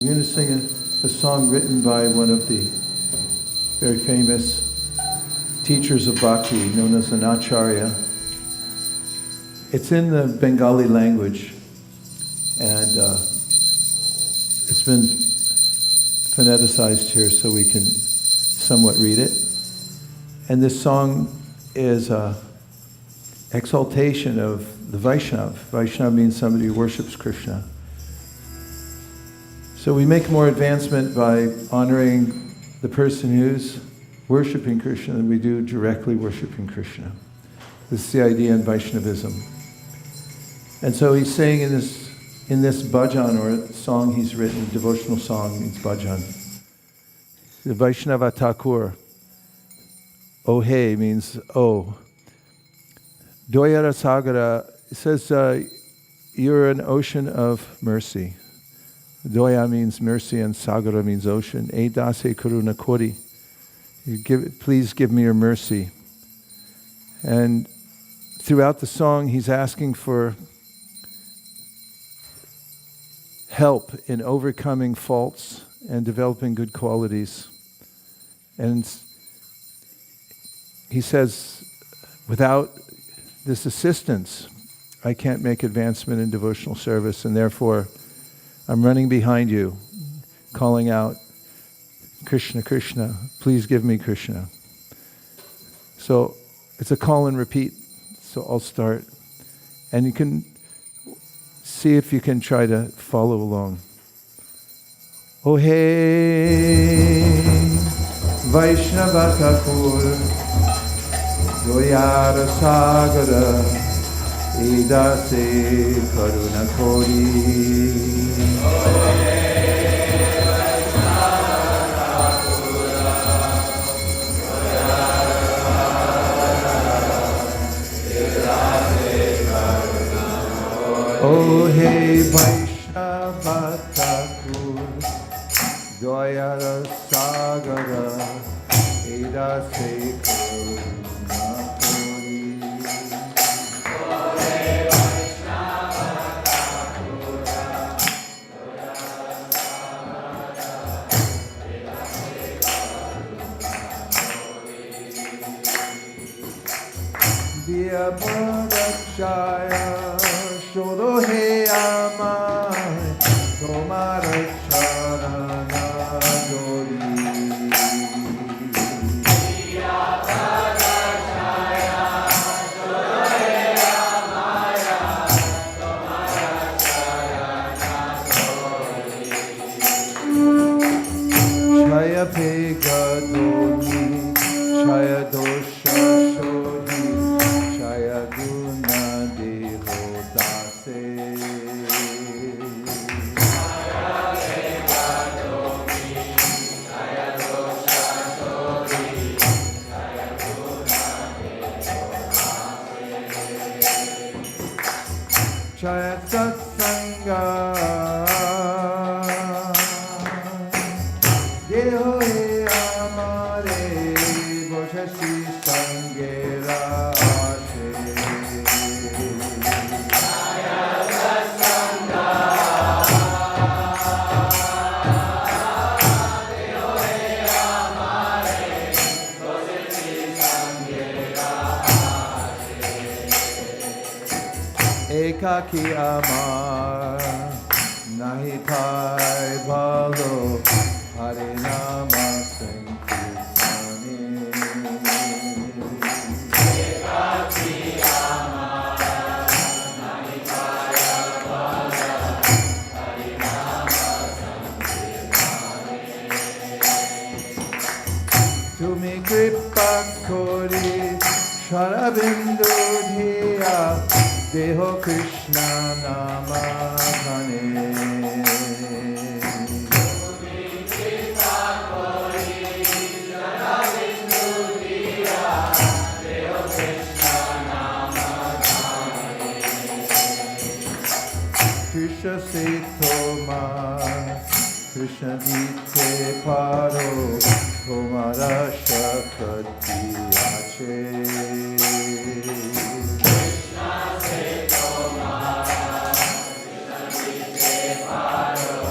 I'm going to sing a song written by one of the very famous teachers of bhakti, known as an acharya. It's in the Bengali language, and it's been phoneticized here so we can somewhat read it. And this song is an exaltation of the Vaishnav. Vaishnav means somebody who worships Krishna. So we make more advancement by honoring the person who's worshipping Krishna than we do directly worshipping Krishna. This is the idea in Vaishnavism. And so he's saying in this bhajan, or song he's written, devotional song means bhajan. The Vaishnava Thakur, oh hey means oh. Doyara Sagara, it says you're an ocean of mercy. Doya means mercy and Sagara means ocean. E Dasa karuna kori. Please give me your mercy. And throughout the song he's asking for help in overcoming faults and developing good qualities. And he says, without this assistance, I can't make advancement in devotional service, and therefore I'm running behind you, calling out, Krishna, Krishna, please give me Krishna. So it's a call and repeat. So I'll start. And you can see if you can try to follow along. Oh hey, Vaishnava Thakur, Doyara Sagara, Edase Karuna Kori. Oh hey Vaishnava Thakur, Doyara Sagara, Edase Karuna Kori. Oh hey Vaishnava Thakur, Doyara Sagara, Edase Karuna Kori. Diya Bharakshaya Shoro he amai, tomara charana dori. Diya Bharakshaya, Shoro he amaya, tomara charana dori. Chaya pega doni, chaya dosha shodhi, chaya guna deho. Chaya satsanga deho he amare bojasi sangera ashe. Chaya satsanga deho he amare bojasi sangera ashe. Ekaki amar nahi thai bhalo Hare Nama Sankirtane. Ekaki amar nahi thai bhalo Hare Nama Sankirtane. Tumi kripa kori Sharabindu dhiya Deho Krishna Nama Bhane. Tumi kripa kori Sharabindu dhiya Deho Krishna Nama Bhane. Krishna se Tomar Krishna dite paro Tomara shakati ache. Krishna se Tomar Krishna dite paro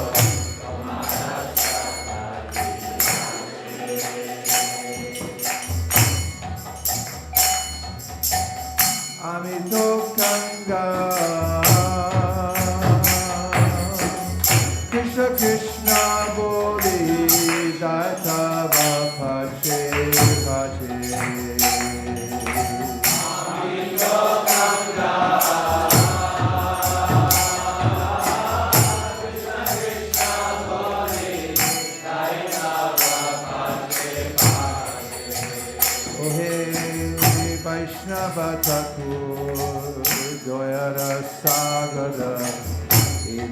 Krishna Boli Data Vapache Pache Vaishnava Thakur Doyara Sagara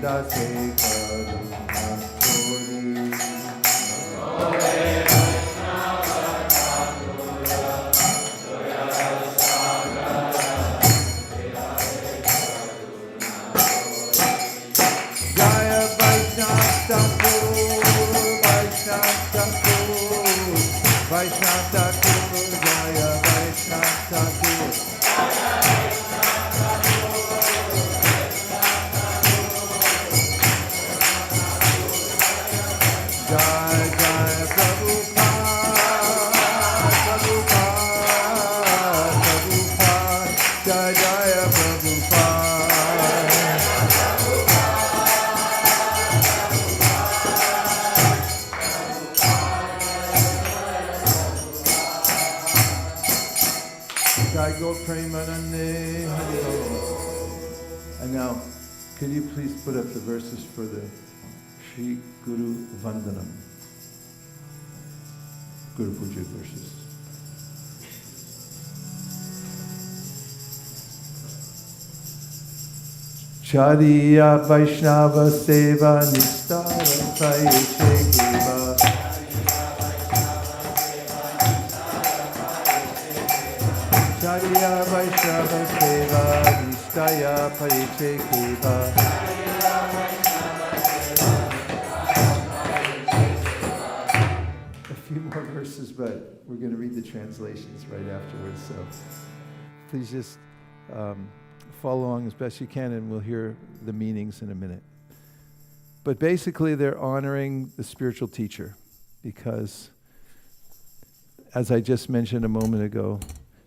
Dasa Karuna Kori Jaya Vaishnava Thakur Vaishnava Thakur Vaishnava Thakur Jaya Vaishnava Thakur Jai Jai Prabhupada Prabhupada Prabhupada Jai Jai Prabhupada Jai Go Premanande Hari Om. And now, could you please put up the verses for the Shri Guru Vandanam, Guru Puja verses. Chariya Vaishnava Seva Nistara Payeche Kiva Chariya Vaishnava Seva Nistaya Payeche Kiva Few more verses, but we're going to read the translations right afterwards. So please just follow along as best you can, and we'll hear the meanings in a minute. But basically, they're honoring the spiritual teacher because, as I just mentioned a moment ago,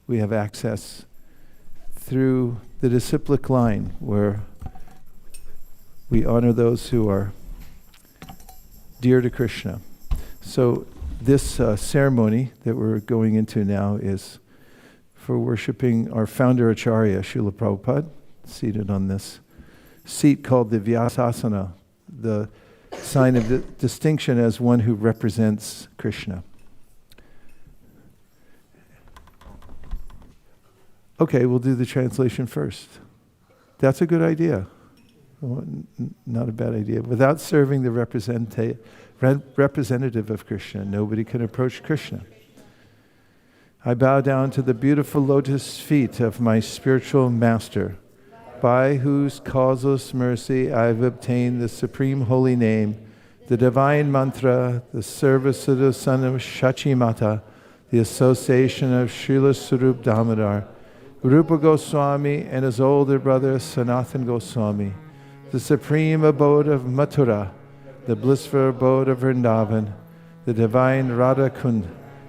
we have access through the disciplic line where we honor those who are dear to Krishna. So this ceremony that we're going into now is for worshiping our founder Acharya, Srila Prabhupada, seated on this seat called the Vyasasana, the sign of distinction as one who represents Krishna. Okay, we'll do the translation first. That's a good idea. Well, not a bad idea. Without serving the representative of Krishna, nobody can approach Krishna. I bow down to the beautiful lotus feet of my spiritual master, by whose causeless mercy I have obtained the supreme holy name, the divine mantra, the service of the son of Shachimata, the association of Srila Sarup Damodar, Rupa Goswami and his older brother Sanatan Goswami, the supreme abode of Mathura, the blissful abode of Vrindavan, the divine Radha Kund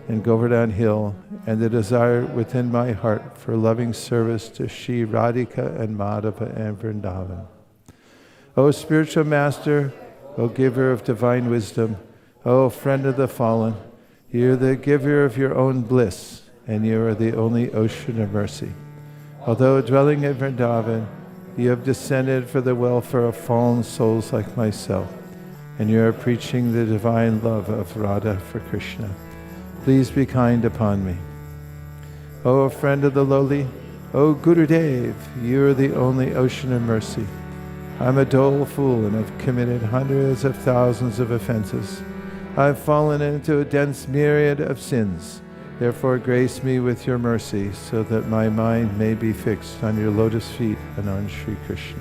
and Govardhan Hill, and the desire within my heart for loving service to Shri Radhika and Madhava and Vrindavan. O spiritual master, O giver of divine wisdom, O friend of the fallen, you are the giver of your own bliss, and you are the only ocean of mercy. Although dwelling in Vrindavan, you have descended for the welfare of fallen souls like myself, and you are preaching the divine love of Radha for Krishna. Please be kind upon me. O friend of the lowly, O Gurudev, you are the only ocean of mercy. I'm a dull fool and have committed hundreds of thousands of offenses. I've fallen into a dense myriad of sins. Therefore grace me with your mercy so that my mind may be fixed on your lotus feet and on Sri Krishna.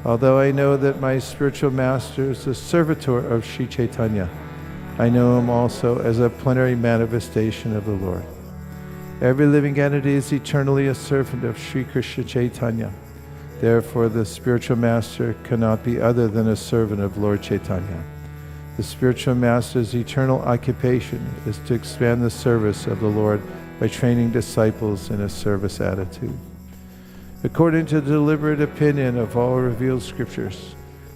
Although I know that my spiritual master is the servitor of Sri Chaitanya, I know him also as a plenary manifestation of the Lord. Every living entity is eternally a servant of Sri Krishna Chaitanya. Therefore the spiritual master cannot be other than a servant of Lord Chaitanya. The spiritual master's eternal occupation is to expand the service of the Lord by training disciples in a service attitude. According to the deliberate opinion of all revealed scriptures,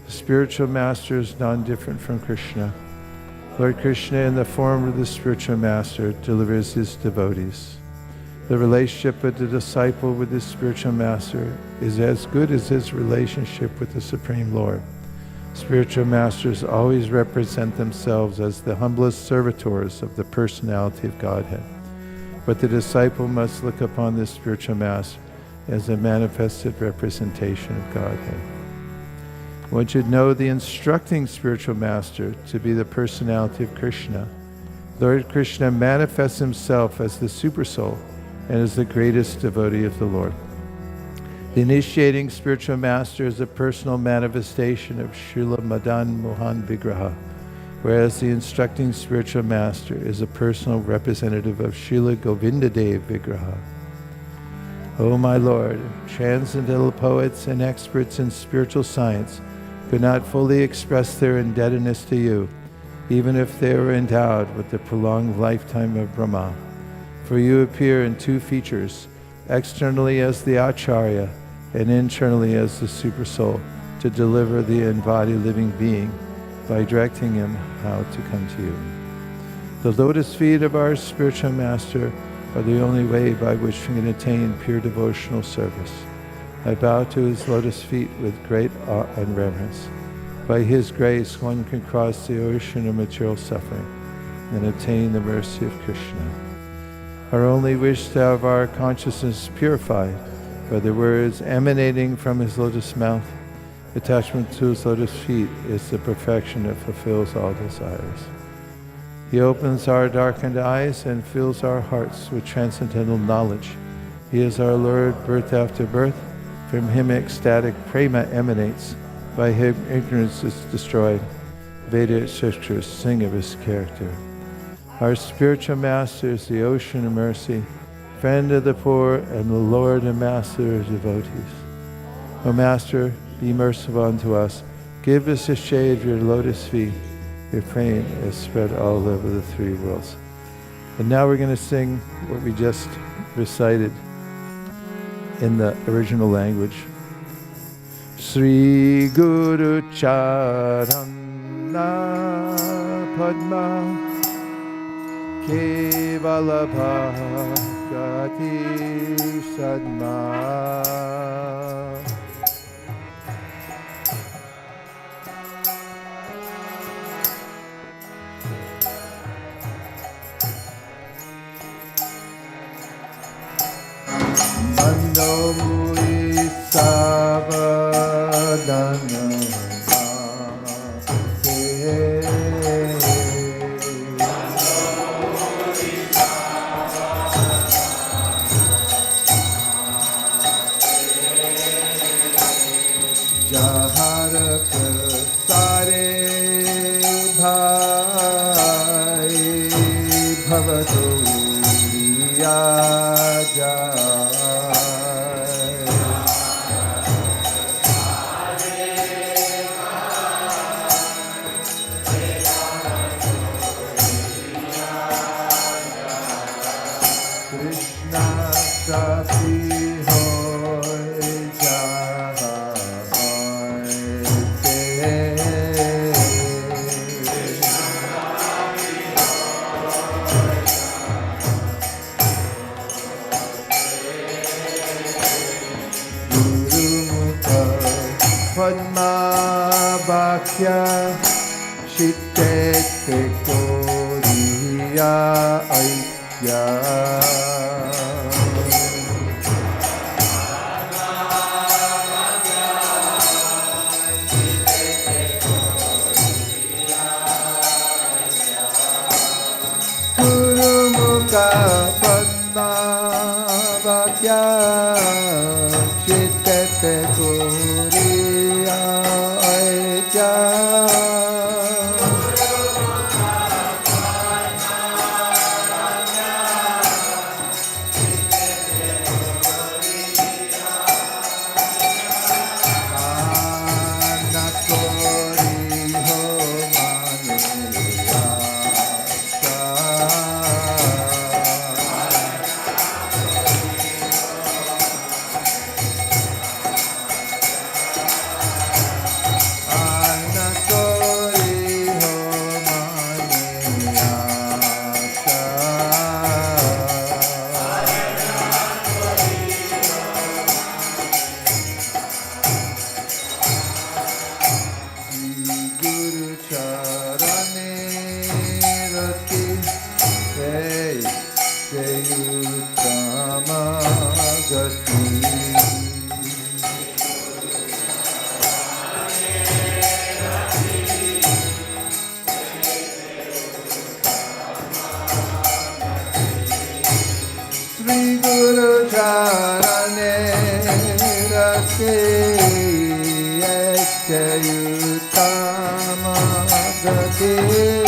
The spiritual master is non-different from Krishna. Lord Krishna, in the form of the spiritual master, delivers his devotees. The relationship of the disciple with his spiritual master is as good as his relationship with the Supreme Lord. Spiritual masters always represent themselves as the humblest servitors of the personality of Godhead. But the disciple must look upon this spiritual master as a manifested representation of Godhead. One should know the instructing spiritual master to be the personality of Krishna. Lord Krishna manifests himself as the Supersoul and is the greatest devotee of the Lord. The initiating spiritual master is a personal manifestation of Srila Madan Mohan Vigraha, whereas the instructing spiritual master is a personal representative of Srila Govindadev Vigraha. O my Lord, transcendental poets and experts in spiritual science could not fully express their indebtedness to you, even if they were endowed with the prolonged lifetime of Brahma. For you appear in two features, externally as the Acharya and internally as the Supersoul, to deliver the embodied living being by directing him how to come to you. The lotus feet of our spiritual master are the only way by which we can attain pure devotional service. I bow to his lotus feet with great awe and reverence. By his grace, one can cross the ocean of material suffering and obtain the mercy of Krishna. Our only wish is to have our consciousness purified by the words emanating from his lotus mouth. Attachment to his lotus feet is the perfection that fulfills all desires. He opens our darkened eyes and fills our hearts with transcendental knowledge. He is our Lord, birth after birth. From him ecstatic prema emanates. By him ignorance is destroyed. Vedic scriptures sing of his character. Our spiritual master is the ocean of mercy, friend of the poor, and the Lord and master of devotees. O Master, be merciful unto us. Give us the shade of your lotus feet. Your fame is spread all over the three worlds. And now we're going to sing what we just recited in the original language. Sri Guru Charana Padma Kevala Bhagati Sadma Mando Muri Savadana Jahara Prasare Bhai Bhavato Yaja Padmabhakya Chittete Koriya Aikya Guru Mukha Padmabhakya Chittete Koriya Aikya charane rati Uttama gati. Sri Guru charane rati Uttama gati.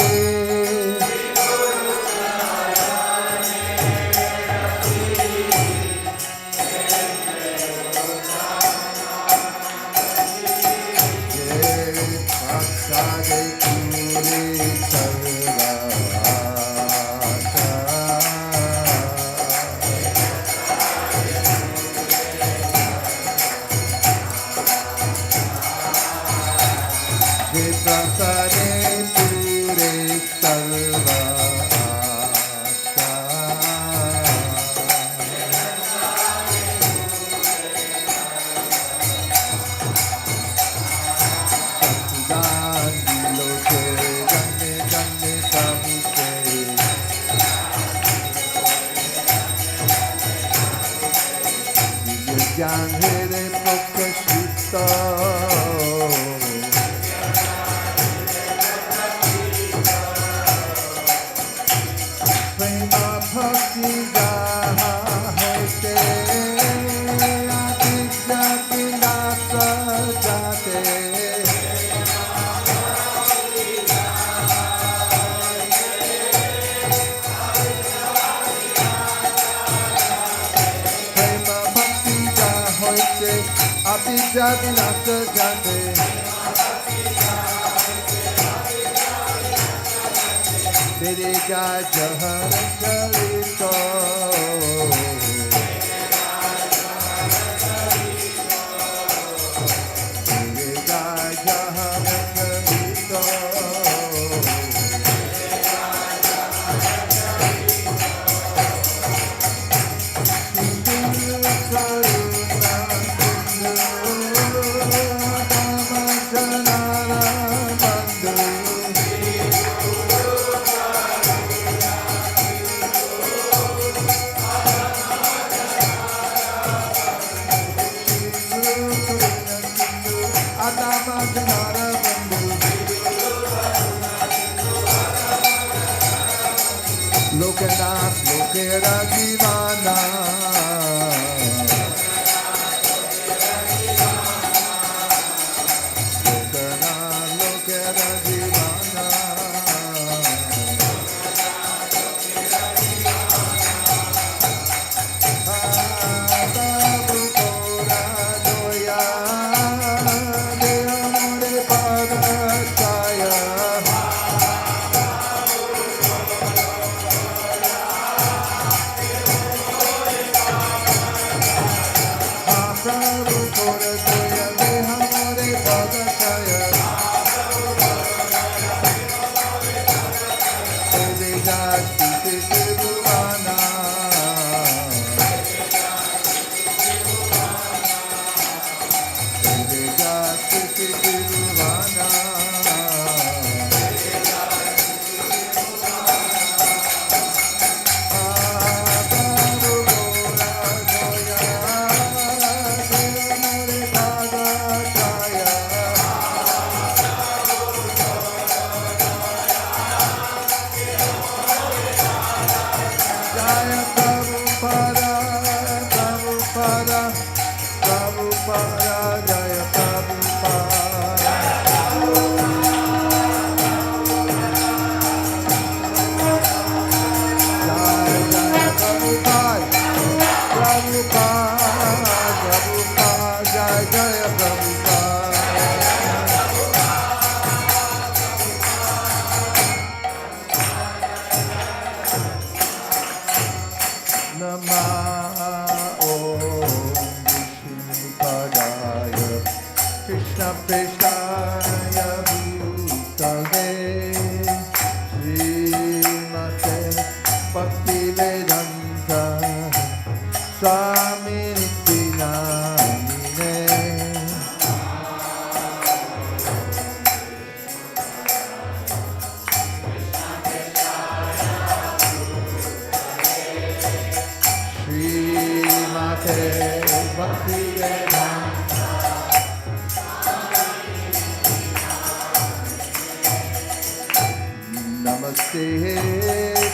Namaste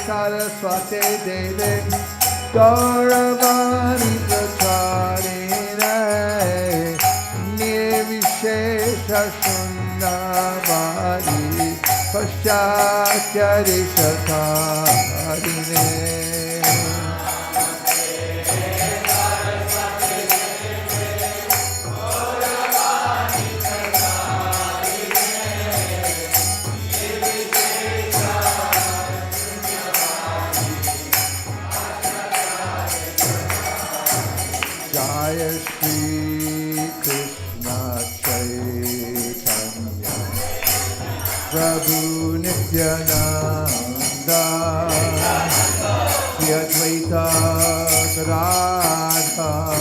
Saraswate Deve Gauravani Pracharine Nirvishesha Shunnavadi Paschatya Rishakarine Jaya Shri Krishna Chaitanya Prabhu Nityananda Shri Advaita Gadadhar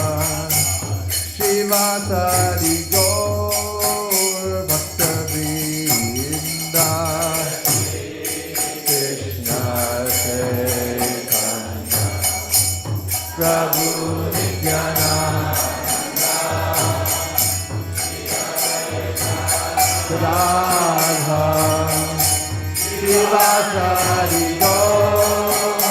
Srivasadi Gaur Bhakta-vrinda Krishna Chaitanya Prabhu Nityananda Gadadhar Srivasadi Gaur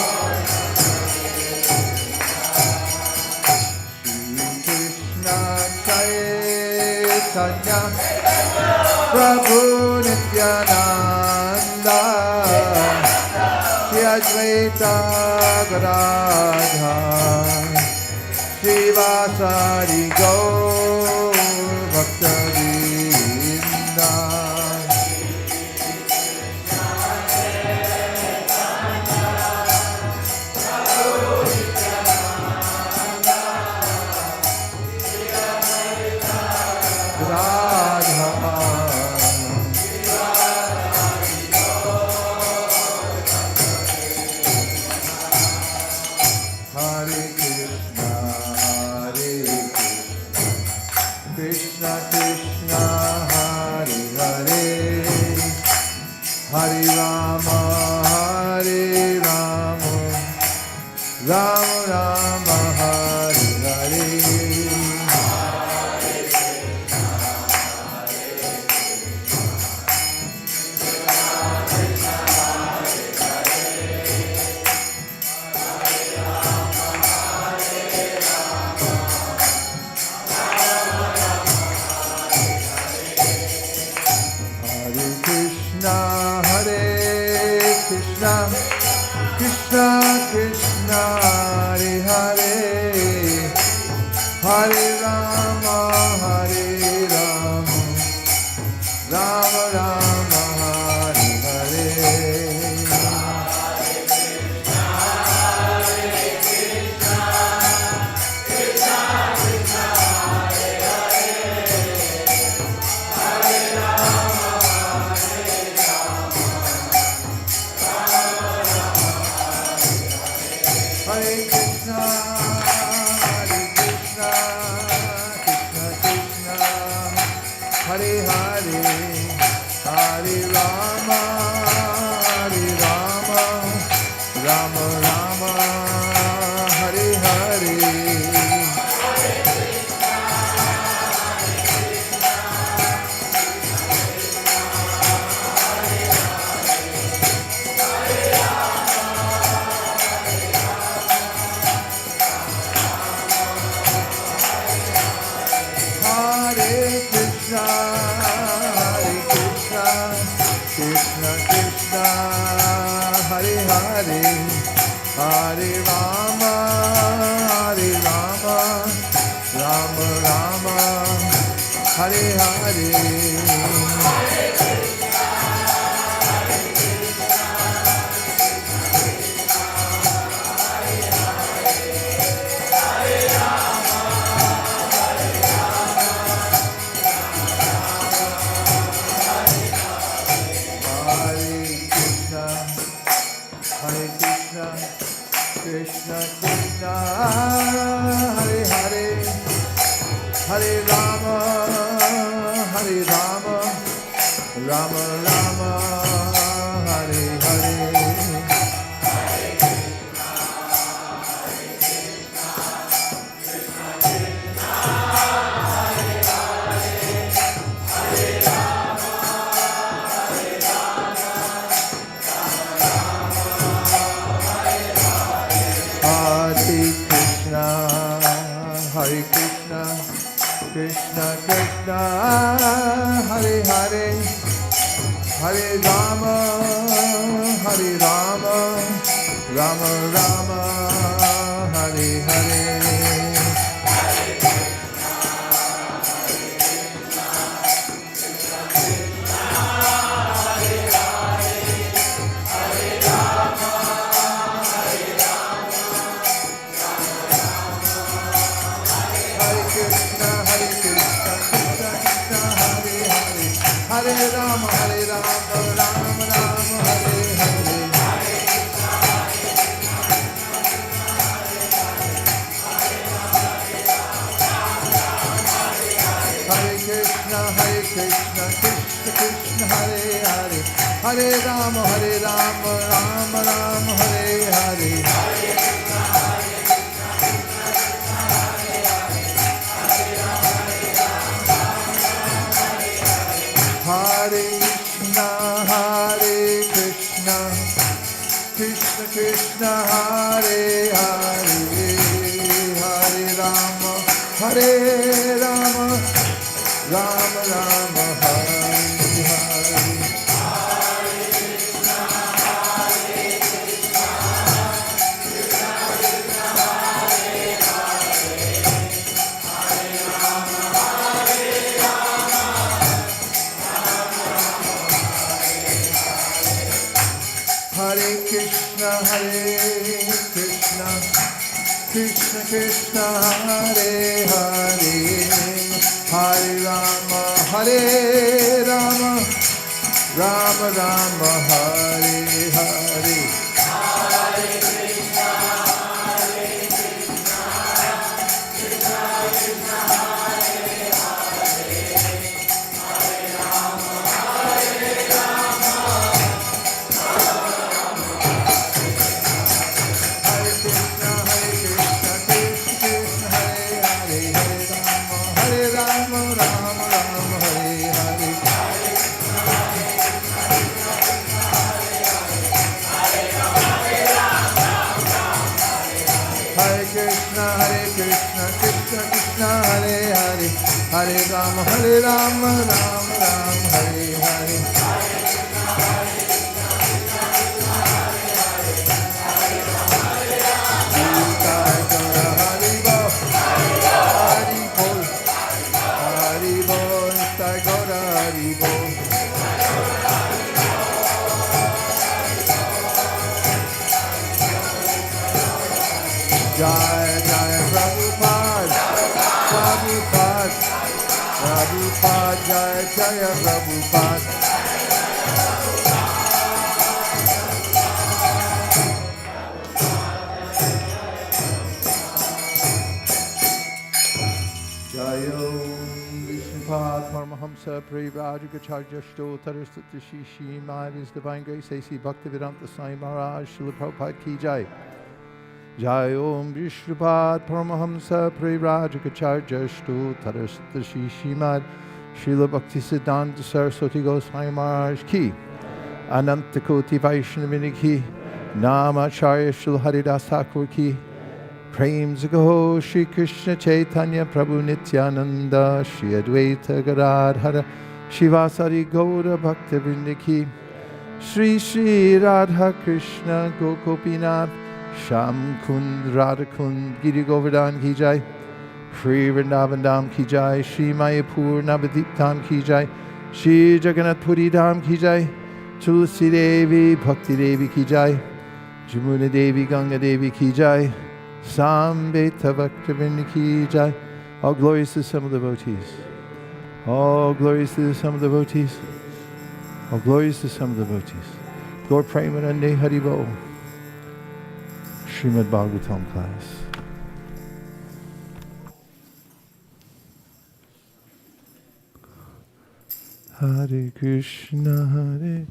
Shri Krishna Chaitanya Prabhu Nityananda Shri Advaita Gadadhar Srivasadi Gaur Bhakta-vrinda Hare Krishna, Krishna Krishna, Hare Hare, Hare Rama, Hare Rama, Rama Rama, Hare Hare. Krishna Krishna, Hare Hare, Hare Rama, Hare Rama, Rama Rama, Hare Hare. Hare Krishna, Krishna Krishna, Hare Hare, Hare Rama, Rama Rama, Hare Hare. Krishna Krishna, Hare Hare, Hare Rama, Rama Rama, Hare Hare. Krishna Krishna, Hare Hare, Hare Rama, Rama Rama, Hare Hare. Krishna Krishna, Hare Hare, Hare Rama, Hare Rama, Rama Rama, Hare Hare. Hare Rama, Hare Rama, Rama Rama, Hare Hare. Hare Krishna, Krishna Krishna, Hare Hare. Hare Rama, Rama Rama, Hare Hare. Hare Krishna, Krishna Krishna, Hare Hare. Hare Rama, Rama Rama, Hare Hare. Hare Krishna, Krishna Krishna, Hare Hare. Hare Rama, Rama Rama, Hare Hare. Hare Rama, Rama Rama, Hare Hare. Jai Jai Prabhupada, Prabhupada, Prabhupada, Jai Jai Prabhupada. Vishnupada Paramahamsa Parivrajakacharya Shtotar Satyashishi Maharaj, His Divine Grace A.C. Bhaktivedanta Swami Maharaj Srila Prabhupada Ki Jai. Jai Om Vishnupada Paramahamsa Parivrajakacharya Shtotar Satyashishi Maharaj Srila Bhaktisiddhanta Saraswati Goswami Maharaj Ki. Ananta Koti Vaishnavini Ki. Namacharya Srila Haridas Thakur Ki. Prem Zagaho Shri Krishna Chaitanya Prabhu Nityananda Shri Advaita Gadadhara Shivasari Gaura Bhakta Vrindaki Shri Shri Radha Krishna Gokopinath Sham Kund Radha Kund Giri Govardhan Ki Jai Shri Vrindavan Dham Ki Jai Shri Mayapur Navadip Dham Ki Jai Shri Jagannath Puri Dham Ki Jai Tulsi Devi Bhakti Devi Ki Jai Jamuna Devi Ganga Devi Ki Jai Sambeta Bhaktivinoda Ki Jai. All glories to some of the devotees. All glories to some of the devotees. All glories to some of the devotees. Lord Premanande Haribo. Srimad Bhagavatam class. Hare Krishna.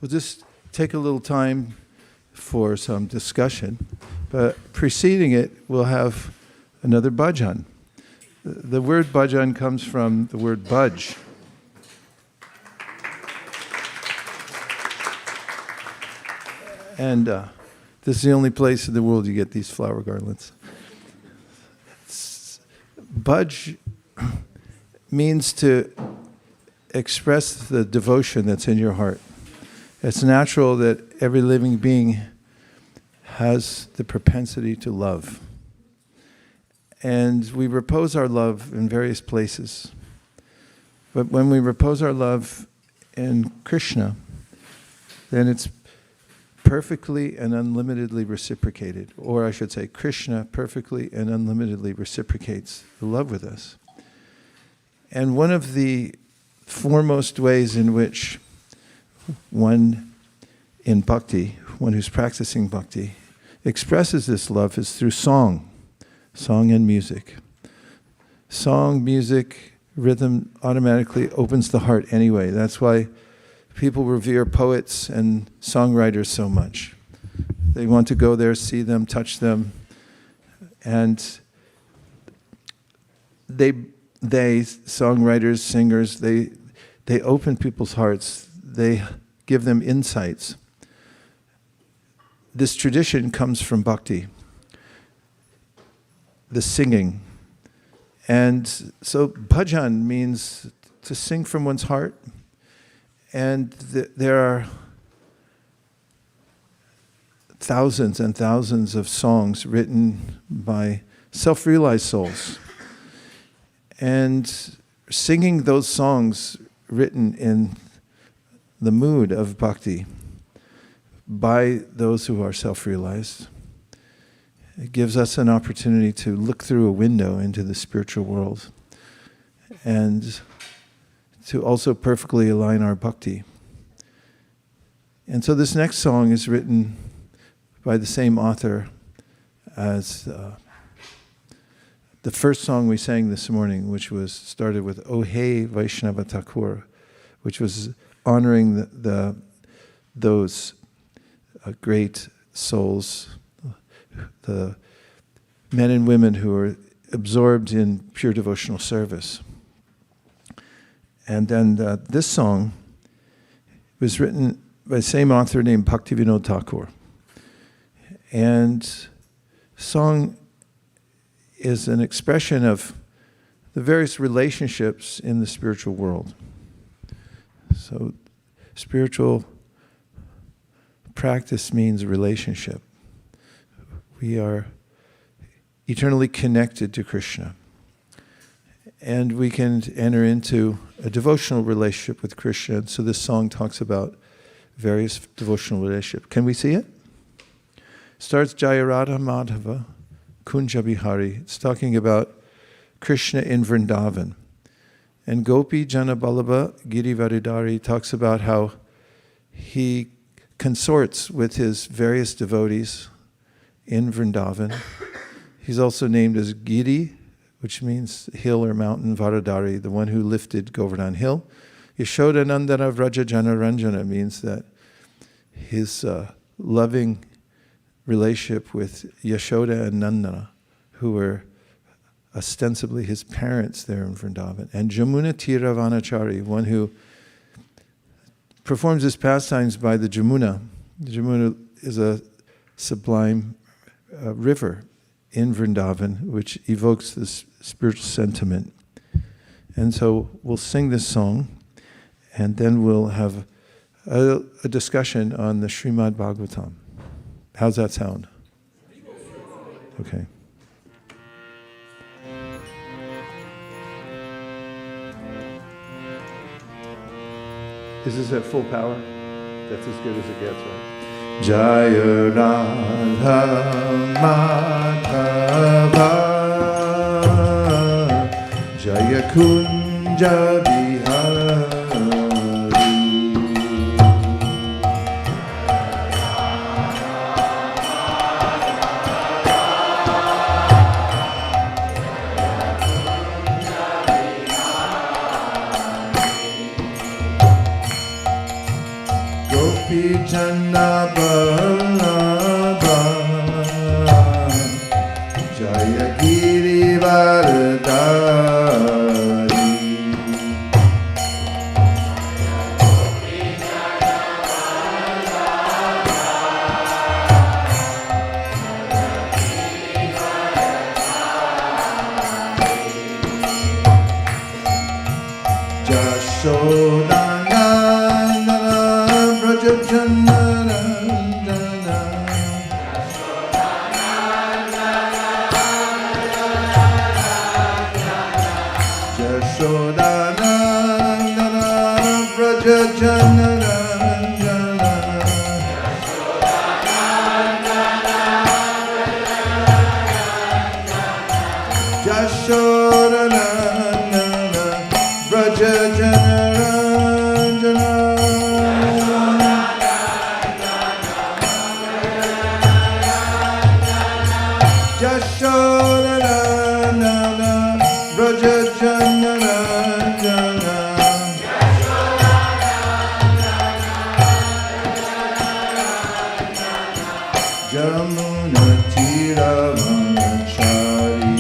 We'll just take a little time for some discussion, but preceding it, we'll have another bhajan. The word bhajan comes from the word budge. And this is the only place in the world you get these flower garlands. Budge means to express the devotion that's in your heart. It's natural that every living being has the propensity to love. And we repose our love in various places. But when we repose our love in Krishna, then it's perfectly and unlimitedly reciprocated. Or I should say, Krishna perfectly and unlimitedly reciprocates the love with us. And one of the foremost ways in which one in bhakti, one who's practicing bhakti, expresses this love is through song and music. Song, music, rhythm automatically opens the heart anyway. That's why people revere poets and songwriters so much. They want to go there, see them, touch them, and they songwriters, singers, they open people's hearts. They give them insights. This tradition comes from bhakti, the singing. And so bhajan means to sing from one's heart. And there are thousands and thousands of songs written by self-realized souls. And singing those songs written in the mood of bhakti by those who are self-realized, it gives us an opportunity to look through a window into the spiritual world and to also perfectly align our bhakti. And so this next song is written by the same author as the first song we sang this morning, which was started with "O Hey Vaishnava Thakur," which was honoring those great souls, the men and women who are absorbed in pure devotional service. And then this song was written by the same author named Bhaktivinoda Thakur. And song is an expression of the various relationships in the spiritual world. So spiritual practice means relationship. We are eternally connected to Krishna. And we can enter into a devotional relationship with Krishna. So this song talks about various devotional relationships. Can we see it? Starts Jaya Radha Madhava Kunja Bihari. It's talking about Krishna in Vrindavan. And Gopi Jana Ballabha Girivaridhari talks about how he consorts with his various devotees in Vrindavan. He's also named as Giri, which means hill or mountain, Varadari, the one who lifted Govardhan Hill. Yashoda Nandana Vraja Jana Ranjana means that his loving relationship with Yashoda and Nandana, who were ostensibly his parents there in Vrindavan. And Jamuna Tira Vanachari, one who performs his pastimes by the Jamuna. The Jamuna is a sublime river in Vrindavan, which evokes this spiritual sentiment. And so we'll sing this song, and then we'll have a discussion on the Srimad Bhagavatam. How's that sound? Okay. Is this at full power? That's as good as it gets, right? Jaya Radha Madhava Jaya Kunja Bihari. Gopi Channa Vallabha Jaya Girivardhari Jashodanandana Vrajachandarandana Jashodanandana Vrajachandarandana Jashodanandana Vrajachandarandana Jashodanandana Vrajachandarandana Jamuna Tiravanachari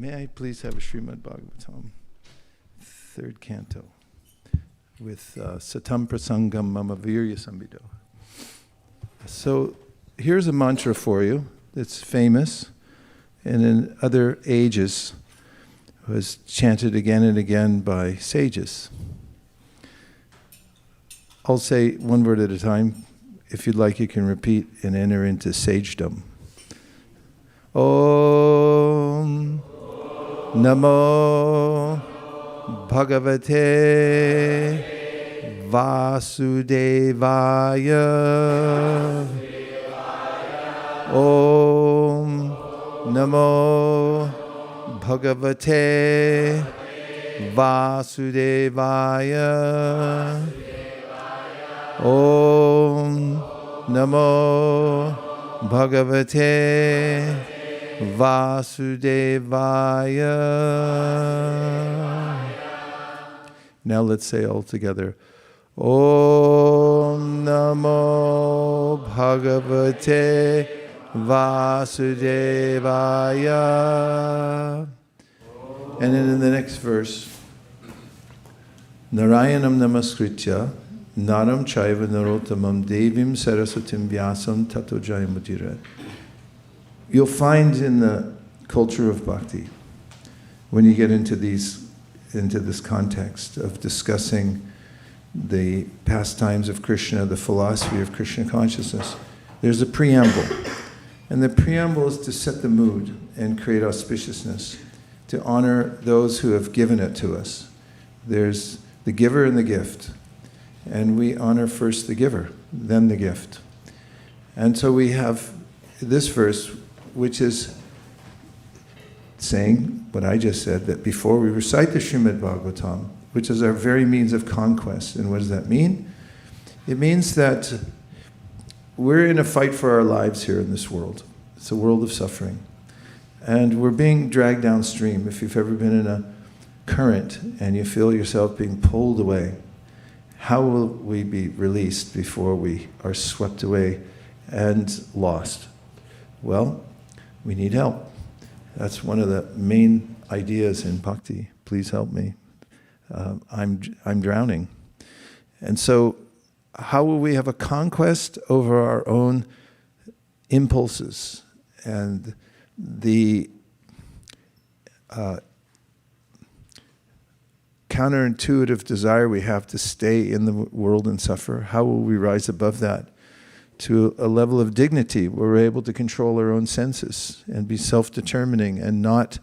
May I please have a Srimad Bhagavatam, third canto, with Satam Prasangam Mama Virya Sambido. So here's a mantra for you that's famous and in other ages was chanted again and again by sages. I'll say one word at a time. If you'd like, you can repeat and enter into sagedom. Om Namo Bhagavate Vasudevaya. Om Namo Bhagavate Vasudevaya. Om Namo Bhagavate Vasudevaya. Now let's say all together. Om Namo Bhagavate Vasudevaya. And then in the next verse, Narayanam Namaskritya Naram Chaiva Narottamam Devim Saraswatim Vyasam Tato Jayamudira. You'll find in the culture of bhakti, when you get into this context of discussing the pastimes of Krishna, the philosophy of Krishna consciousness, there's a preamble. And the preamble is to set the mood and create auspiciousness, to honor those who have given it to us. There's the giver and the gift. And we honor first the giver, then the gift. And so we have this verse, which is saying what I just said, that before we recite the Srimad Bhagavatam, which is our very means of conquest. And what does that mean? It means that we're in a fight for our lives here in this world. It's a world of suffering. And we're being dragged downstream. If you've ever been in a current and you feel yourself being pulled away, how will we be released before we are swept away and lost? Well, we need help. That's one of the main ideas in bhakti. Please help me. I'm drowning. And so how will we have a conquest over our own impulses and the counterintuitive desire we have to stay in the world and suffer? How will we rise above that to a level of dignity where we're able to control our own senses and be self-determining and not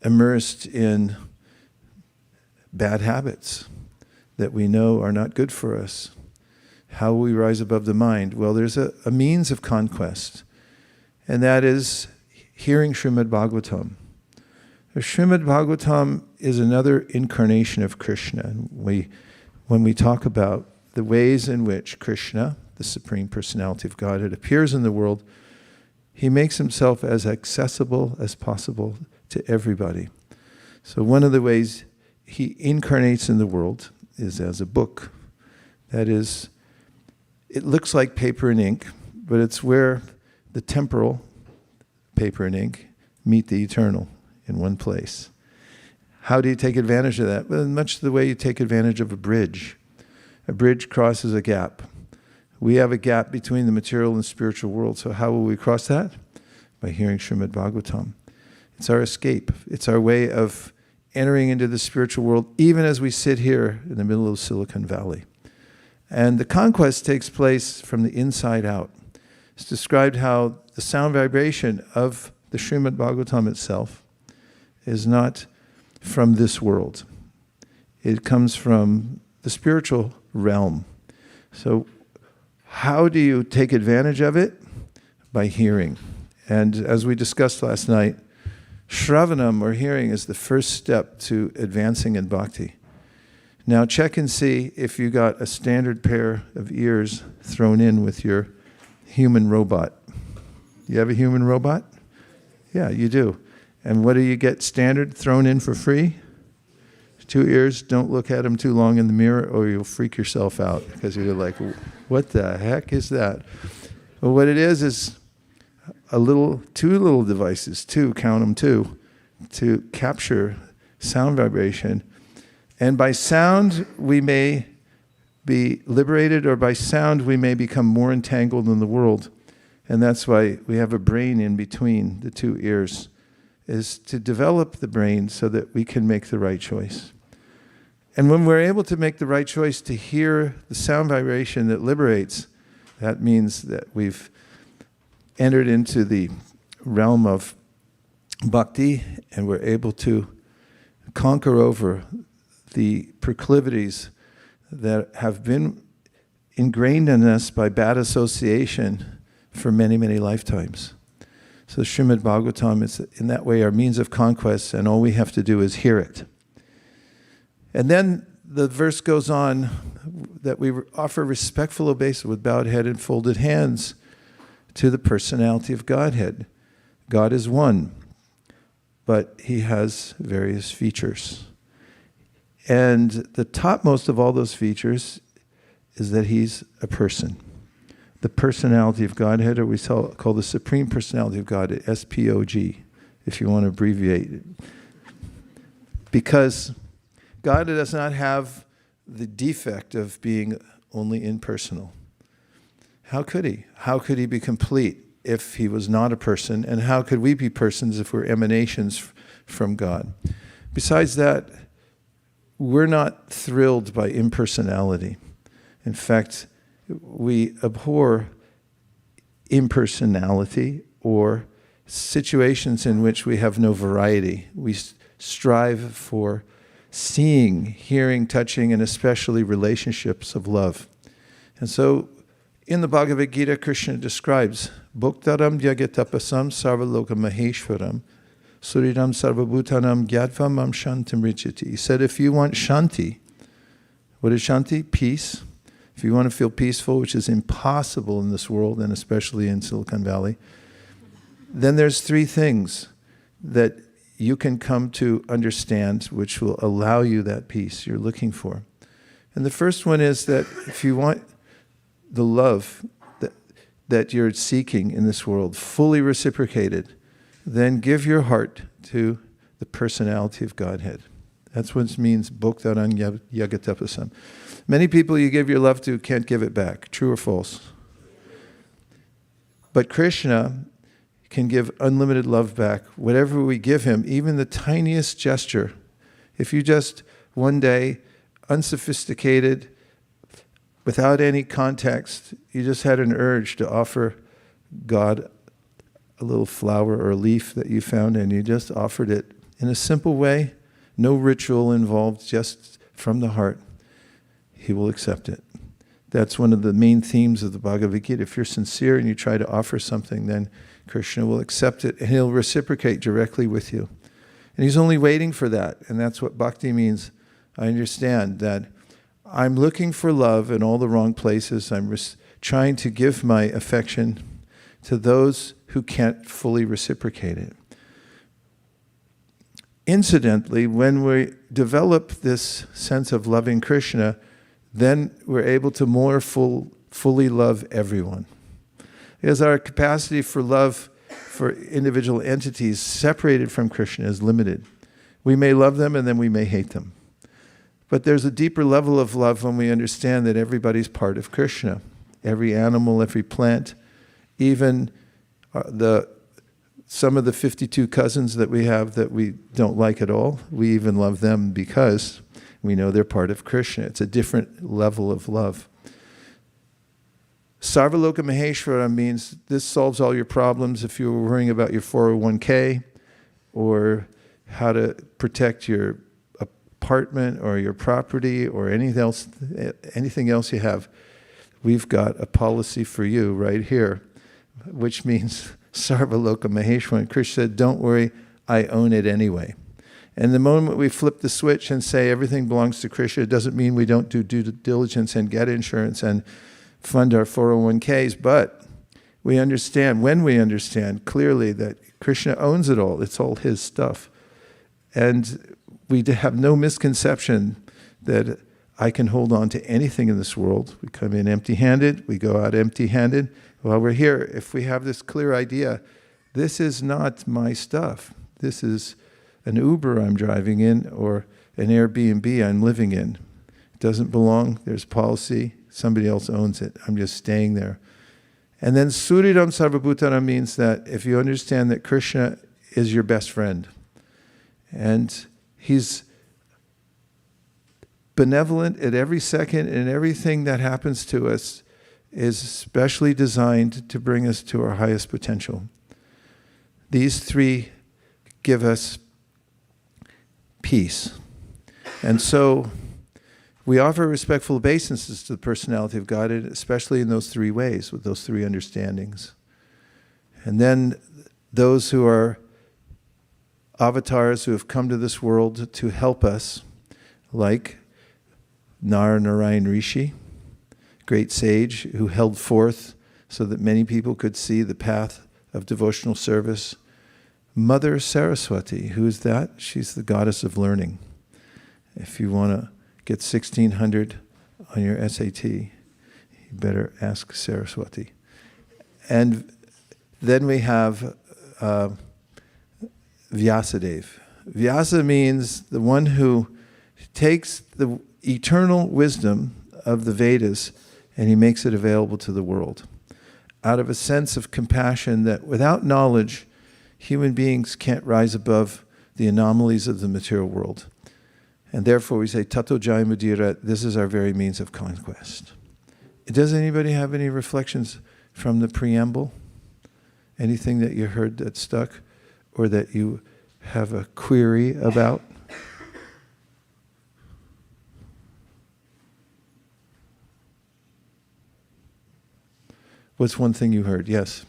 immersed in bad habits that we know are not good for us? How will we rise above the mind? Well, there's a means of conquest, and that is hearing Srimad Bhagavatam. The Srimad Bhagavatam is another incarnation of Krishna. When we talk about the ways in which Krishna, the Supreme Personality of Godhead, appears in the world, he makes himself as accessible as possible to everybody. So one of the ways he incarnates in the world is as a book. That is, it looks like paper and ink, but it's where the temporal, paper and ink, meet the eternal in one place. How do you take advantage of that? Well, much the way you take advantage of a bridge. A bridge crosses a gap. We have a gap between the material and spiritual world, so how will we cross that? By hearing Srimad Bhagavatam. It's our escape. It's our way of entering into the spiritual world, even as we sit here in the middle of Silicon Valley. And the conquest takes place from the inside out. It's described how the sound vibration of the Srimad Bhagavatam itself is not from this world. It comes from the spiritual realm. So how do you take advantage of it? By hearing. And as we discussed last night, Shravanam, or hearing, is the first step to advancing in bhakti. Now check and see if you got a standard pair of ears thrown in with your human robot. You have a human robot? Yeah, you do. And what do you get standard thrown in for free? 2 ears. Don't look at them too long in the mirror or you'll freak yourself out because you're like, what the heck is that? Well, what it is two little devices, count them two, to capture sound vibration. And by sound, we may be liberated, or by sound, we may become more entangled in the world. And that's why we have a brain in between the two ears, is to develop the brain so that we can make the right choice. And when we're able to make the right choice to hear the sound vibration that liberates, that means that we've entered into the realm of bhakti, and we're able to conquer over the proclivities that have been ingrained in us by bad association for many, many lifetimes. So Srimad Bhagavatam is in that way our means of conquest, and all we have to do is hear it. And then the verse goes on that we offer respectful obeisance with bowed head and folded hands to the personality of Godhead. God is one, but he has various features. And the topmost of all those features is that he's a person. The personality of Godhead, or we call the Supreme Personality of God, SPOG, if you want to abbreviate it. Because God does not have the defect of being only impersonal. How could he? How could he be complete if he was not a person? And how could we be persons if we're emanations from God? Besides that, we're not thrilled by impersonality. In fact, we abhor impersonality or situations in which we have no variety. We strive for seeing, hearing, touching, and especially relationships of love. And so in the Bhagavad Gita, Krishna describes Bhuktaram Yagatapasam Sarvaloka Maheshwaram Suridam Sarvabhutanam Gyatvam Mam Shantim Richati. He said, if you want Shanti, what is Shanti? Peace. If you want to feel peaceful, which is impossible in this world, and especially in Silicon Valley, then there's three things that you can come to understand which will allow you that peace you're looking for. And the first one is that if you want the love that you're seeking in this world fully reciprocated, then give your heart to the personality of Godhead. That's what it means, Bhuktaran Yagatapasam. Many people you give your love to can't give it back. True or false? But Krishna can give unlimited love back. Whatever we give him, even the tiniest gesture, if you just one day, unsophisticated, without any context, you just had an urge to offer God a little flower or a leaf that you found, and you just offered it in a simple way, no ritual involved, just from the heart, he will accept it. That's one of the main themes of the Bhagavad Gita. If you're sincere and you try to offer something, then Krishna will accept it and he'll reciprocate directly with you. And he's only waiting for that. And that's what bhakti means. I understand that I'm looking for love in all the wrong places. I'm trying to give my affection to those who can't fully reciprocate it. Incidentally, when we develop this sense of loving Krishna, then we're able to more fully love everyone. Because our capacity for love for individual entities separated from Krishna is limited. We may love them and then we may hate them. But there's a deeper level of love when we understand that everybody's part of Krishna. Every animal, every plant, even some of the 52 cousins that we have that we don't like at all, we even love them because we know they're part of Krishna. It's a different level of love. Sarvaloka Maheshwara means this solves all your problems if you were worrying about your 401k or how to protect your apartment or your property or anything else you have. We've got a policy for you right here, which means Sarvaloka Maheshwara. And Krishna said, don't worry, I own it anyway. And the moment we flip the switch and say everything belongs to Krishna, it doesn't mean we don't do due diligence and get insurance and fund our 401ks, but we understand, when we understand clearly that Krishna owns it all, it's all his stuff. And we have no misconception that I can hold on to anything in this world. We come in empty-handed, we go out empty-handed. while we're here, if we have this clear idea, this is not my stuff. This is an Uber I'm driving in or an Airbnb I'm living in. It doesn't belong. There's policy. Somebody else owns it. I'm just staying there. And then Suridam Sarvabhutana means that if you understand that Krishna is your best friend, and he's benevolent at every second, and everything that happens to us is specially designed to bring us to our highest potential. These three give us peace. And so we offer respectful obeisances to the personality of God, especially in those three ways, with those three understandings. And then those who are avatars who have come to this world to help us, like Narayan Rishi, great sage who held forth so that many people could see the path of devotional service. Mother Saraswati, who is that? She's the goddess of learning. If you want to get 1600 on your SAT, you better ask Saraswati. And then we have Vyasadeva. Vyasa means the one who takes the eternal wisdom of the Vedas and he makes it available to the world. Out of a sense of compassion that without knowledge, human beings can't rise above the anomalies of the material world. And therefore we say, Tato Jayamudira, this is our very means of conquest. Does anybody have any reflections from the preamble? Anything that you heard that stuck or that you have a query about? What's one thing you heard? Yes.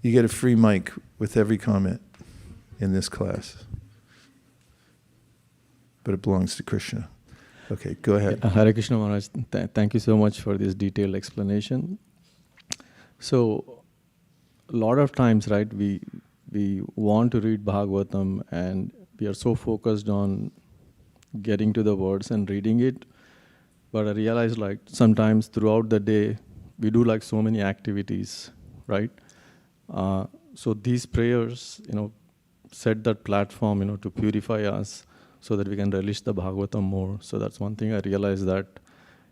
You get a free mic with every comment in this class. But it belongs to Krishna. Okay, go ahead. Hare Krishna Maharaj, thank you so much for this detailed explanation. So, a lot of times, right, we want to read Bhagavatam and we are so focused on getting to the words and reading it. But I realize like sometimes throughout the day, we do like so many activities, right? So these prayers, set that platform, to purify us so that we can relish the Bhagavatam more. So that's one thing I realized, that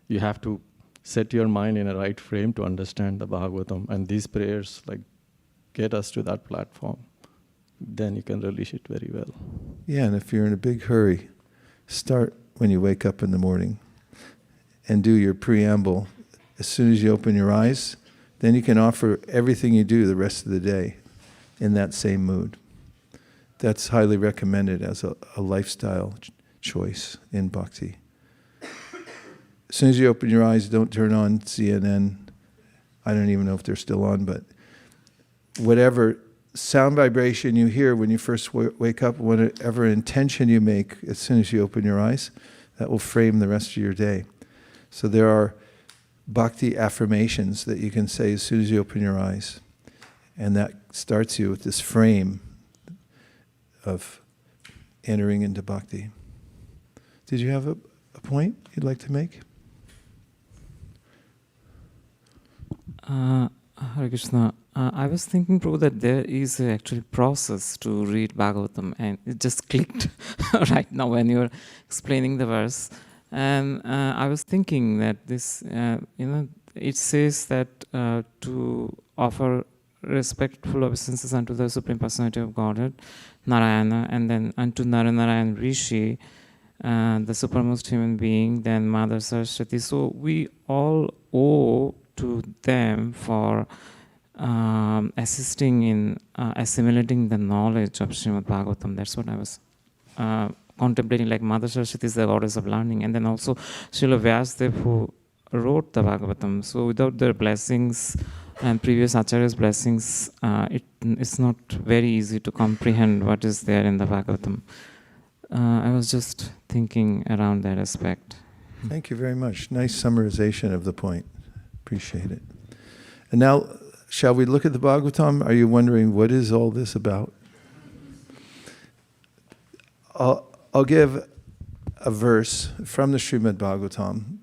you have to set your mind in a right frame to understand the Bhagavatam. And these prayers like get us to that platform. Then you can relish it very well. Yeah, and if you're in a big hurry, start when you wake up in the morning and do your preamble. As soon as you open your eyes, then you can offer everything you do the rest of the day in that same mood. That's highly recommended as a lifestyle choice in bhakti. As soon as you open your eyes, don't turn on CNN. I don't even know if they're still on, but whatever sound vibration you hear when you first wake up, whatever intention you make as soon as you open your eyes, that will frame the rest of your day. So there are bhakti affirmations that you can say as soon as you open your eyes. And that starts you with this frame of entering into bhakti. Did you have a point you'd like to make? Hare Krishna. I was thinking, Prabhu, that there is actually process to read Bhagavatam, and it just clicked right now when you were explaining the verse. And I was thinking that this, it says that to offer respectful obeisances unto the Supreme Personality of Godhead, Narayana, and then unto Narayan Rishi, the supermost human being, then Mother Saraswati. So we all owe to them for assisting in assimilating the knowledge of Srimad Bhagavatam. That's what I was contemplating, like Mother Saraswati is the goddess of learning, and then also Srila Vyasadeva, who wrote the Bhagavatam. So without their blessings and previous Acharya's blessings, it's not very easy to comprehend what is there in the Bhagavatam. I was just thinking around that aspect. Thank you very much. Nice summarization of the point. Appreciate it. And now, shall we look at the Bhagavatam? Are you wondering, what is all this about? I'll give a verse from the Srimad Bhagavatam,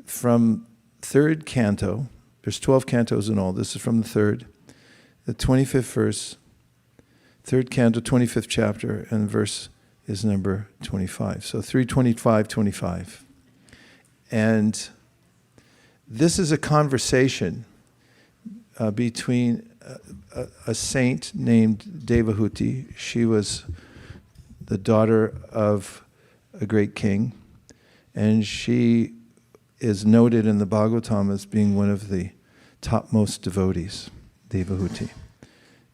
from third canto. There's 12 cantos in all. This is from the third. The 25th verse, third canto, 25th chapter, and verse is number 25. So 325:25. And this is a conversation between a saint named Devahuti. She was the daughter of a great king, and she is noted in the Bhagavatam as being one of the topmost devotees, Devahuti.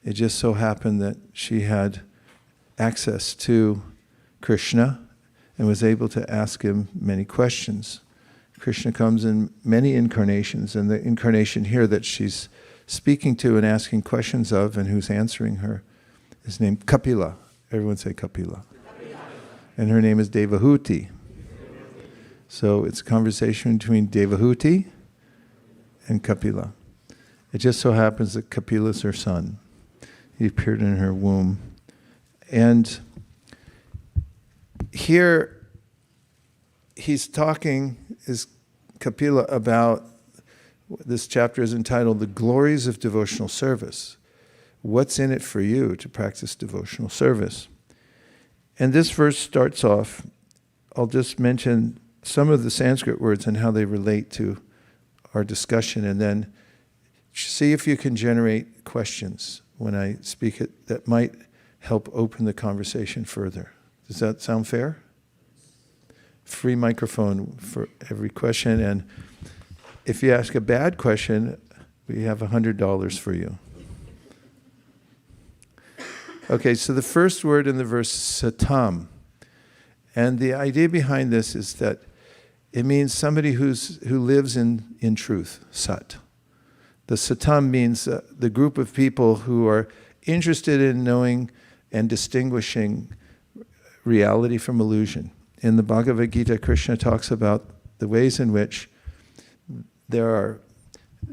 It just so happened that she had access to Krishna and was able to ask him many questions. Krishna comes in many incarnations, and the incarnation here that she's speaking to and asking questions of, and who's answering her, is named Kapila. Everyone say Kapila. And her name is Devahuti. So it's a conversation between Devahuti and Kapila. It just so happens that Kapila is her son. He appeared in her womb. And here he's talking, is Kapila, about, this chapter is entitled The Glories of Devotional Service. What's in it for you to practice devotional service? And this verse starts off, I'll just mention some of the Sanskrit words and how they relate to our discussion, and then see if you can generate questions when I speak it that might help open the conversation further. Does that sound fair? Free microphone for every question, and if you ask a bad question, we have $100 for you. Okay, so the first word in the verse is satam. And the idea behind this is that it means somebody who lives in truth, sat. The satam means the group of people who are interested in knowing and distinguishing reality from illusion. In the Bhagavad Gita, Krishna talks about the ways in which there are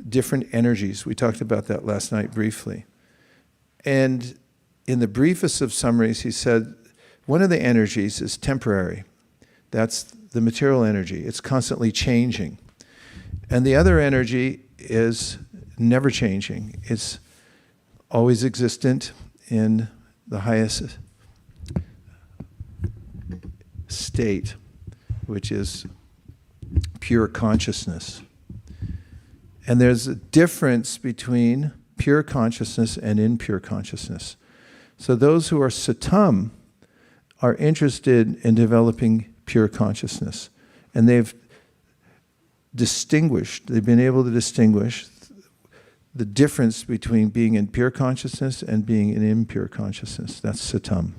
different energies. We talked about that last night briefly. And in the briefest of summaries, he said, one of the energies is temporary. That's the material energy. It's constantly changing. And the other energy is never changing. It's always existent in the highest state, which is pure consciousness. And there's a difference between pure consciousness and impure consciousness. So those who are satam are interested in developing pure consciousness. And they've been able to distinguish the difference between being in pure consciousness and being in impure consciousness. That's satam.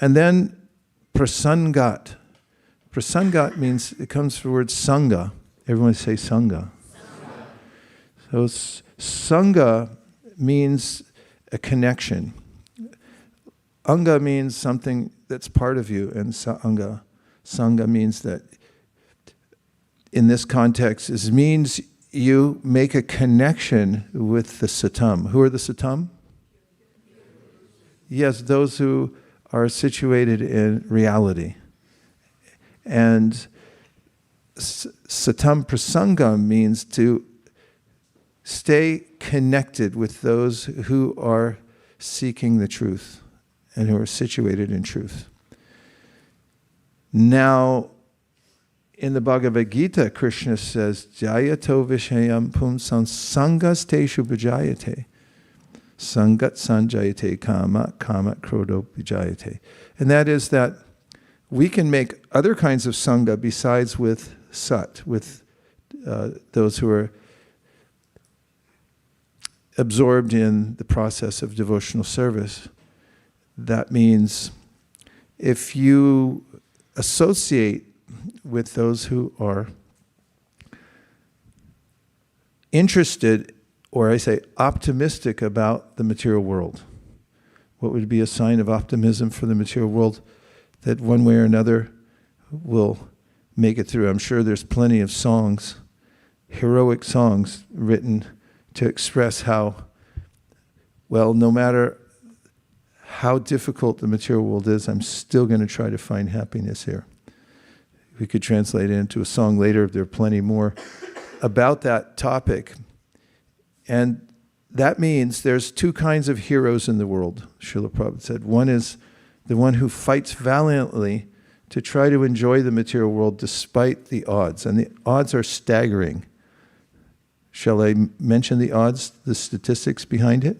And then prasangat. Prasangat means, it comes from the word sangha. Everyone say sangha. So sangha means a connection. Anga means something that's part of you, and sangha means that, in this context, it means you make a connection with the satam. Who are the satam? Yes, those who are situated in reality. And satam prasanga means to stay connected with those who are seeking the truth and who are situated in truth. Now, in the Bhagavad Gita, Krishna says, Jayato Vishayam Pumsam Sangas Teshu Bhajayate. Sangat Sanjayate Kama, Kama Krodo Bhajayate. And that is that we can make other kinds of sangha besides with sat, with those who are absorbed in the process of devotional service. That means if you associate with those who are interested, or I say optimistic about the material world. What would be a sign of optimism for the material world? That one way or another will make it through. I'm sure there's plenty of songs, heroic songs written to express how, well, no matter how difficult the material world is, I'm still going to try to find happiness here. We could translate it into a song later. There are plenty more about that topic. And that means there's two kinds of heroes in the world, Srila Prabhupada said. One is the one who fights valiantly to try to enjoy the material world despite the odds. And the odds are staggering. Shall I mention the odds, the statistics behind it?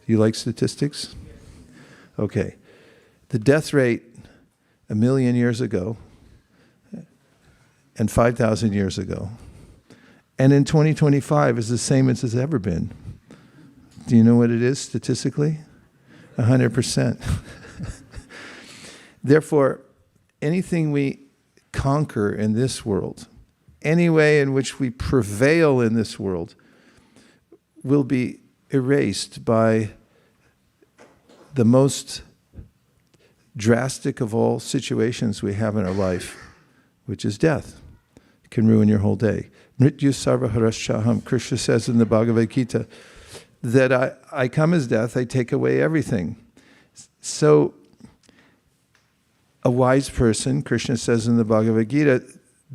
You like statistics? Okay. The death rate 1 million years ago and 5,000 years ago, and in 2025 is the same as it's ever been. Do you know what it is statistically? 100%. Therefore, anything we conquer in this world, any way in which we prevail in this world, will be erased by the most drastic of all situations we have in our life, which is death. It can ruin your whole day. Mrityu sarva harashaham. Krishna says in the Bhagavad Gita that I come as death, I take away everything. So a wise person, Krishna says in the Bhagavad Gita,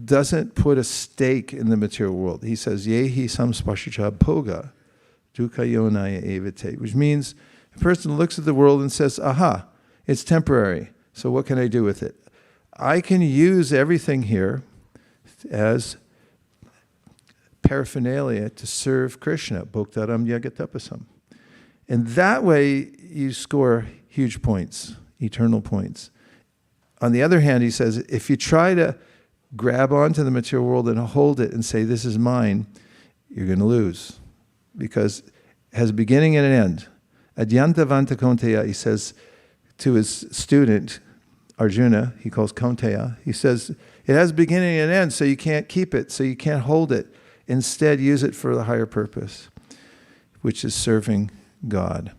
doesn't put a stake in the material world. He says, Yehi samspashicha bhoga dukkayonaya evite, which means a person looks at the world and says, aha, it's temporary, so what can I do with it? I can use everything here as paraphernalia to serve Krishna, bhoktaram yagatapasam. And that way you score huge points, eternal points. On the other hand, he says, if you try to grab onto the material world and hold it and say, this is mine, you're going to lose. Because it has a beginning and an end. Adyanta Vanta Kaunteya, he says to his student, Arjuna, he calls Kaunteya, he says, it has a beginning and an end, so you can't keep it, so you can't hold it. Instead, use it for the higher purpose, which is serving God.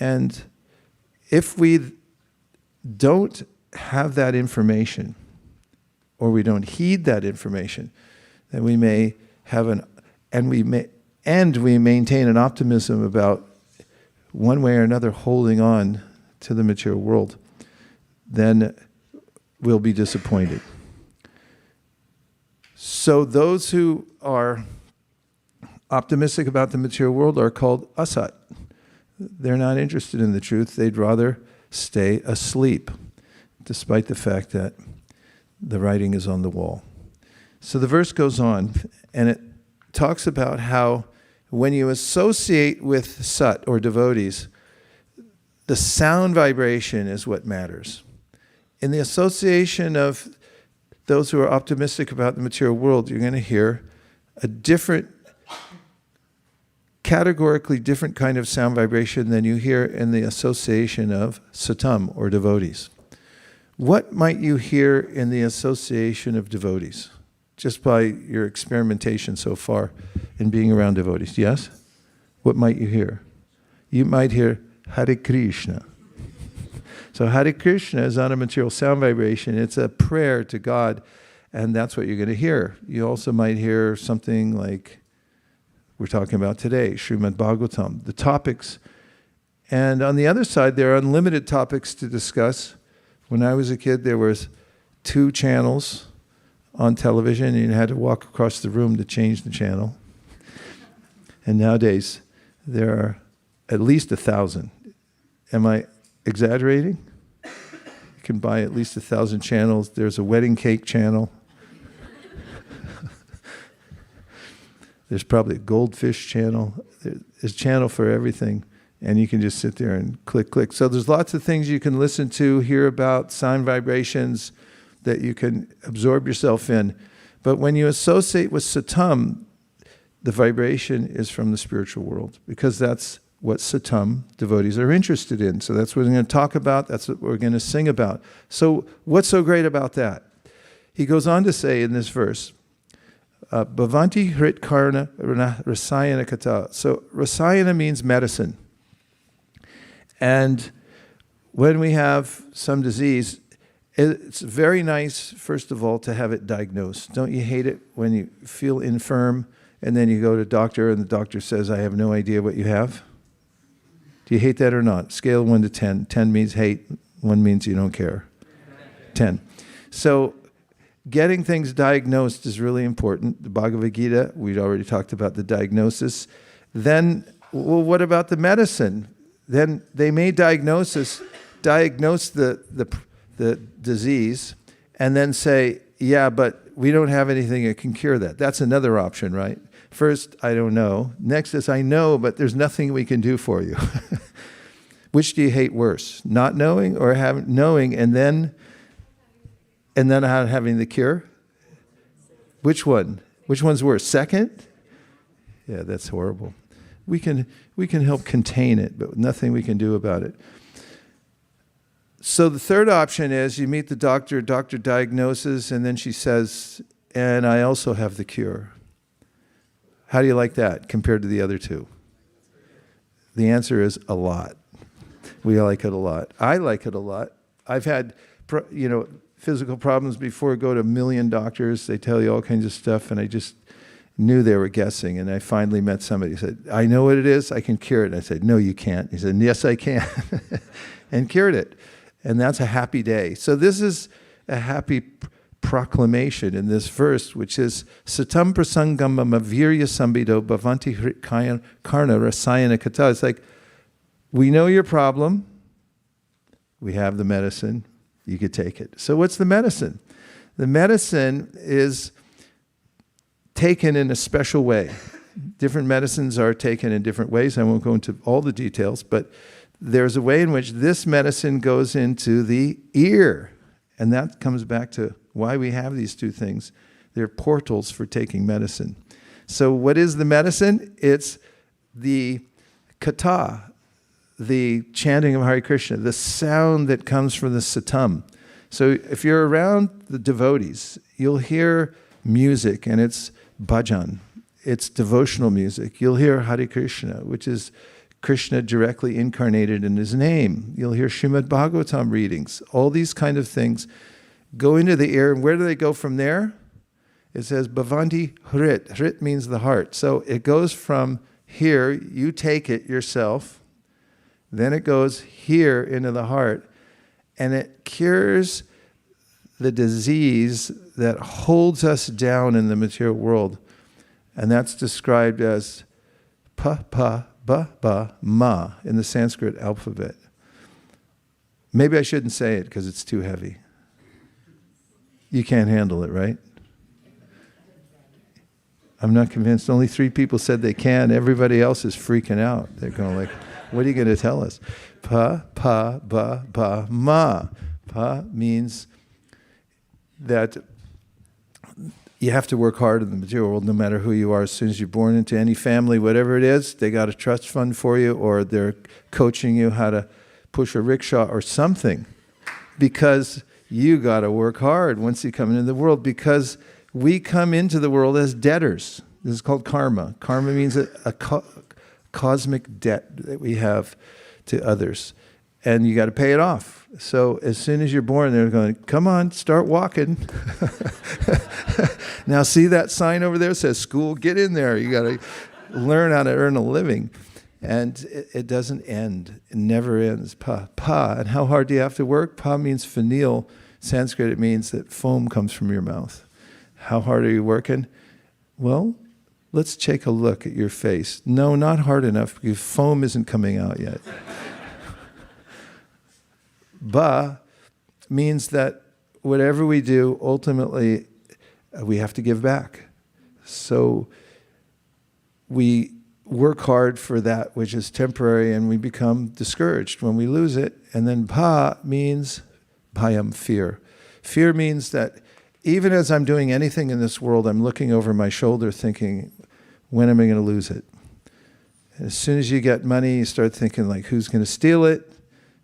And if we don't have that information, or we don't heed that information, then we may have we maintain an optimism about one way or another holding on to the material world, then we'll be disappointed. So those who are optimistic about the material world are called asat. They're not interested in the truth. They'd rather stay asleep, despite the fact that the writing is on the wall. So the verse goes on, and it talks about how when you associate with sat, or devotees, the sound vibration is what matters. In the association of those who are optimistic about the material world, you're going to hear a different, categorically different kind of sound vibration than you hear in the association of satam, or devotees. What might you hear in the association of devotees? Just by your experimentation so far in being around devotees. Yes? What might you hear? You might hear Hare Krishna. So Hare Krishna is not a material sound vibration. It's a prayer to God, and that's what you're going to hear. You also might hear something like we're talking about today, Srimad Bhagavatam, the topics. And on the other side, there are unlimited topics to discuss. When I was a kid, there was 2 channels on television, and you had to walk across the room to change the channel. And nowadays, there are at least 1,000. Am I exaggerating? You can buy at least 1,000 channels. There's a wedding cake channel. There's probably a goldfish channel. There's a channel for everything. And you can just sit there and click. So there's lots of things you can listen to, hear about, sound vibrations that you can absorb yourself in. But when you associate with satam, the vibration is from the spiritual world, because that's what satam devotees are interested in. So that's what we're going to talk about. That's what we're going to sing about. So what's so great about that? He goes on to say in this verse, Bhavanti hrit karna rasayana kata. So rasayana means medicine. And when we have some disease, it's very nice, first of all, to have it diagnosed. Don't you hate it when you feel infirm and then you go to a doctor and the doctor says, I have no idea what you have? Do you hate that or not? Scale of 1 to 10. 10 means hate. 1 means you don't care. 10. So getting things diagnosed is really important. The Bhagavad Gita, we'd already talked about the diagnosis. Then, well, what about the medicine? Then they may diagnose the disease and then say, yeah, but we don't have anything that can cure that. That's another option, right? First, I don't know. Next is I know, but there's nothing we can do for you. Which do you hate worse? Not knowing or knowing and then not having the cure? Which one? Which one's worse? Second? Yeah, that's horrible. We can help contain it, but nothing we can do about it. So the third option is you meet the doctor diagnoses, and then she says, and I also have the cure. How do you like that compared to the other two? The answer is a lot. We like it a lot. I like it a lot. I've had, physical problems before. Go to a million doctors. They tell you all kinds of stuff, and I just knew they were guessing. And I finally met somebody who said, I know what it is. I can cure it. And I said, no, you can't. He said, yes, I can. And cured it. And that's a happy day. So this is a happy proclamation in this verse, which is Satam prasangam avirya sambido bhavanti karna rasayana katha. It's like, we know your problem. We have the medicine. You could take it. So what's the medicine? The medicine is taken in a special way. Different medicines are taken in different ways. I won't go into all the details, but there's a way in which this medicine goes into the ear. And that comes back to why we have these two things. They're portals for taking medicine. So what is the medicine? It's the Katha, the chanting of Hare Krishna, the sound that comes from the satam. So if you're around the devotees, you'll hear music, and it's bhajan. It's devotional music. You'll hear Hare Krishna, which is Krishna directly incarnated in his name. You'll hear Srimad Bhagavatam readings. All these kind of things go into the ear. And where do they go from there? It says Bhavanti Hrit. Hrit means the heart. So it goes from here, you take it yourself. Then it goes here into the heart. And it cures the disease that holds us down in the material world. And that's described as pa, ba, ma in the Sanskrit alphabet. Maybe I shouldn't say it because it's too heavy. You can't handle it, right? I'm not convinced. Only 3 people said they can. Everybody else is freaking out. They're going like, what are you going to tell us? Pa, ba, ma. Pa means that you have to work hard in the material world no matter who you are. As soon as you're born into any family, whatever it is, they got a trust fund for you, or they're coaching you how to push a rickshaw or something, because you got to work hard once you come into the world, because we come into the world as debtors. This is called karma. Karma means a cosmic debt that we have to others, and you got to pay it off. So as soon as you're born, they're going, come on, start walking. Now see that sign over there that says school? Get in there. You got to learn how to earn a living. And it doesn't end. It never ends. Pa. And how hard do you have to work? Pa means finial. Sanskrit, it means that foam comes from your mouth. How hard are you working? Well, let's take a look at your face. No, not hard enough, because foam isn't coming out yet. Ba means that whatever we do, ultimately, we have to give back. So we work hard for that which is temporary, and we become discouraged when we lose it. And then bha means bhayam, fear. Fear means that even as I'm doing anything in this world, I'm looking over my shoulder thinking, when am I going to lose it? As soon as you get money, you start thinking, like, who's going to steal it?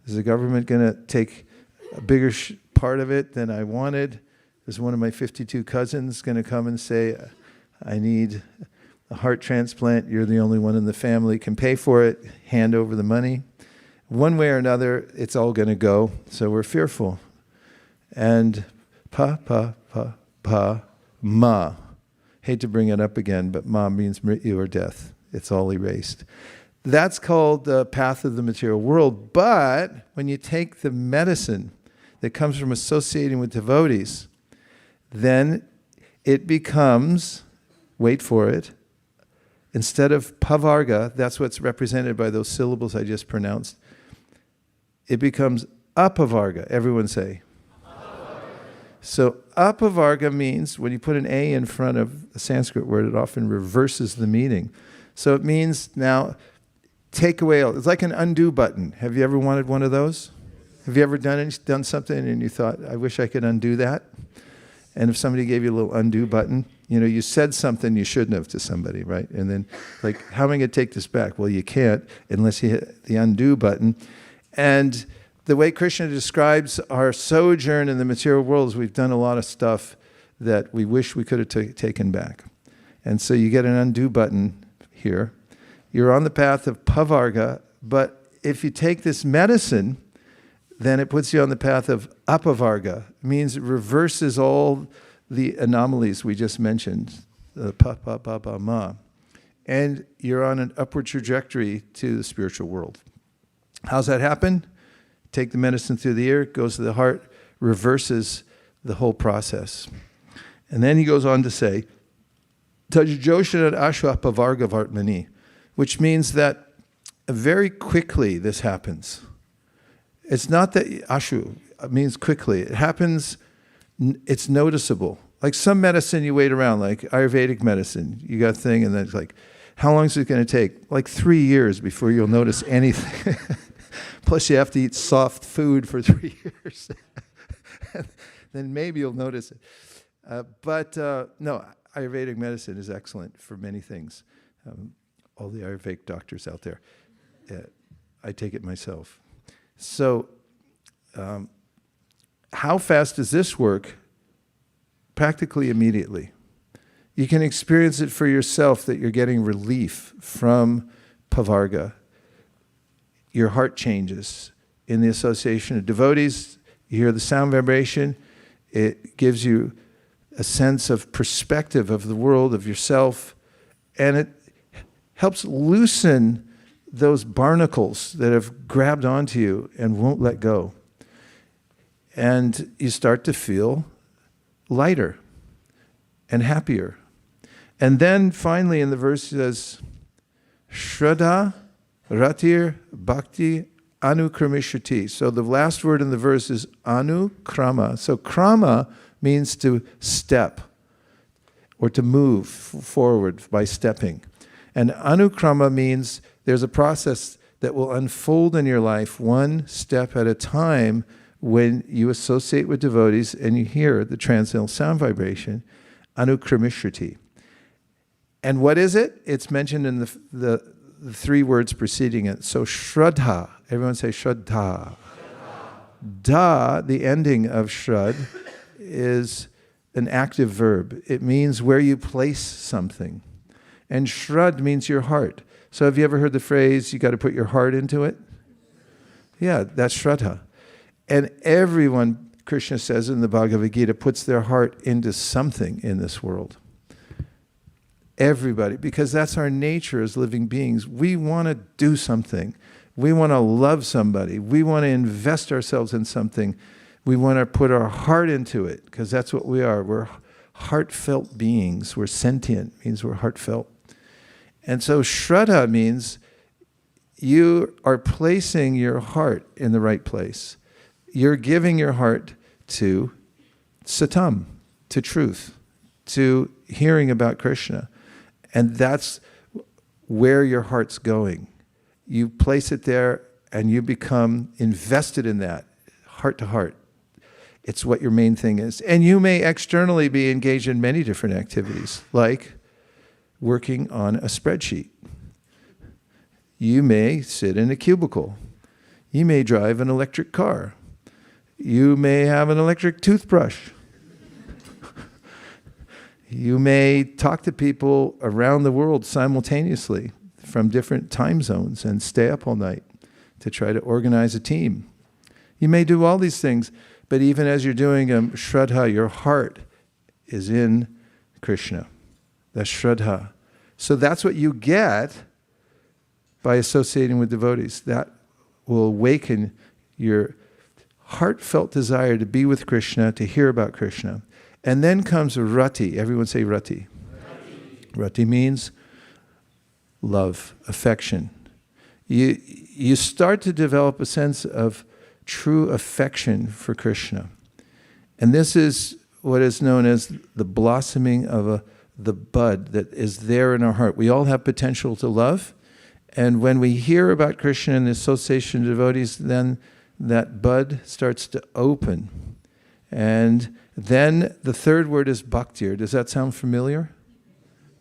Is the government going to take a bigger part of it than I wanted? Is one of my 52 cousins going to come and say, I need a heart transplant, you're the only one in the family can pay for it, hand over the money. One way or another, it's all going to go, so we're fearful. And pa, ma. Hate to bring it up again, but ma means mrityu or death. It's all erased. That's called the path of the material world. But when you take the medicine that comes from associating with devotees, then it becomes, wait for it, instead of pavarga, that's what's represented by those syllables I just pronounced, it becomes apavarga. Everyone say. Apavarga. So apavarga means, when you put an A in front of a Sanskrit word, it often reverses the meaning. So it means now, take away, it's like an undo button. Have you ever wanted one of those? Have you ever done something and you thought, I wish I could undo that? And if somebody gave you a little undo button, you said something you shouldn't have to somebody, right? And then, like, how am I going to take this back? Well, you can't unless you hit the undo button. And the way Krishna describes our sojourn in the material world is we've done a lot of stuff that we wish we could have taken back. And so you get an undo button here. You're on the path of pavarga, but if you take this medicine, then it puts you on the path of apavarga. It means it reverses all the anomalies we just mentioned, pa-pa-pa-pa-ma. And you're on an upward trajectory to the spiritual world. How's that happen? Take the medicine through the ear, goes to the heart, reverses the whole process. And then he goes on to say, Tajjoshanat ashwa pavarga vartmani, which means that very quickly this happens. It's not that ashu means quickly. It happens, it's noticeable. Like some medicine you wait around, like Ayurvedic medicine. You got a thing and then it's like, how long is it going to take? Like 3 years before you'll notice anything. Plus you have to eat soft food for 3 years. Then maybe you'll notice it. No, Ayurvedic medicine is excellent for many things. All the Ayurvedic doctors out there. I take it myself. So, how fast does this work? Practically immediately. You can experience it for yourself that you're getting relief from pavarga. Your heart changes. In the association of devotees, you hear the sound vibration. It gives you a sense of perspective of the world, of yourself, and it helps loosen those barnacles that have grabbed onto you and won't let go. And you start to feel lighter and happier. And then finally in the verse it says, Shraddha, Ratir, Bhakti, Anukramishati. So the last word in the verse is Anukrama. So krama means to step or to move forward by stepping. And anukrama means there's a process that will unfold in your life one step at a time when you associate with devotees and you hear the transcendental sound vibration, anukramishati. And what is it? It's mentioned in the 3 words preceding it. So shraddha, everyone say shraddha. Da, the ending of shrad, is an active verb. It means where you place something. And shrad means your heart. So have you ever heard the phrase, you got to put your heart into it? Yeah, that's shraddha. And everyone, Krishna says in the Bhagavad Gita, puts their heart into something in this world. Everybody, because that's our nature as living beings. We want to do something. We want to love somebody. We want to invest ourselves in something. We want to put our heart into it, because that's what we are. We're heartfelt beings. We're sentient, means we're heartfelt. And so shraddha means you are placing your heart in the right place. You're giving your heart to satam, to truth, to hearing about Krishna. And that's where your heart's going. You place it there and you become invested in that, heart to heart. It's what your main thing is. And you may externally be engaged in many different activities, like working on a spreadsheet. You may sit in a cubicle. You may drive an electric car. You may have an electric toothbrush. You may talk to people around the world simultaneously from different time zones and stay up all night to try to organize a team. You may do all these things, but even as you're doing shraddha, your heart is in Krishna. That's shraddha. So that's what you get by associating with devotees. That will awaken your heartfelt desire to be with Krishna, to hear about Krishna. And then comes rati. Everyone say rati. Rati means love, affection. You start to develop a sense of true affection for Krishna. And this is what is known as the blossoming of the bud that is there in our heart. We all have potential to love. And when we hear about Krishna and the association of devotees, then that bud starts to open. And then the third word is bhakti. Does that sound familiar?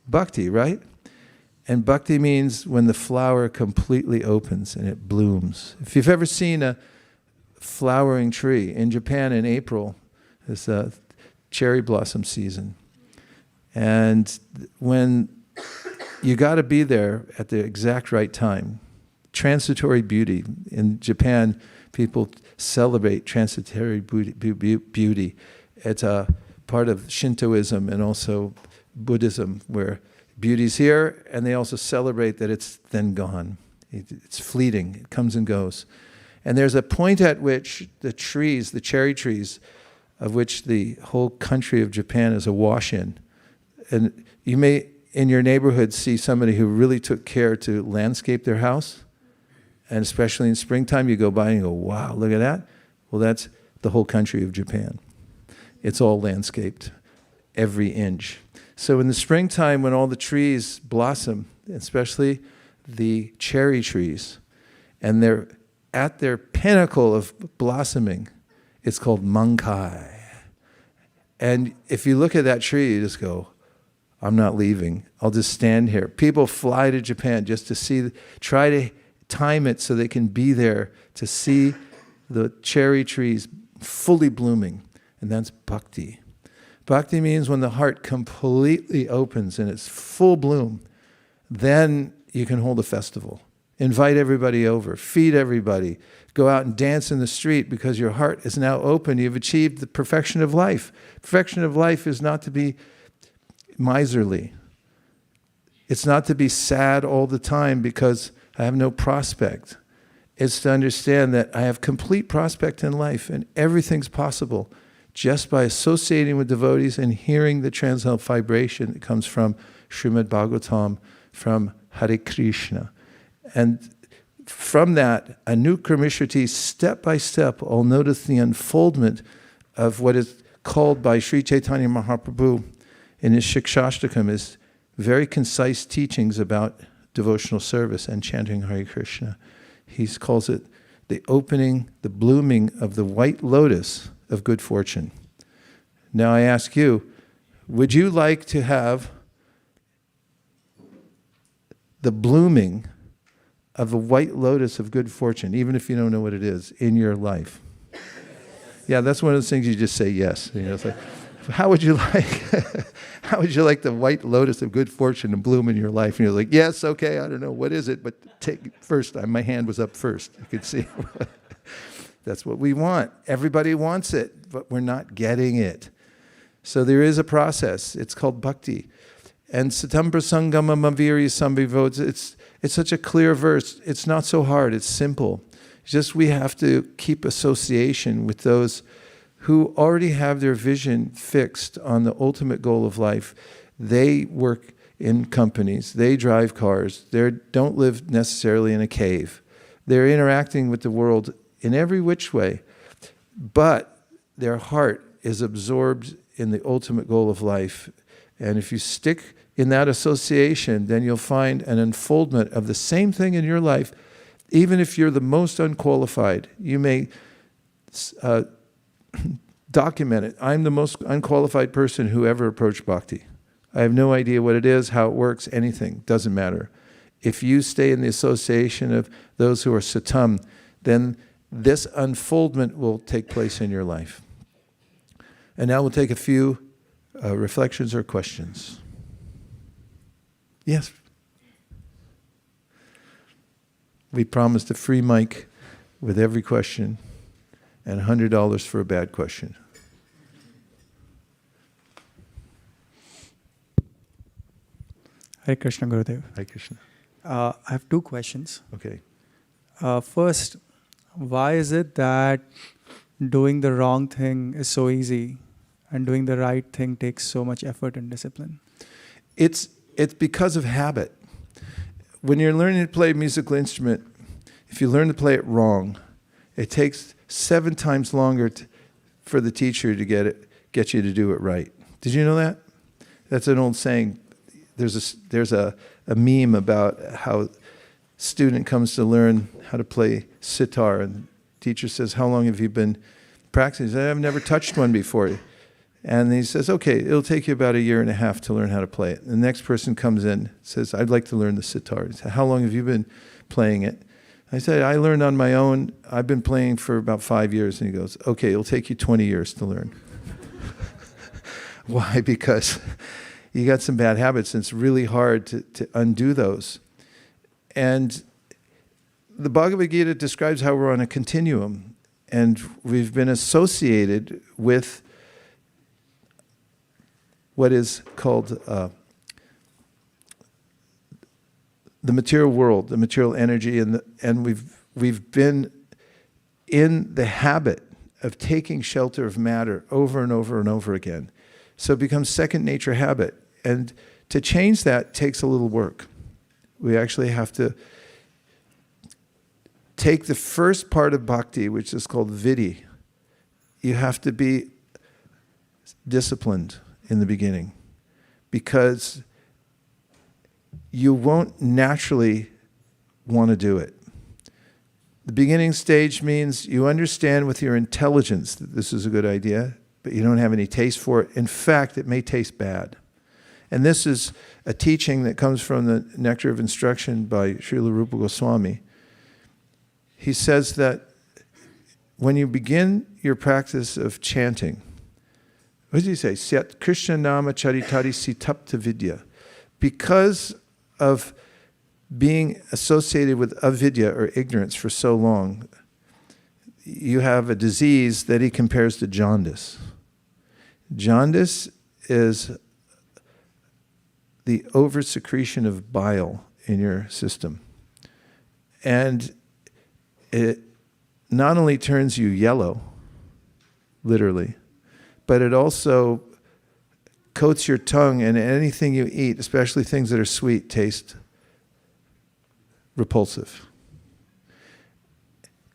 Bhakti, right? And bhakti means when the flower completely opens and it blooms. If you've ever seen a flowering tree, in Japan in April, it's a cherry blossom season. And when you got to be there at the exact right time. Transitory beauty. In Japan, people celebrate transitory beauty. It's a part of Shintoism and also Buddhism, where beauty's here, and they also celebrate that it's then gone. It's fleeting. It comes and goes. And there's a point at which the trees, the cherry trees, of which the whole country of Japan is awash in, and you may, in your neighborhood, see somebody who really took care to landscape their house. And especially in springtime, you go by and you go, wow, look at that. Well, that's the whole country of Japan. It's all landscaped, every inch. So in the springtime, when all the trees blossom, especially the cherry trees, and they're at their pinnacle of blossoming, it's called mankai. And if you look at that tree, you just go, I'm not leaving. I'll just stand here. People fly to Japan just to see, try to time it so they can be there to see the cherry trees fully blooming. And that's bhakti. Bhakti means when the heart completely opens and it's full bloom, then you can hold a festival. Invite everybody over, feed everybody, go out and dance in the street because your heart is now open. You've achieved the perfection of life. Perfection of life is not to be miserly. It's not to be sad all the time because I have no prospect. It's to understand that I have complete prospect in life and everything's possible just by associating with devotees and hearing the transcendental vibration that comes from Srimad Bhagavatam, from Hare Krishna. And from that, Anukramishriti, step by step, I'll notice the unfoldment of what is called by Sri Chaitanya Mahaprabhu in his Shikshashtakam is very concise teachings about devotional service and chanting Hare Krishna. He calls it the opening, the blooming of the white lotus of good fortune. Now I ask you, would you like to have the blooming of a white lotus of good fortune, even if you don't know what it is, in your life? Yeah, that's one of those things you just say yes. You know, it's like, how would you like the white lotus of good fortune to bloom in your life? And you're like, yes, okay, I don't know, what is it? But take it first. My hand was up first. You could see. That's what we want. Everybody wants it, but we're not getting it. So there is a process. It's called bhakti. And satam prasangama maviri sambhivod. It's such a clear verse. It's not so hard. It's simple. It's just we have to keep association with those who already have their vision fixed on the ultimate goal of life. They work in companies. They drive cars. They don't live necessarily in a cave. They're interacting with the world in every which way. But their heart is absorbed in the ultimate goal of life. And if you stick in that association, then you'll find an unfoldment of the same thing in your life. Even if you're the most unqualified, you may document it. I'm the most unqualified person who ever approached bhakti. I have no idea what it is, how it works, anything. Doesn't matter. If you stay in the association of those who are satam, then this unfoldment will take place in your life. And now we'll take a few reflections or questions. Yes? We promised a free mic with every question and $100 for a bad question. Hare Krishna, Gurudev. Hare Krishna. I have two questions. Okay. First, why is it that doing the wrong thing is so easy and doing the right thing takes so much effort and discipline? It's because of habit. When you're learning to play a musical instrument, if you learn to play it wrong, it takes 7 times longer for the teacher to get you to do it right. Did you know that? That's an old saying. There's a meme about how a student comes to learn how to play sitar, and the teacher says, "How long have you been practicing?" He says, "I've never touched one before." And he says, "Okay, it'll take you about 1.5 years to learn how to play it." And the next person comes in, says, "I'd like to learn the sitar." He said, "How long have you been playing it?" I said, "I learned on my own. I've been playing for about 5 years." And he goes, "Okay, it'll take you 20 years to learn." Why? Because you got some bad habits, and it's really hard to undo those. And the Bhagavad Gita describes how we're on a continuum, and we've been associated with what is called the material world, the material energy, and we've been in the habit of taking shelter of matter over and over and over again. So it becomes second nature habit. And to change that takes a little work. We actually have to take the first part of bhakti, which is called vidhi. You have to be disciplined in the beginning, because you won't naturally want to do it. The beginning stage means you understand with your intelligence that this is a good idea, but you don't have any taste for it. In fact, it may taste bad. And this is a teaching that comes from the Nectar of Instruction by Srila Rupa Goswami. He says that when you begin your practice of chanting, what does he say? Syat Krishna nama charitari sitapta vidya. Because of being associated with avidya, or ignorance, for so long, you have a disease that he compares to jaundice. Jaundice is the over-secretion of bile in your system. And it not only turns you yellow, literally, but it also coats your tongue, and anything you eat, especially things that are sweet, taste repulsive.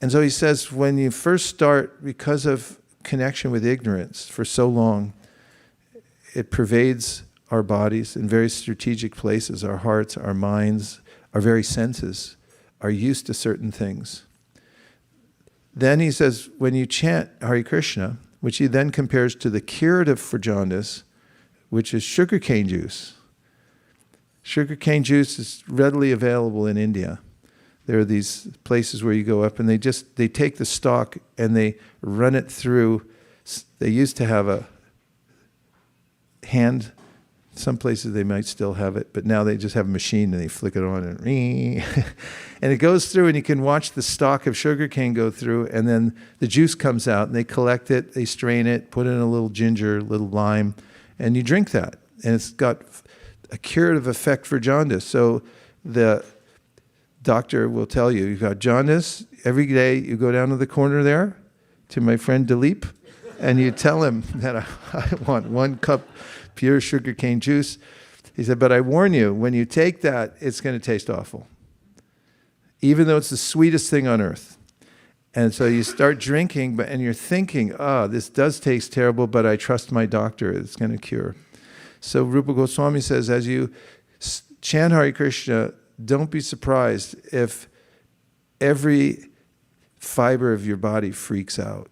And so he says, when you first start, because of connection with ignorance for so long, it pervades our bodies in very strategic places. Our hearts, our minds, our very senses are used to certain things. Then he says, when you chant Hare Krishna, which he then compares to the curative for jaundice, which is sugarcane juice. Sugarcane juice is readily available in India. There are these places where you go up and they take the stalk and they run it through. They used to have a hand. Some places they might still have it, but now they just have a machine and they flick it on and and it goes through, and you can watch the stalk of sugarcane go through, and then the juice comes out and they collect it, they strain it, put in a little ginger, little lime, and you drink that. And it's got a curative effect for jaundice. So the doctor will tell you, you've got jaundice, every day you go down to the corner there to my friend Dilip, and you tell him that I want 1 cup pure sugarcane juice. He said, but I warn you, when you take that, it's going to taste awful. Even though it's the sweetest thing on earth. And so you start drinking, and you're thinking, this does taste terrible, but I trust my doctor, it's going to cure. So Rupa Goswami says, as you chant Hare Krishna, don't be surprised if every fiber of your body freaks out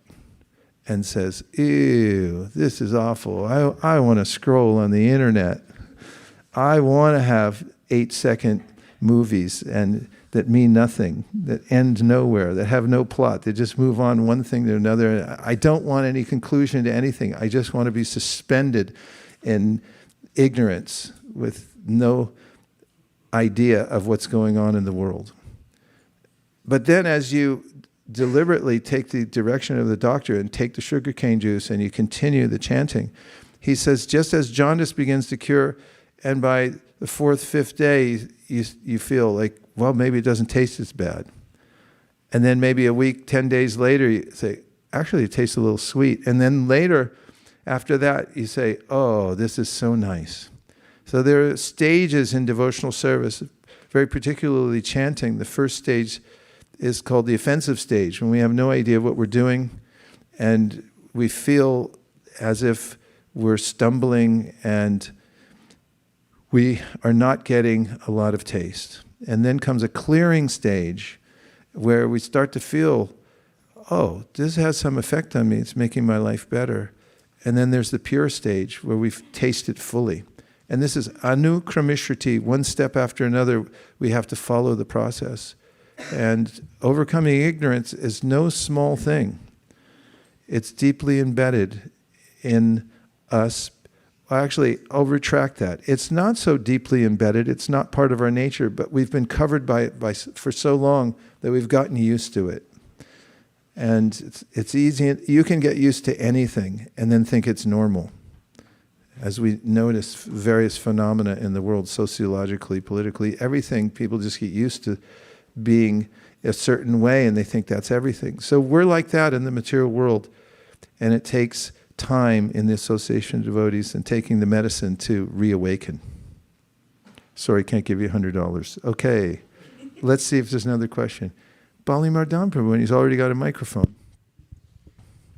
and says, ew, this is awful. I want to scroll on the internet. I want to have 8-second movies and that mean nothing, that end nowhere, that have no plot. They just move on one thing to another. I don't want any conclusion to anything. I just want to be suspended in ignorance with no idea of what's going on in the world. But then as you deliberately take the direction of the doctor and take the sugarcane juice and you continue the chanting, he says, just as jaundice begins to cure, and by the 4th, 5th day, you feel like, well, maybe it doesn't taste as bad. And then maybe a week, 10 days later, you say, actually, it tastes a little sweet. And then later, after that, you say, oh, this is so nice. So there are stages in devotional service, very particularly chanting. The first stage is called the offensive stage, when we have no idea what we're doing, and we feel as if we're stumbling and we are not getting a lot of taste. And then comes a clearing stage where we start to feel, oh, this has some effect on me, it's making my life better. And then there's the pure stage where we've tasted fully. And this is anukramishruti, one step after another, we have to follow the process. And overcoming ignorance is no small thing. It's deeply embedded in us. Actually, I'll retract that. It's not so deeply embedded, it's not part of our nature, but we've been covered by it for so long that we've gotten used to it. And it's easy, you can get used to anything and then think it's normal. As we notice various phenomena in the world, sociologically, politically, everything, people just get used to being a certain way and they think that's everything. So we're like that in the material world, and it takes time in the association of devotees and taking the medicine to reawaken. Sorry, can't give you $100. Okay, let's see if there's another question. Bali Mardam Prabhu, and he's already got a microphone.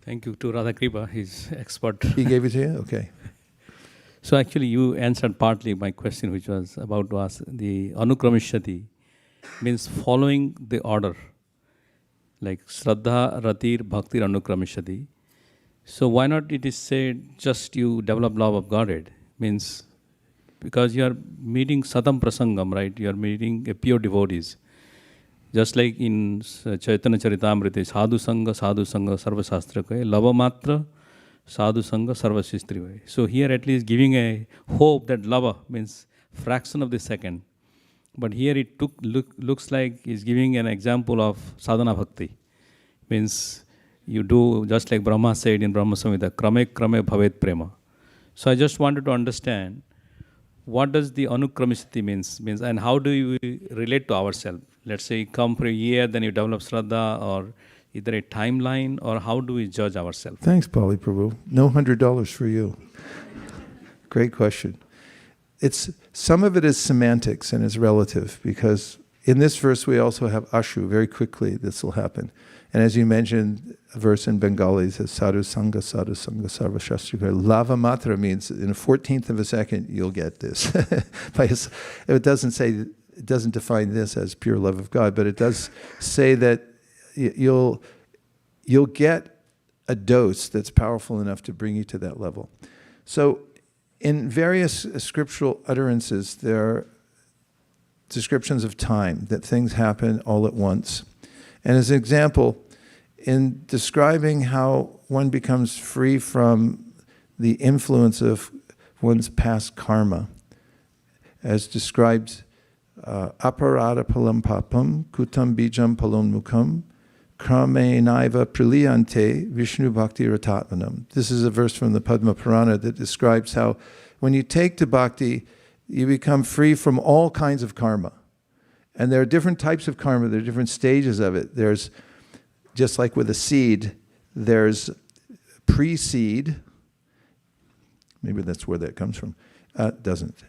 Thank you to Radha Kripa, he's expert. He gave it to you? Okay. So actually you answered partly my question, which was about was the Anukramishati, means following the order, like Shraddha, Ratir, Bhaktir, Anukramishati. So why not it is said just you develop love of Godhead, means because you are meeting Satam Prasangam, right? You are meeting a pure devotees. Just like in Chaitanya Charitamrita, Sadhu Sangha, Sarva Shastra Kaya, Lava Matra, Sadhu Sangha, Sarva Shastri Vai. So here at least giving a hope that lava means fraction of the second. But here it looks like he's giving an example of sadhana bhakti. Means you do just like Brahma said in Brahma Samhita, krame krame bhavet prema. So I just wanted to understand what does the anukramishati means, and how do you relate to ourselves? Let's say you come for a year, then you develop Shraddha, or either a timeline, or how do we judge ourselves? Thanks, Bali Prabhu. No $100 for you. Great question. Some of it is semantics and is relative, because in this verse we also have ashu. Very quickly this will happen. And as you mentioned, a verse in Bengali says, Sadhu Sangha, Sarva Shastrika. Lava Matra means in a 14th of a second you'll get this. It doesn't define this as pure love of God, but it does say that you'll get a dose that's powerful enough to bring you to that level. So in various scriptural utterances, there are descriptions of time, that things happen all at once. And as an example, in describing how one becomes free from the influence of one's past karma, as described, aparada palam papam, kutam bijam palon mukam, krame naiva priliante Vishnu bhakti ratatmanam. This is a verse from the Padma Purana that describes how when you take to bhakti, you become free from all kinds of karma. And there are different types of karma, there are different stages of it. There's, just like with a seed, there's pre-seed. Maybe that's where that comes from. Doesn't.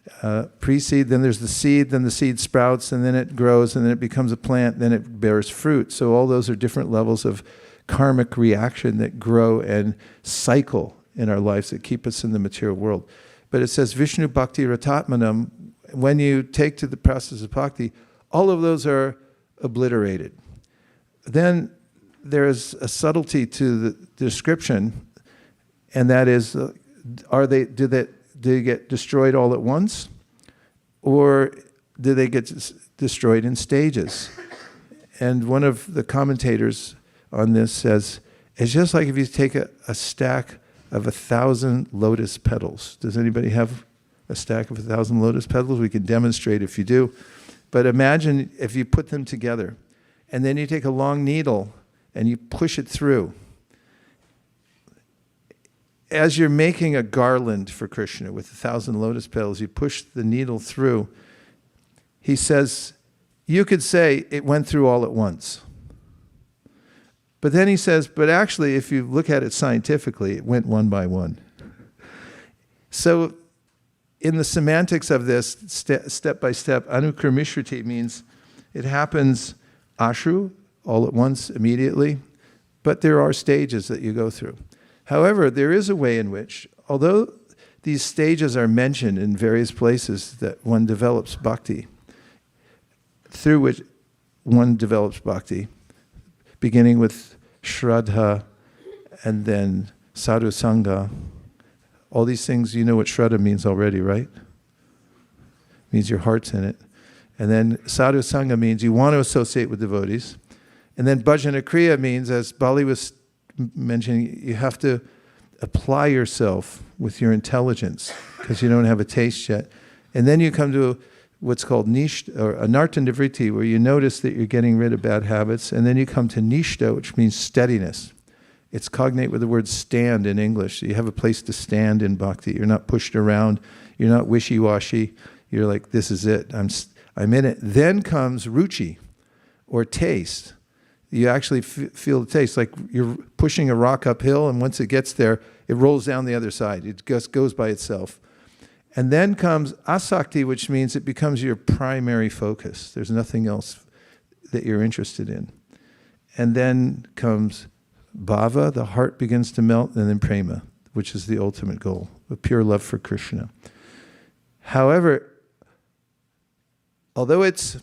Pre-seed, then there's the seed sprouts, and then it grows, and then it becomes a plant, then it bears fruit. So all those are different levels of karmic reaction that grow and cycle in our lives that keep us in the material world. But it says, Vishnu Bhakti Ratatmanam, when you take to the process of bhakti, all of those are obliterated. Then there's a subtlety to the description, and that is, do they get destroyed all at once, or do they get destroyed in stages? And one of the commentators on this says, it's just like if you take a stack of 1,000 lotus petals. Does anybody have a stack of 1,000 lotus petals? We can demonstrate if you do. But imagine if you put them together, and then you take a long needle and you push it through. As you're making a garland for Krishna with 1,000 lotus petals, you push the needle through. he says, you could say it went through all at once. But then he says, but actually, if you look at it scientifically, it went one by one. So in the semantics of this, step by step, anukramishruti means it happens ashru, all at once, immediately, but there are stages that you go through. However, there is a way in which, although these stages are mentioned in various places that one develops bhakti, through which one develops bhakti, beginning with shraddha and then sadhu sangha. All these things, you know what shraddha means already, right? It means your heart's in it. And then sadhu sangha means you want to associate with devotees. And then bhajana kriya means, as Bali was mentioning, you have to apply yourself with your intelligence because you don't have a taste yet. And then you come to what's called nishta, or anartha nivritti, where you notice that you're getting rid of bad habits. And then you come to nishta, which means steadiness. It's cognate with the word stand in English. You have a place to stand in bhakti. You're not pushed around. You're not wishy-washy. You're like, this is it. I'm in it. Then comes ruchi, or taste. You actually feel the taste, like you're pushing a rock uphill, and once it gets there, it rolls down the other side. It just goes by itself. And then comes asakti, which means it becomes your primary focus. There's nothing else that you're interested in. And then comes bhava, the heart begins to melt, and then prema, which is the ultimate goal, a pure love for Krishna. However, although it's,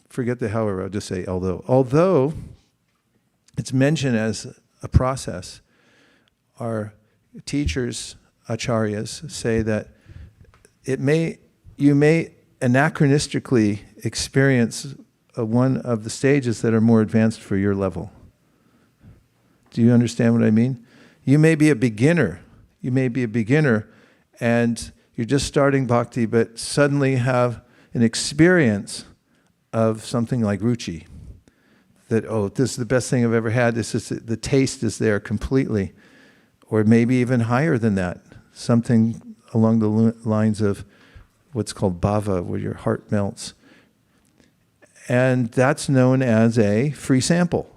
forget the however, I'll just say although it's mentioned as a process, our teachers, acharyas, say that you may anachronistically experience one of the stages that are more advanced for your level. Do you understand what I mean? You may be a beginner. And you're just starting bhakti, but suddenly have an experience of something like ruchi. That, oh, this is the best thing I've ever had. The taste is there completely. Or maybe even higher than that. Something along the lines of what's called bhava, where your heart melts. And that's known as a free sample.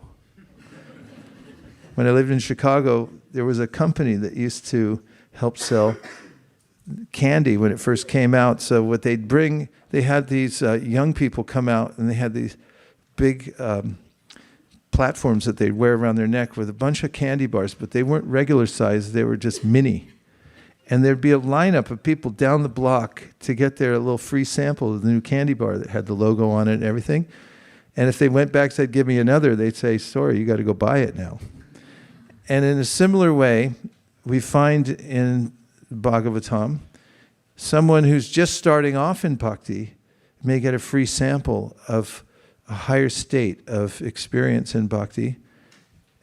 When I lived in Chicago, there was a company that used to help sell candy when it first came out. So what they'd bring, they had these young people come out, and they had these big platforms that they'd wear around their neck with a bunch of candy bars, but they weren't regular size, they were just mini. And there'd be a lineup of people down the block to get their little free sample of the new candy bar that had the logo on it and everything. And if they went back and said, give me another, they'd say, sorry, you got to go buy it now. And in a similar way, we find in Bhagavatam, someone who's just starting off in bhakti may get a free sample of a higher state of experience in bhakti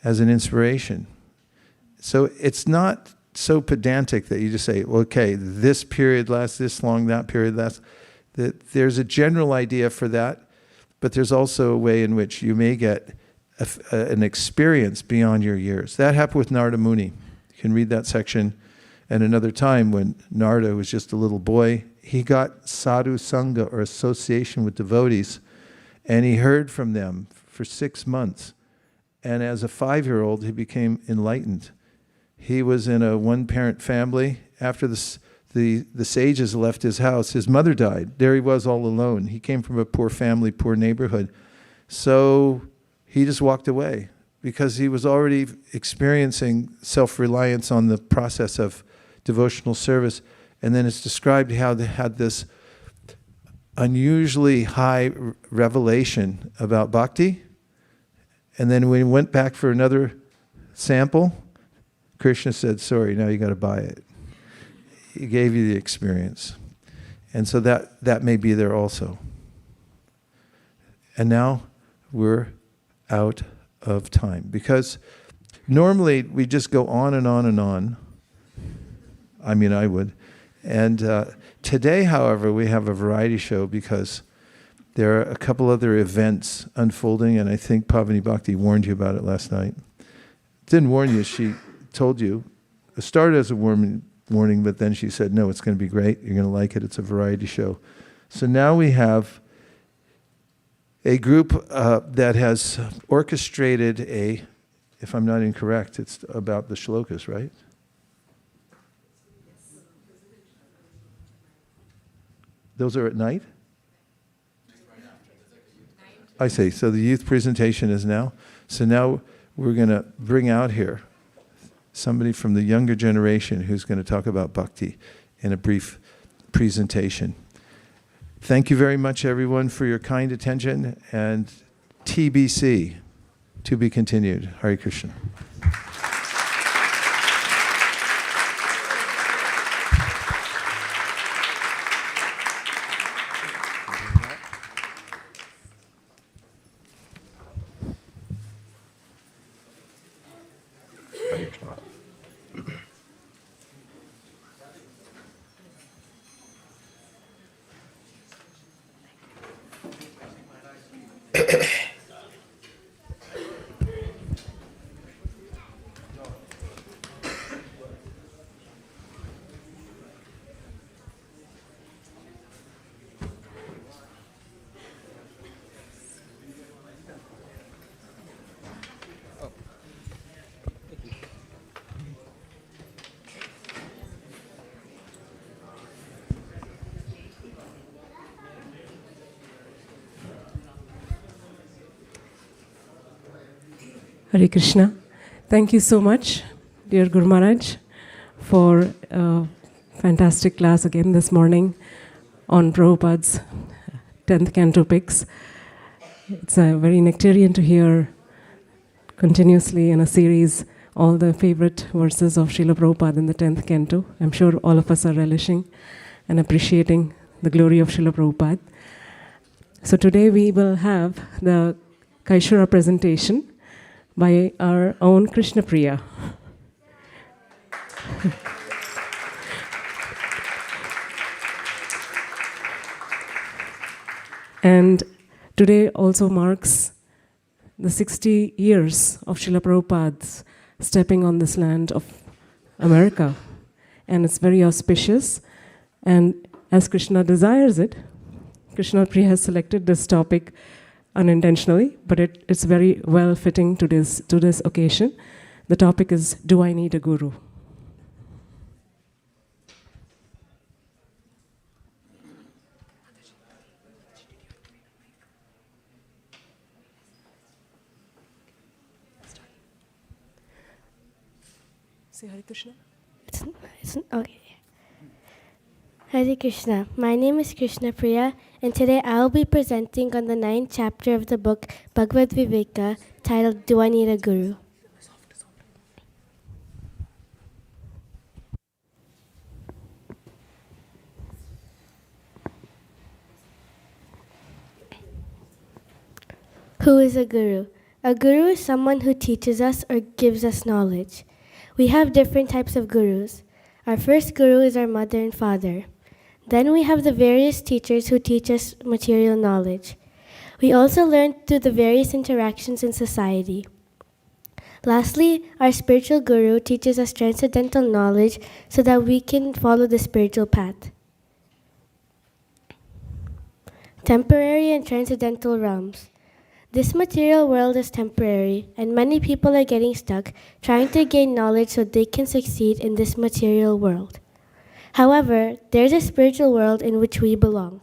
as an inspiration. So it's not so pedantic that you just say, okay, this period lasts this long, that period lasts. There's a general idea for that, but there's also a way in which you may get an experience beyond your years. That happened with Narada Muni. You can read that section. And another time when Narada was just a little boy, he got sadhu sangha, or association with devotees, and he heard from them for 6 months. And as a 5-year-old, he became enlightened. He was in a one-parent family. After the sages left his house, his mother died. There he was all alone. He came from a poor family, poor neighborhood. So he just walked away because he was already experiencing self-reliance on the process of devotional service. And then it's described how they had this unusually high revelation about bhakti. And then when he went back for another sample, Krishna said, sorry, now you got to buy it. He gave you the experience. And so that may be there also. And now we're out of time. Because normally we just go on and on and on. I mean, I would. And today, however, we have a variety show because there are a couple other events unfolding, and I think Pavani Bhakti warned you about it last night. Didn't warn you, she told you. It started as a warning, but then she said, no, it's going to be great. You're going to like it. It's a variety show. So now we have a group that has orchestrated a, if I'm not incorrect, it's about the shlokas, right? Those are at night? I see. So the youth presentation is now. So now we're going to bring out here somebody from the younger generation who's going to talk about bhakti in a brief presentation. Thank you very much, everyone, for your kind attention, and TBC, to be continued. Hare Krishna. Hare Krishna. Thank you so much, dear Guru Maharaj, for a fantastic class again this morning on Prabhupada's 10th Canto picks. It's very nectarian to hear continuously in a series all the favorite verses of Srila Prabhupada in the 10th Canto. I'm sure all of us are relishing and appreciating the glory of Srila Prabhupada. So today we will have the Kaishura presentation by our own Krishna Priya. And today also marks the 60 years of Srila Prabhupada's stepping on this land of America. And it's very auspicious. And as Krishna desires it, Krishna Priya has selected this topic unintentionally, but it's very well fitting to this occasion. The topic is, do I need a guru? Say Hare Krishna. Okay. Hare Krishna. My name is Krishna Priya, and today I will be presenting on the 9th chapter of the book Bhagavad Viveka, titled Do I Need a Guru? Who is a guru? A guru is someone who teaches us or gives us knowledge. We have different types of gurus. Our first guru is our mother and father. Then we have the various teachers who teach us material knowledge. We also learn through the various interactions in society. Lastly, our spiritual guru teaches us transcendental knowledge so that we can follow the spiritual path. Temporary and transcendental realms. This material world is temporary, and many people are getting stuck trying to gain knowledge so they can succeed in this material world. However, there's a spiritual world in which we belong.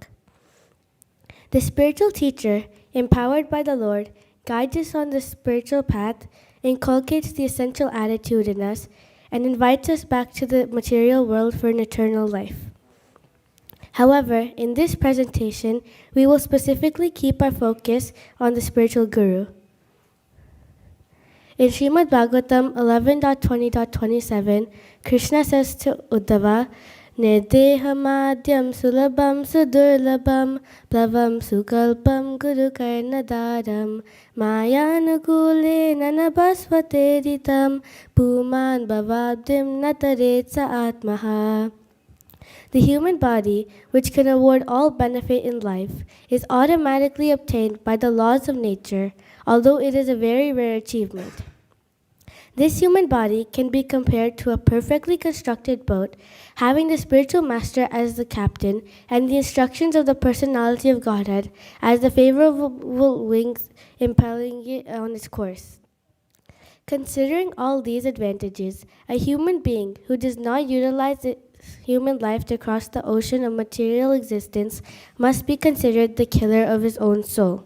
The spiritual teacher, empowered by the Lord, guides us on the spiritual path, inculcates the essential attitude in us, and invites us back to the material world for an eternal life. However, in this presentation, we will specifically keep our focus on the spiritual guru. In Srimad Bhagavatam 11.20.27, Krishna says to Uddhava, Nirdehamadyam sulabam sudurlabam plavam sukalpam guru karnadaram mayanugule nanabasvateditam puman bhavabdim nataretsa atmaha. The human body, which can award all benefit in life, is automatically obtained by the laws of nature, although it is a very rare achievement. This human body can be compared to a perfectly constructed boat, having the spiritual master as the captain and the instructions of the personality of Godhead as the favorable wings impelling it on its course. Considering all these advantages, a human being who does not utilize its human life to cross the ocean of material existence must be considered the killer of his own soul.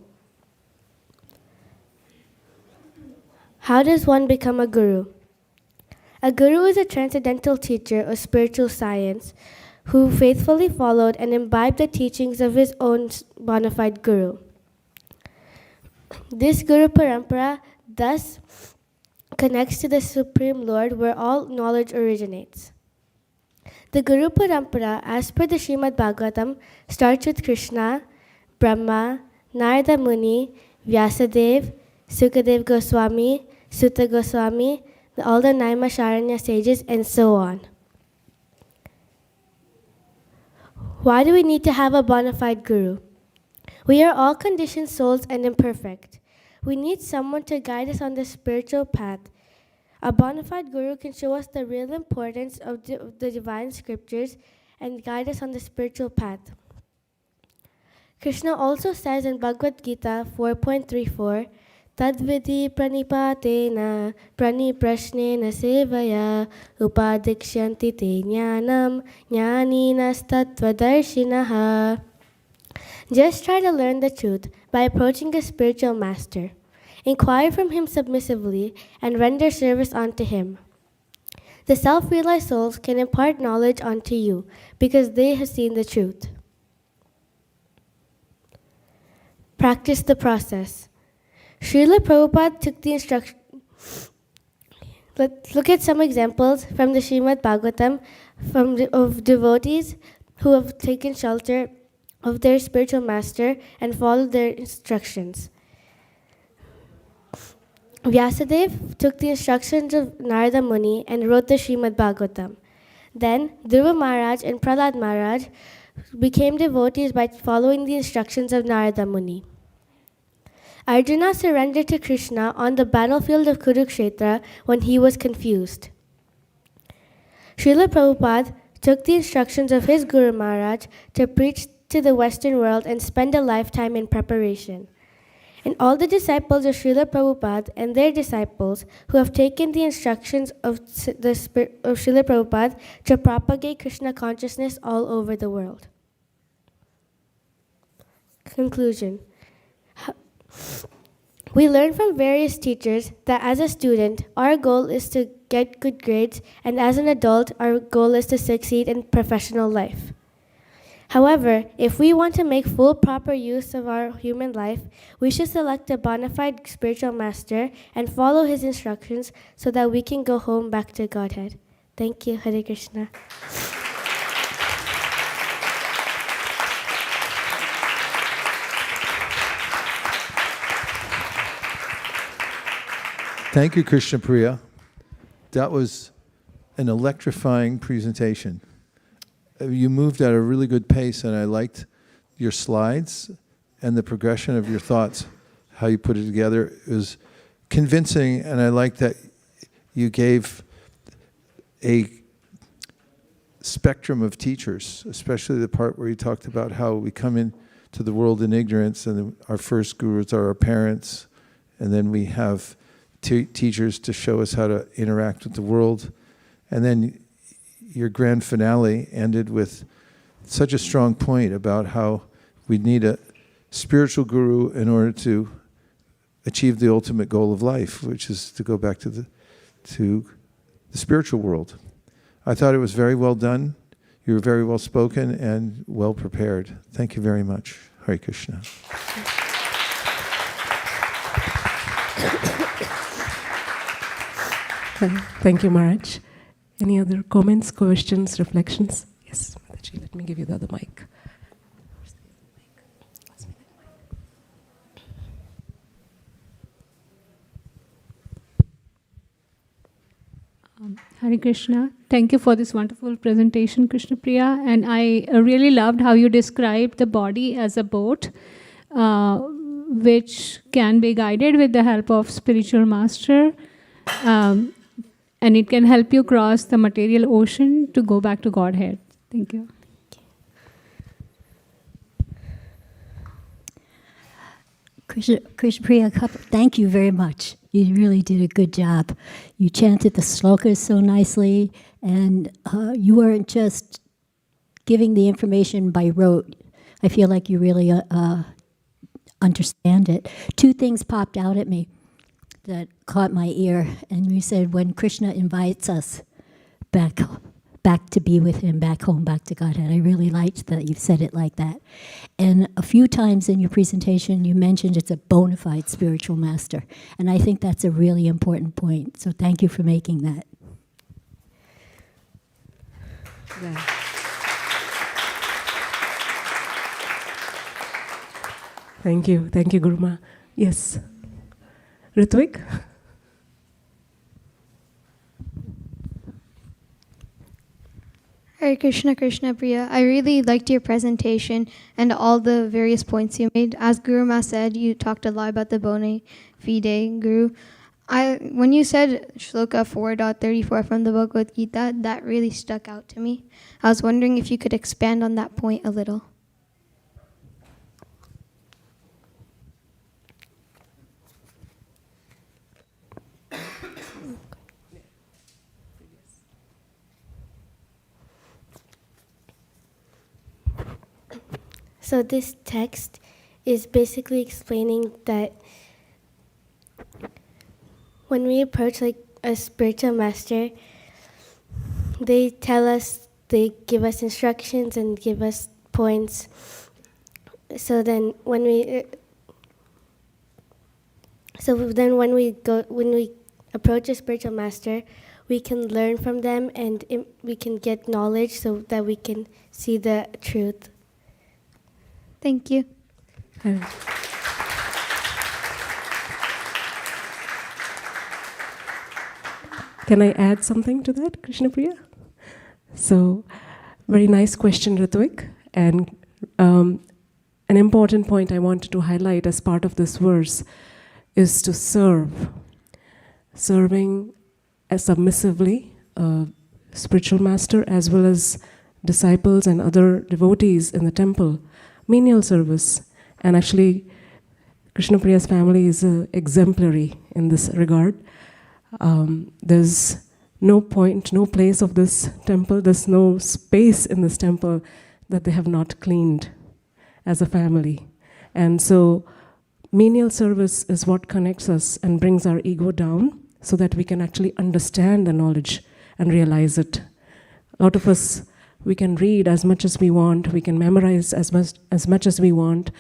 How does one become a guru? A guru is a transcendental teacher of spiritual science who faithfully followed and imbibed the teachings of his own bona fide guru. This Guru Parampara thus connects to the Supreme Lord where all knowledge originates. The Guru Parampara, as per the Srimad Bhagavatam, starts with Krishna, Brahma, Narada Muni, Vyasadeva, Sukadev Goswami, Sutta Goswami, all the Naimisharanya sages, and so on. Why do we need to have a bona fide guru? We are all conditioned souls and imperfect. We need someone to guide us on the spiritual path. A bona fide guru can show us the real importance of the divine scriptures and guide us on the spiritual path. Krishna also says in Bhagavad Gita 4.34, Tadvidi pranipatena praniprashnena sevaya upadikshanti te jnanam jnaninas tattvadarshinaha. Just try to learn the truth by approaching a spiritual master. Inquire from him submissively and render service unto him. The self-realized souls can impart knowledge unto you because they have seen the truth. Practice the process. Srila Prabhupada took the instruction. Let's look at some examples from the Srimad Bhagavatam of devotees who have taken shelter of their spiritual master and followed their instructions. Vyasadeva took the instructions of Narada Muni and wrote the Srimad Bhagavatam. Then Dhruva Maharaj and Prahlad Maharaj became devotees by following the instructions of Narada Muni. Arjuna surrendered to Krishna on the battlefield of Kurukshetra when he was confused. Srila Prabhupada took the instructions of his Guru Maharaj to preach to the Western world and spend a lifetime in preparation. And all the disciples of Srila Prabhupada and their disciples who have taken the instructions of Srila Prabhupada to propagate Krishna consciousness all over the world. Conclusion. We learn from various teachers that as a student, our goal is to get good grades, and as an adult, our goal is to succeed in professional life. However, if we want to make full proper use of our human life, we should select a bona fide spiritual master and follow his instructions so that we can go home back to Godhead. Thank you. Hare Krishna. Thank you, Krishna Priya. That was an electrifying presentation. You moved at a really good pace, and I liked your slides and the progression of your thoughts, how you put it together. It was convincing, and I liked that you gave a spectrum of teachers, especially the part where you talked about how we come into the world in ignorance, and our first gurus are our parents, and then we have teachers to show us how to interact with the world. And then your grand finale ended with such a strong point about how we need a spiritual guru in order to achieve the ultimate goal of life, which is to go back to the spiritual world. I thought it was very well done. You were very well spoken and well prepared. Thank you very much. Hare Krishna. Thank you, Maharaj. Any other comments, questions, reflections? Yes, Mataji, let me give you the other mic. Hare Krishna. Thank you for this wonderful presentation, Krishna Priya. And I really loved how you described the body as a boat, which can be guided with the help of spiritual master. And it can help you cross the material ocean to go back to Godhead. Thank you. Krishna Priya, thank you very much. You really did a good job. You chanted the slokas so nicely, and you weren't just giving the information by rote. I feel like you really understand it. Two things popped out at me that caught my ear, and you said when Krishna invites us back to be with him, back home, back to Godhead. I really liked that you said it like that. And a few times in your presentation, you mentioned it's a bona fide spiritual master. And I think that's a really important point. So thank you for making that. Yeah. Thank you, Guruma. Yes. Ritvik? Hare Krishna, Krishna Priya. I really liked your presentation and all the various points you made. As Guru Ma said, you talked a lot about the Bona Fide Guru. When you said Shloka 4.34 from the Bhagavad Gita, that really stuck out to me. I was wondering if you could expand on that point a little. So this text is basically explaining that when we approach like a spiritual master, they tell us, they give us instructions and give us points. So then when we approach a spiritual master, we can learn from them and we can get knowledge so that we can see the truth. Thank you. Can I add something to that, Krishna Priya? So, very nice question, Ritvik. And an important point I wanted to highlight as part of this verse is to serve. Serving submissively a spiritual master as well as disciples and other devotees in the temple. Menial service. And actually, Krishna Priya's family is exemplary in this regard. There's no point, no place of this temple, there's no space in this temple that they have not cleaned as a family. And so menial service is what connects us and brings our ego down so that we can actually understand the knowledge and realize it. A lot of us, we can read as much as we want, we can memorize as much as we want,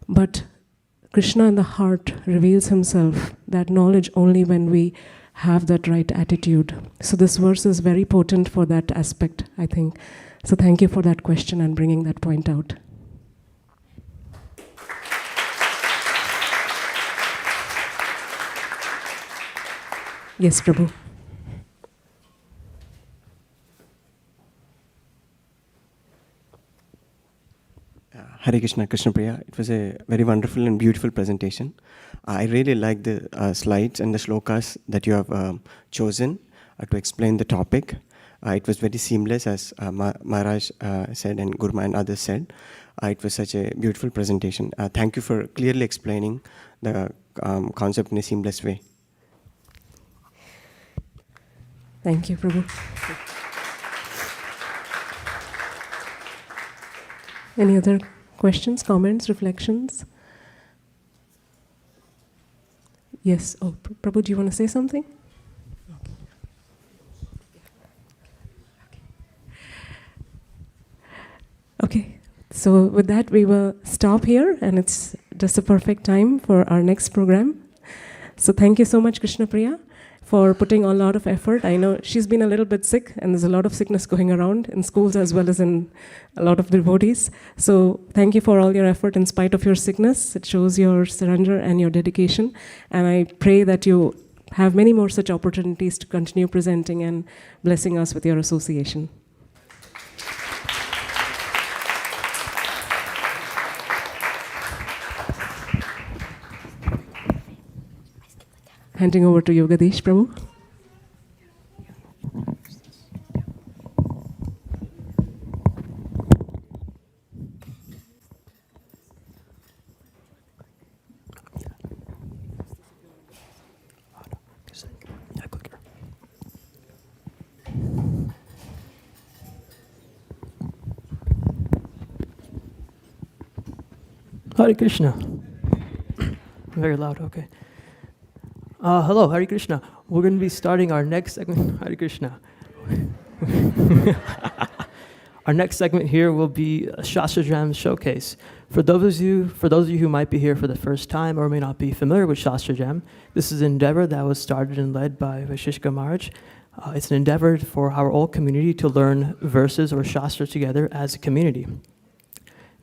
but Krishna in the heart reveals himself, that knowledge only when we have that right attitude. So this verse is very potent for that aspect, I think. So thank you for that question and bringing that point out. Yes, Prabhu. Hare Krishna, Krishna Priya. It was a very wonderful and beautiful presentation. I really like the slides and the shlokas that you have chosen to explain the topic. It was very seamless, as Maharaj said and Gurma and others said. It was such a beautiful presentation. Thank you for clearly explaining the concept in a seamless way. Thank you, Prabhu. Any other questions, comments, reflections? Yes. Oh, Prabhu, do you want to say something? Okay. So with that, we will stop here, and it's just a perfect time for our next program. So thank you so much, Krishna Priya, for putting a lot of effort. I know she's been a little bit sick, and there's a lot of sickness going around in schools as well as in a lot of devotees. So thank you for all your effort in spite of your sickness. It shows your surrender and your dedication. And I pray that you have many more such opportunities to continue presenting and blessing us with your association. handing over to Yogadesh Prabhu. Hare Krishna. Very loud, okay. Hello, Hare Krishna. We're going to be starting our next segment. Hare Krishna. Our next segment here will be a Shastra Jam showcase. For those of you who might be here for the first time or may not be familiar with Shastra Jam, this is an endeavor that was started and led by Vaisesika Maharaj. It's an endeavor for our whole community to learn verses or Shastra together as a community.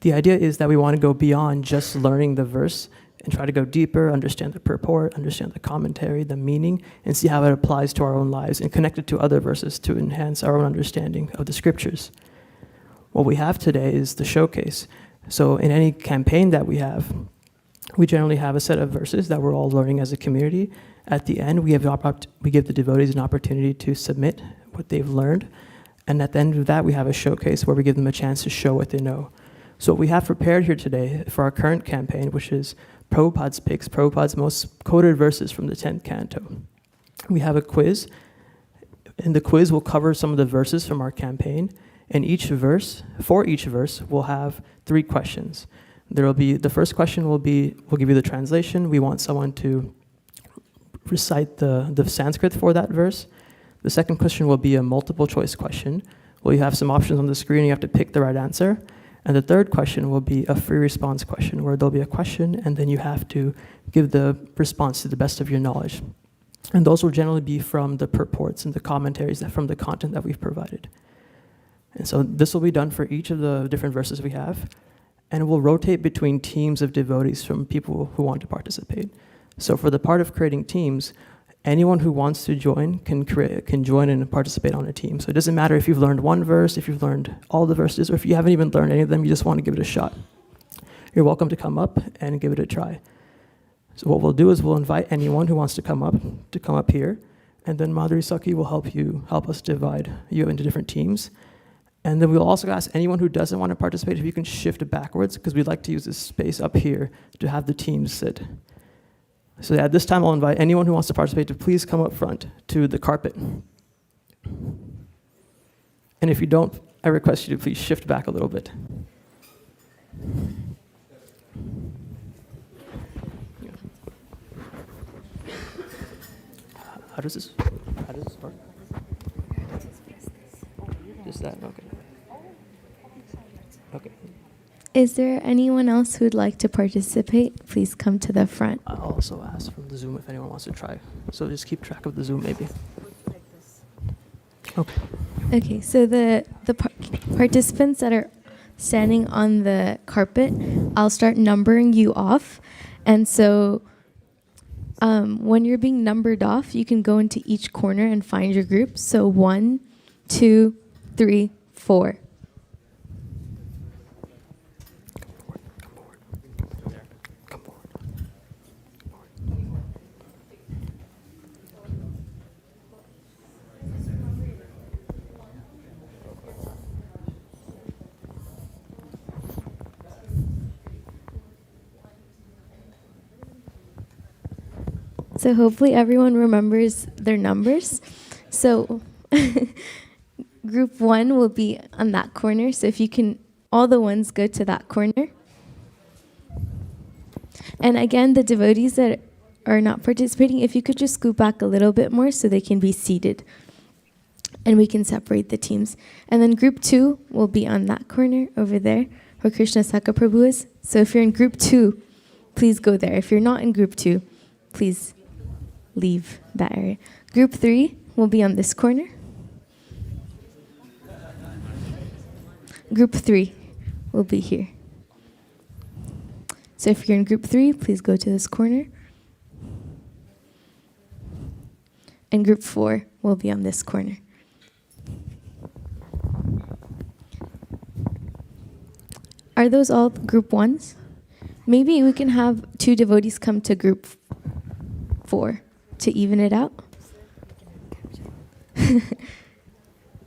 The idea is that we want to go beyond just learning the verse and try to go deeper, understand the purport, understand the commentary, the meaning, and see how it applies to our own lives and connect it to other verses to enhance our own understanding of the scriptures. What we have today is the showcase. So in any campaign that we have, we generally have a set of verses that we're all learning as a community. At the end, we give the devotees an opportunity to submit what they've learned. And at the end of that, we have a showcase where we give them a chance to show what they know. So what we have prepared here today for our current campaign, which is Prabhupada's Picks, Prabhupada's most quoted verses from the 10th canto. We have a quiz, and the quiz will cover some of the verses from our campaign, and for each verse, we'll have 3 questions. The first question we'll give you the translation. We want someone to recite the Sanskrit for that verse. The second question will be a multiple choice question, where you have some options on the screen and you have to pick the right answer. And the third question will be a free response question, where there'll be a question and then you have to give the response to the best of your knowledge. And those will generally be from the purports and the commentaries from the content that we've provided. And so this will be done for each of the different verses we have, and we'll rotate between teams of devotees from people who want to participate. So for the part of creating teams, anyone who wants to join can join and participate on a team. So it doesn't matter if you've learned one verse, if you've learned all the verses, or if you haven't even learned any of them, you just want to give it a shot. You're welcome to come up and give it a try. So what we'll do is we'll invite anyone who wants to come up here, and then Madhuri Saki will help us divide you into different teams. And then we'll also ask anyone who doesn't want to participate if you can shift backwards, because we'd like to use this space up here to have the teams sit. So at this time, I'll invite anyone who wants to participate to please come up front to the carpet. And if you don't, I request you to please shift back a little bit. How does this work? Just that, okay. Okay. Is there anyone else who'd like to participate? Please come to the front. I'll also ask from the Zoom if anyone wants to try. So just keep track of the Zoom maybe. Okay. Okay, so the participants that are standing on the carpet, I'll start numbering you off. And so when you're being numbered off, you can go into each corner and find your group. So 1, 2, 3, 4. So hopefully everyone remembers their numbers. So group 1 will be on that corner. So if you can, all the ones go to that corner. And again, the devotees that are not participating, if you could just scoot back a little bit more so they can be seated. And we can separate the teams. And then group 2 will be on that corner over there where Krishna Saka Prabhu is. So if you're in group 2, please go there. If you're not in group 2, please leave that area. Group 3 will be on this corner. Group 3 will be here. So if you're in group 3, please go to this corner. And group 4 will be on this corner. Are those all group 1s? Maybe we can have 2 devotees come to group 4 to even it out.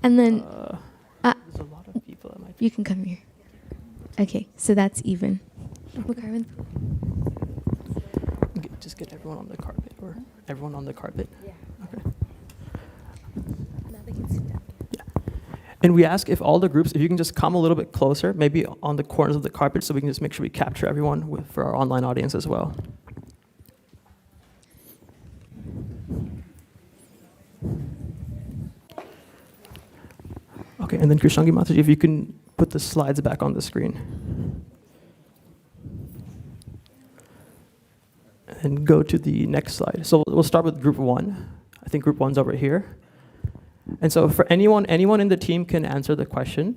And then There's a lot of people that might be. you can come here. Okay, so that's even. Just get everyone on the carpet, or everyone on the carpet. Yeah. Okay. Now they can sit down. Yeah. And we ask if all the groups, if you can just come a little bit closer, maybe on the corners of the carpet, so we can just make sure we capture everyone for our online audience as well. Okay, and then Krishnangi Mataji, if you can put the slides back on the screen. And go to the next slide. So we'll start with group 1. I think group 1's over here. And so for anyone in the team can answer the question.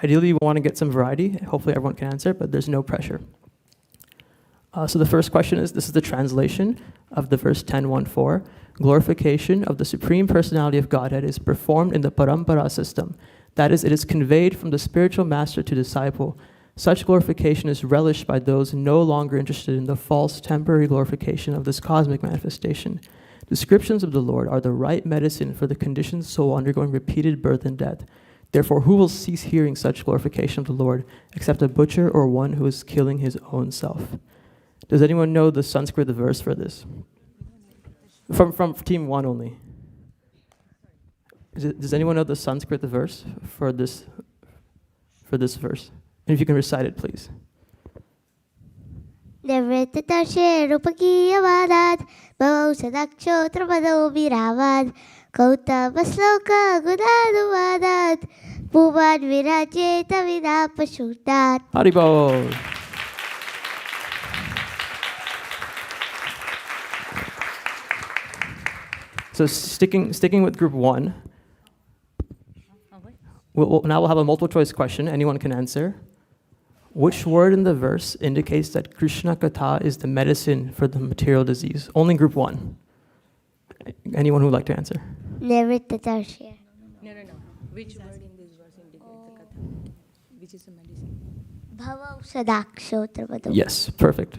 Ideally, we want to get some variety. Hopefully everyone can answer, but there's no pressure. So the first question is, this is the translation of the verse 10.1.4. Glorification of the Supreme Personality of Godhead is performed in the parampara system. That is, it is conveyed from the spiritual master to disciple. Such glorification is relished by those no longer interested in the false temporary glorification of this cosmic manifestation. Descriptions of the Lord are the right medicine for the conditioned soul undergoing repeated birth and death. Therefore, who will cease hearing such glorification of the Lord except a butcher or one who is killing his own self? Does anyone know the Sanskrit verse for this? From team 1 only. Does anyone know the Sanskrit verse for this verse? And if you can recite it, please. Devrittatashe rupakiyavadat bhavav sadakshotrapado viravad kautavasloka gudaduvadat bhuvad virajeta vidapashutat. Haribol. So sticking with group 1, now we'll have a multiple choice question. Anyone can answer. Which word in the verse indicates that Krishna Katha is the medicine for the material disease? Only group 1. Anyone who would like to answer? Devrittatashe. No. Which word in this verse indicates the Katha? Which is the medicine? Bhavav sadakshotrapado. Yes, perfect.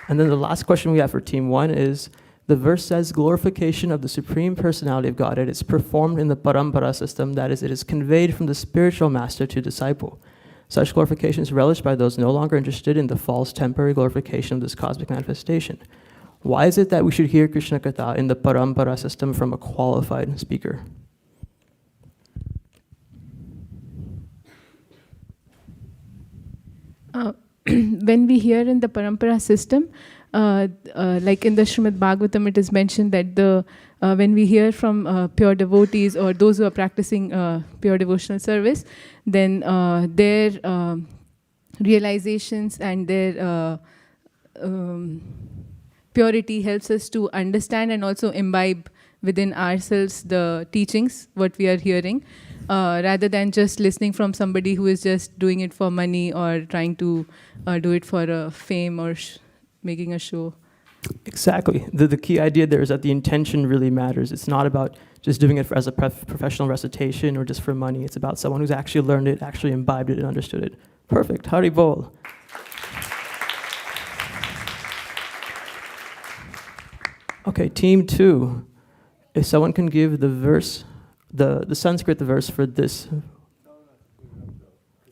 And then the last question we have for team 1 is, the verse says glorification of the Supreme Personality of Godhead is performed in the parampara system, that is, it is conveyed from the spiritual master to disciple. Such glorification is relished by those no longer interested in the false temporary glorification of this cosmic manifestation. Why is it that we should hear Krishna Katha in the parampara system from a qualified speaker? When we hear in the parampara system, like in the Srimad Bhagavatam, it is mentioned that when we hear from pure devotees or those who are practicing pure devotional service, then their realizations and their purity helps us to understand and also imbibe within ourselves the teachings, what we are hearing, rather than just listening from somebody who is just doing it for money or trying to do it for fame or making a show. Exactly. The key idea there is that the intention really matters. It's not about just doing it as a professional recitation or just for money. It's about someone who's actually learned it, actually imbibed it, and understood it. Perfect. Hari Bol. Okay, team 2. If someone can give the verse, the Sanskrit verse for this.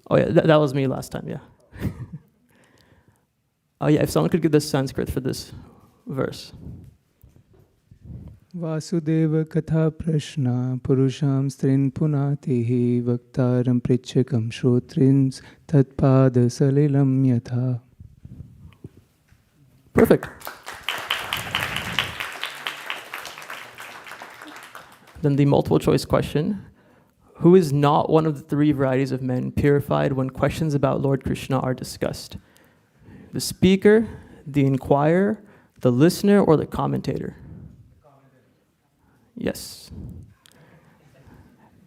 Oh yeah, that was me last time, yeah. Oh yeah, if someone could give the Sanskrit for this verse. Vasudeva Katha Prashna Purusham Strin Punatihi Vaktaram Prichakam Shrotrins Tatpada Salilam Yatha. Perfect. Then the multiple choice question. Who is not one of the 3 varieties of men purified when questions about Lord Krishna are discussed? The speaker, the inquirer, the listener, or the commentator? Yes.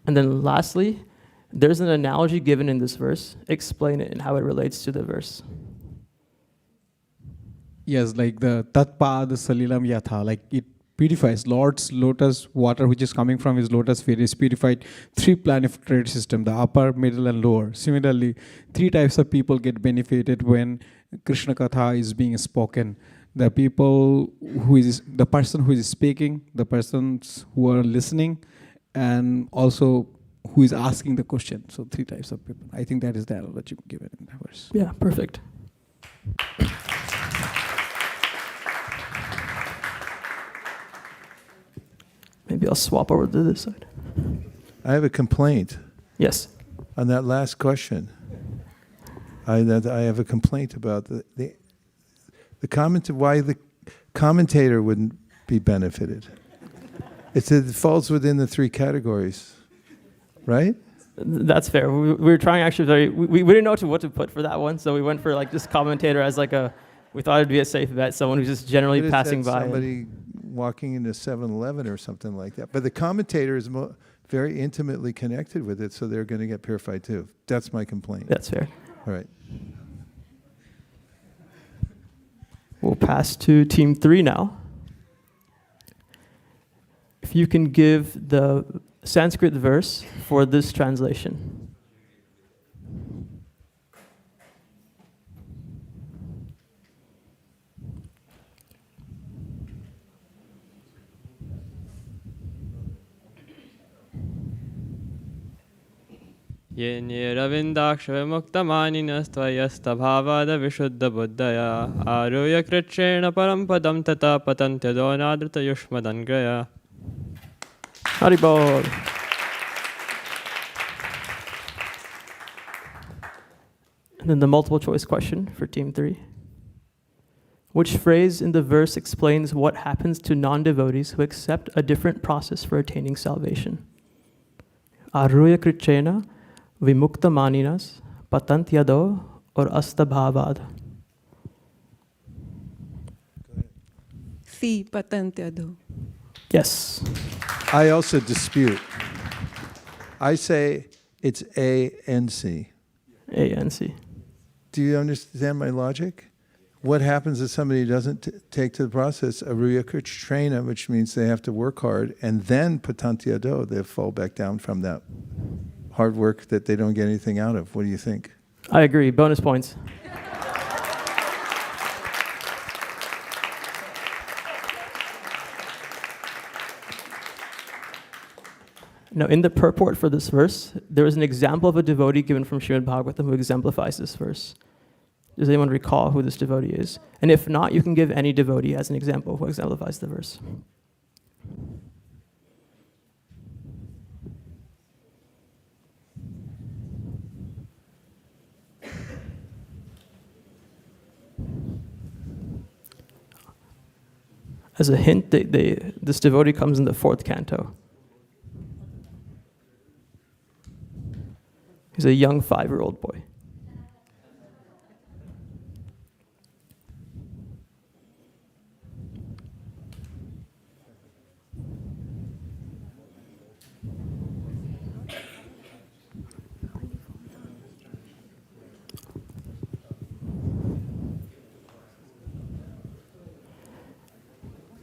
And then lastly, there's an analogy given in this verse. Explain it and how it relates to the verse. Yes, like the Tatpad Salilam Yatha, like it purifies. Lord's lotus water, which is coming from his lotus feet, is purified 3 planetary system, the upper, middle, and lower. Similarly, 3 types of people get benefited when Krishna Katha is being spoken, the person who is speaking, the persons who are listening, and also who is asking the question. So 3 types of people. I think that is the analogy given in the verse. Yeah, perfect. Maybe I'll swap over to this side. I have a complaint. Yes. On that last question. I have a complaint about the comment of why the commentator wouldn't be benefited. It falls within the 3 categories, right? That's fair. We were trying actually we didn't know what to put for that one, so we went for like just commentator as like we thought it'd be a safe bet, someone who's just generally passing by. Somebody walking into 7-Eleven or something like that. But the commentator is very intimately connected with it, so they're going to get purified too. That's my complaint. That's fair. All right. We'll pass to team 3 now. If you can give the Sanskrit verse for this translation. Yenye ravindaksha muktamaninas-tvayastabhavada vishuddha buddhaya aruya kritshena parampadam tata patantya nadrita yushmadangraya. Haribol. And then the multiple choice question for team 3. Which phrase in the verse explains what happens to non-devotees who accept a different process for attaining salvation? Aruya kritshena Vimukta maninas, patantyado, or astabhavad? C, patantyado. Yes. I also dispute. I say it's A and C. A and C. Do you understand my logic? What happens if somebody doesn't take to the process aruya kritshena, which means they have to work hard, and then patantyado, they fall back down from that hard work that they don't get anything out of. What do you think? I agree. Bonus points. Now, in the purport for this verse, there is an example of a devotee given from Srimad Bhagavatam who exemplifies this verse. Does anyone recall who this devotee is? And if not, you can give any devotee as an example who exemplifies the verse. As a hint, this devotee comes in the 4th canto. He's a young 5-year-old boy.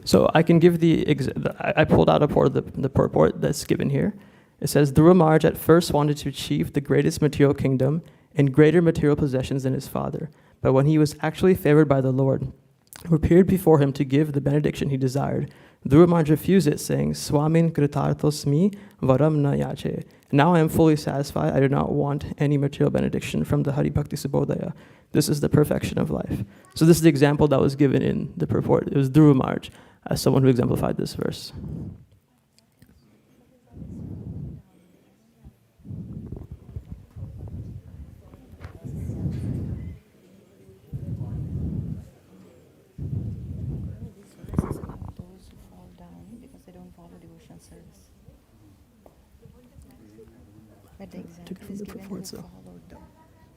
So I can give I pulled out a part of the purport that's given here. It says, Dhruva Maharaj at first wanted to achieve the greatest material kingdom and greater material possessions than his father. But when he was actually favored by the Lord, who appeared before him to give the benediction he desired, Dhruva Maharaj refused it, saying, Swamin kritarthosmi varam na yache. Now I am fully satisfied. I do not want any material benediction from the Hari Bhakti Subodhaya. This is the perfection of life. So this is the example that was given in the purport. It was Dhruva Maharaj as someone who exemplified this verse. But the example is given who followed them.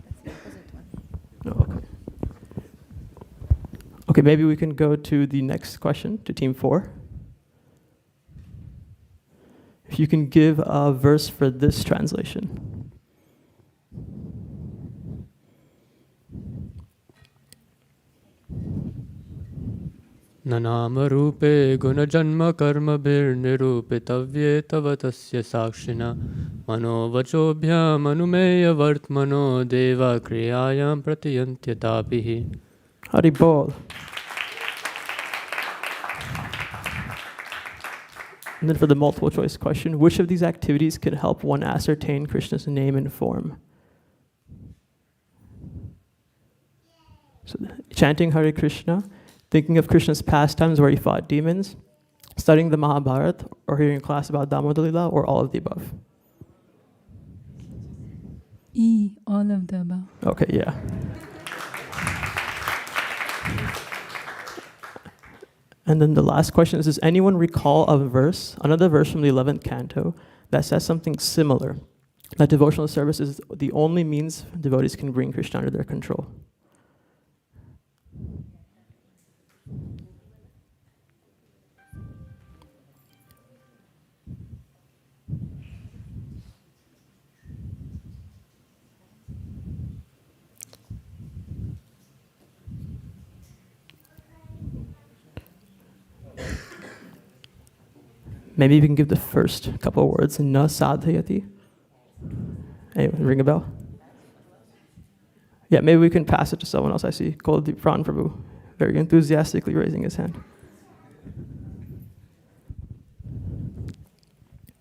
That's the opposite one. Oh, okay. Okay, maybe we can go to the next question, to team 4. If you can give a verse for this translation. ननामरूपे गुणजन्मकर्मभिर्निरूपितव्ये तव तस्य साक्षिणा मनोवचोभ्यामनुमेयवर्त्मनो देवा क्रियायां प्रतियन्त्यताभिः. Hari Bol. And then for the multiple choice question, which of these activities can help one ascertain Krishna's name and form? So chanting Hare Krishna, thinking of Krishna's pastimes where he fought demons, studying the Mahabharata, or hearing a class about Damodar Lila, or all of the above? All of the above. Okay, yeah. And then the last question is, does anyone recall a verse, another verse from the 11th canto, that says something similar, that devotional service is the only means devotees can bring Krishna under their control? Maybe you can give the first couple of words. Na sadhayati. Anyone ring a bell? Yeah, maybe we can pass it to someone else. I see Kuldeep Pran Prabhu very enthusiastically raising his hand.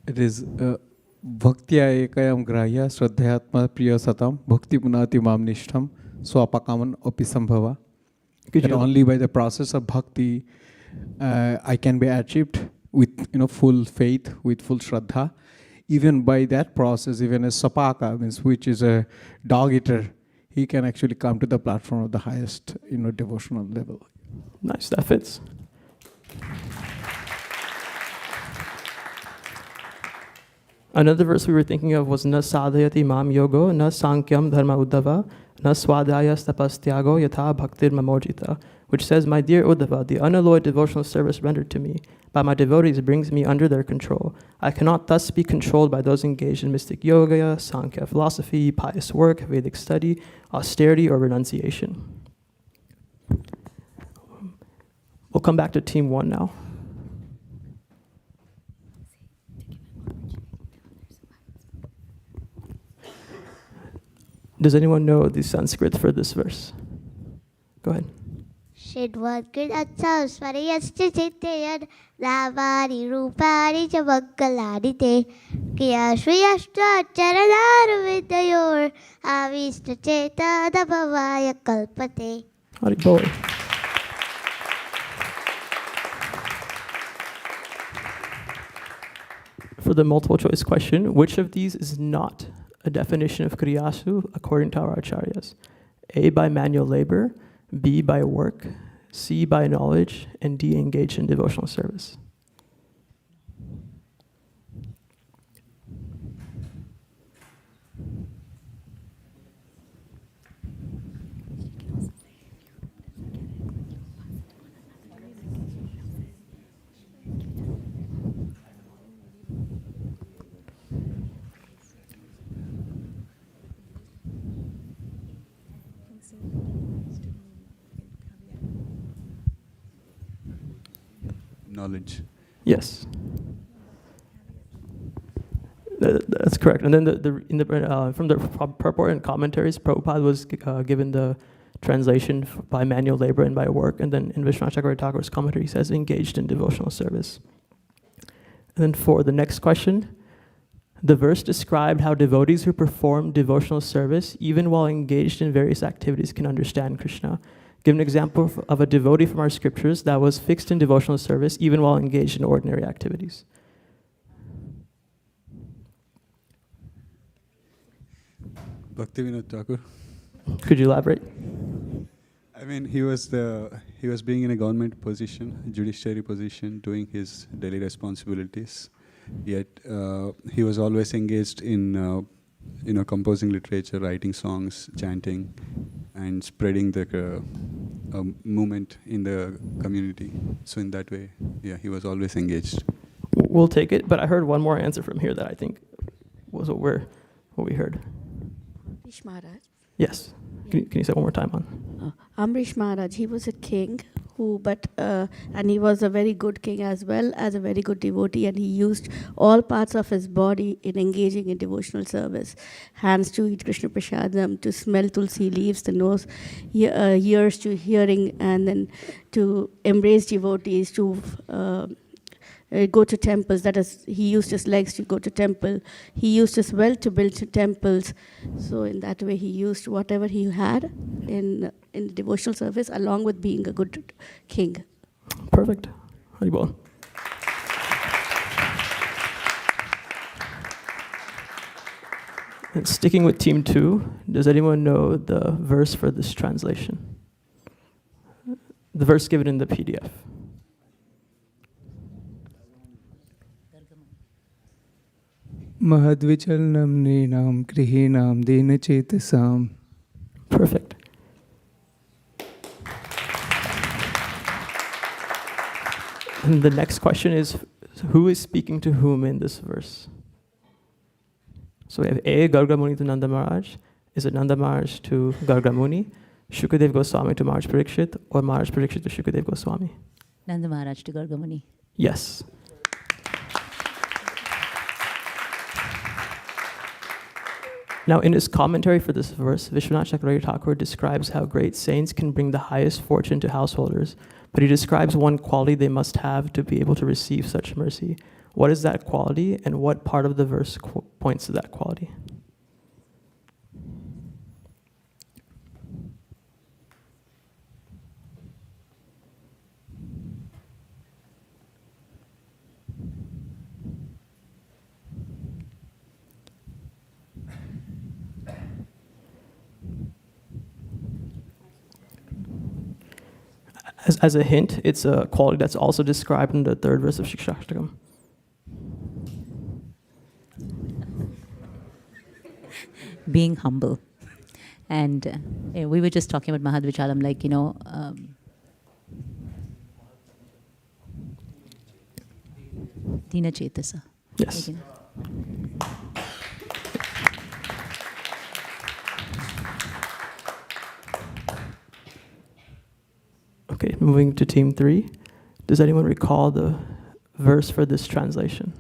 It is bhaktya ekayam grahya shraddhayatma priya satam bhakti punati mam nishtham swapakaman api sambhava. That only by the process of bhakti I can be achieved with full faith, with full shraddha. Even by that process, even a sapaka, means which is a dog eater, he can actually come to the platform of the highest devotional level. Nice, that fits. Another verse we were thinking of was Na sadhayati mam yogo, na sankyam dharma uddhava, na swadhaya tapastyago yatha bhaktir mamojita, which says, my dear Uddhava, the unalloyed devotional service rendered to me by my devotees brings me under their control. I cannot thus be controlled by those engaged in mystic yoga, Sankhya philosophy, pious work, Vedic study, austerity, or renunciation. We'll come back to team one now. Does anyone know the Sanskrit for this verse? Go ahead. Shidvad Acha Swariyascha Chittayad Lavari Rupari Chavakaladite Kya Shriyashtra Charadar Vidayor Avishta Cheta Dabhavaya Kalpate. Hari Bol. For the multiple choice question, which of these is not a definition of kriyasu according to our acharyas? A, by manual labor, B, by work, C, by knowledge, and D, engaged in devotional service. Knowledge. Yes. That's correct. And then from the purport and commentaries, Prabhupada was given the translation by manual labor and by work. And then in Vishwanath Chakravarti Thakur's commentary, he says engaged in devotional service. And then for the next question, the verse described how devotees who perform devotional service, even while engaged in various activities, can understand Krishna. Give an example of a devotee from our scriptures that was fixed in devotional service even while engaged in ordinary activities. Bhaktivinoda Thakur. Could you elaborate? I mean, he was being in a government position, judiciary position, doing his daily responsibilities. Yet he was always engaged in composing literature, writing songs, chanting, and spreading the movement in the community. So in that way, yeah, he was always engaged. We'll take it, but I heard one more answer from here that I think was what we heard. Maharaj. Yes. Can you say it one more time on? Amrish Maharaj, he was a king who and he was a very good king as well as a very good devotee, and he used all parts of his body in engaging in devotional service. Hands to eat Krishna Prasadam, to smell tulsi leaves, the nose, ears to hearing, and then to embrace devotees, to go to temples. That is, he used his legs to go to temple. He used his wealth to build temples. So in that way, he used whatever he had in devotional service, along with being a good king. Perfect. Haribol. And sticking with team 2, does anyone know the verse for this translation? The verse given in the PDF. Mahadvichalnam neenam krihinam dinachetasam. Perfect. And the next question is, who is speaking to whom in this verse? So we have A, Garga Muni to Nanda Maharaj. Is it Nanda Maharaj to Garga Muni, Shukadev Goswami to Maharaj Parikshit, or Maharaj Parikshit to Shukadev Goswami? Nanda Maharaj to Garga Muni. Yes. Now, in his commentary for this verse, Vishwanath Chakravarti Thakur describes how great saints can bring the highest fortune to householders, but he describes one quality they must have to be able to receive such mercy. What is that quality, and what part of the verse points to that quality? As a hint, it's a quality that's also described in the 3rd verse of Shikshashtakam. Being humble. And we were just talking about Mahadvichalam, like, Dina Chetasa. Yes. Like, Okay, moving to team 3. Does anyone recall the verse for this translation?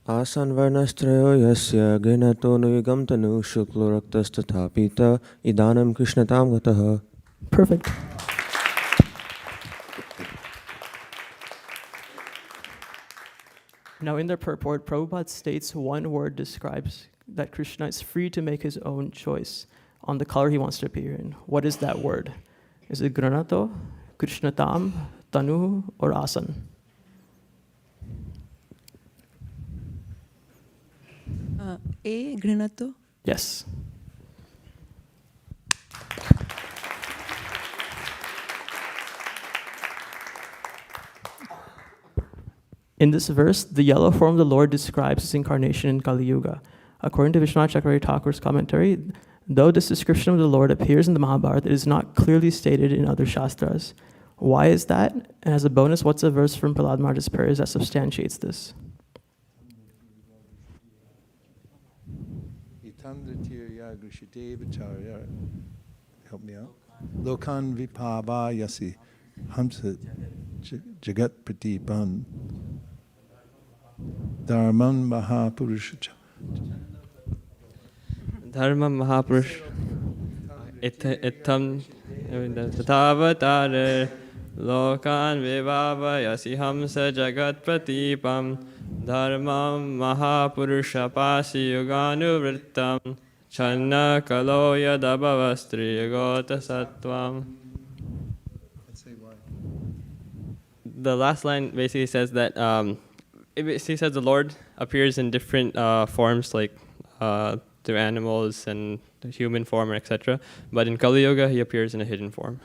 Asan varnastrayo yasya grinato nuyugam tanu shuklo raktastatha pita idanam krishnatam gataha. Perfect. Now, in the purport, Prabhupada states one word describes that Krishna is free to make his own choice on the color he wants to appear in. What is that word? Is it Granato, Krishnatam, Tanu, or Asan? A, Grinato. Yes. In this verse, the yellow form of the Lord describes his incarnation in Kali Yuga. According to Vishwanath Chakravarti Thakur's commentary, though this description of the Lord appears in the Mahabharata, it is not clearly stated in other Shastras. Why is that? And as a bonus, what's a verse from Prahlad Maharaj's prayers that substantiates this? Help me out. Lokan vipava yasi hamsa jagat pratipan dharman mahapurusha. Dharma Mahapurush itam tatavatar lokan vivava yasi hamsa jagat pratipam dharmam mahapurusha pasi yuganuvrittam channa kalo yadabhavastri yagota sattvam. The last line basically says that it basically says the Lord appears in different forms, like through animals and the human form, etc. But in Kali Yuga, he appears in a hidden form.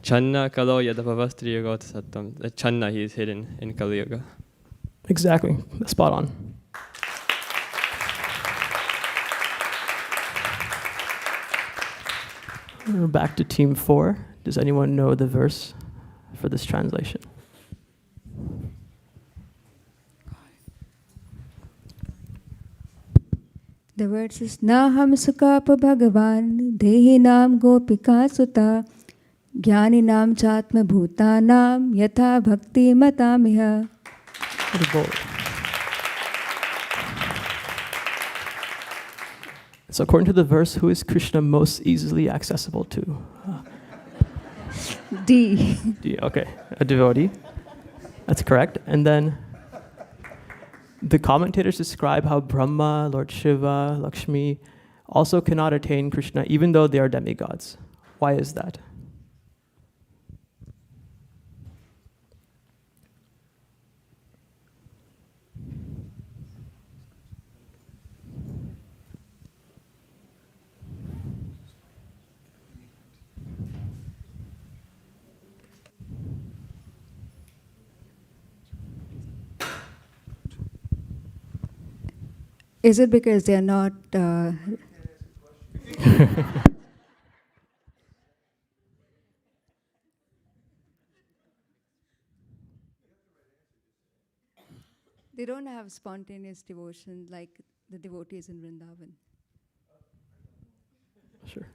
Channa kalo yadabhavastri yagota sattvam. Channa, he is hidden in Kali Yuga. Exactly. Spot on. We're back to team 4. Does anyone know the verse for this translation? verse is Naham Sukapa Bhagavan Dehinam Gopika Sutta Jnaninam Chatma Bhutanam Yatha Bhakti Matamiha. So according to the verse, who is Krishna most easily accessible to? D. D, okay, a devotee. That's correct. And then the commentators describe how Brahma, Lord Shiva, Lakshmi also cannot attain Krishna even though they are demigods. Why is that? Is it because they are not... They don't have spontaneous devotion like the devotees in Vrindavan. Sure.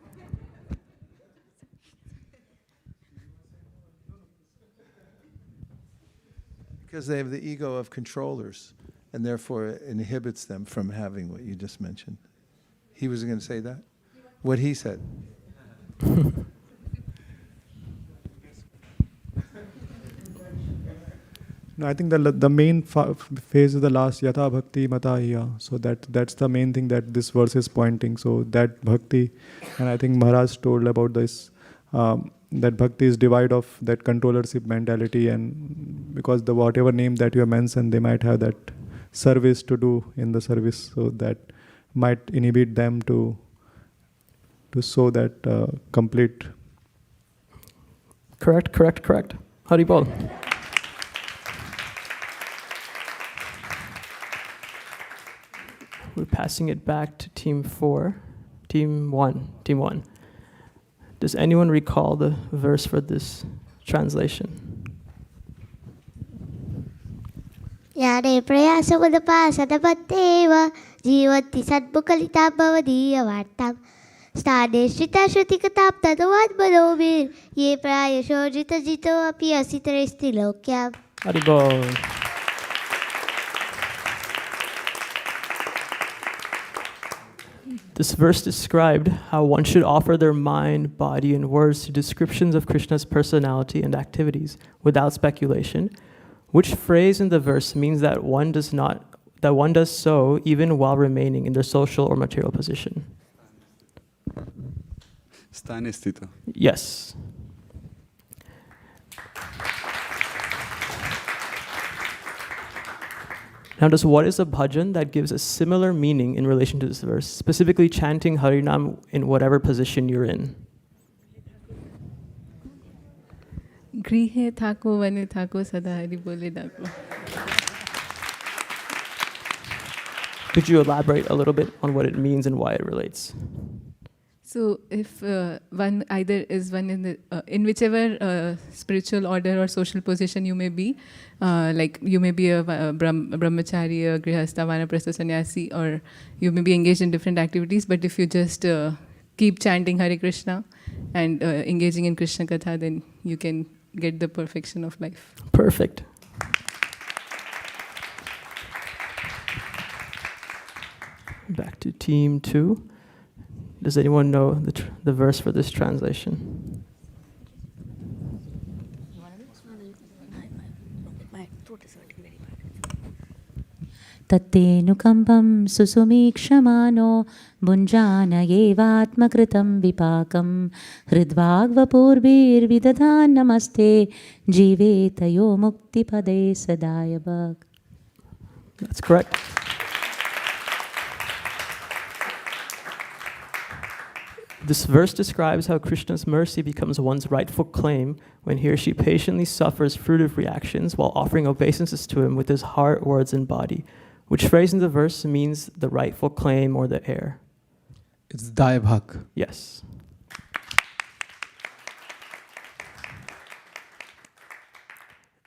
Because they have the ego of controllers, and therefore it inhibits them from having what you just mentioned. He was going to say that? What he said. No, I think the main phase is the last Yatha Bhakti Matahya. So that's the main thing that this verse is pointing. So that Bhakti, and I think Maharaj told about this, that Bhakti is devoid of that controllership mentality, and because the whatever name that you have mentioned, they might have that service to do in the service, so that might inhibit them to show that complete. Correct. Haribol. We're passing it back to team 4. Team 1. Does anyone recall the verse for this translation? Yare prayasa vadapa sadabatteva jivati sadbukalita bhavadiya vartam stade shrita shrutikatap tadavad balobir ye prayasho jita jito api asitaresti lokyam. Haribol. This verse described how one should offer their mind, body, and words to descriptions of Krishna's personality and activities without speculation. Which phrase in the verse means that one does so even while remaining in their social or material position? Sthanistita. Yes. Now, just what is a bhajan that gives a similar meaning in relation to this verse, specifically chanting Harinam in whatever position you're in? Grihe thako vane thako sada hari bole dako. Could you elaborate a little bit on what it means and why it relates? So if one either is one in the in whichever spiritual order or social position you may be, like you may be a brahmachari, a grihastha, vanaprastha, sannyasi, or you may be engaged in different activities, but if you just keep chanting Hare Krishna and engaging in Krishna Katha, then you can get the perfection of life. Perfect. Back to team 2. Does anyone know the verse for this translation? Tattenukambam susumikshmano bunjana yevatmakritam vipakam hridvagvapurbir vidadhan namaste jivetayo mukti pade sadayabhak. That's correct. This verse describes how Krishna's mercy becomes one's rightful claim when he or she patiently suffers fruitive reactions while offering obeisances to him with his heart, words, and body. Which phrase in the verse means the rightful claim or the heir? It's Daibhak. Yes.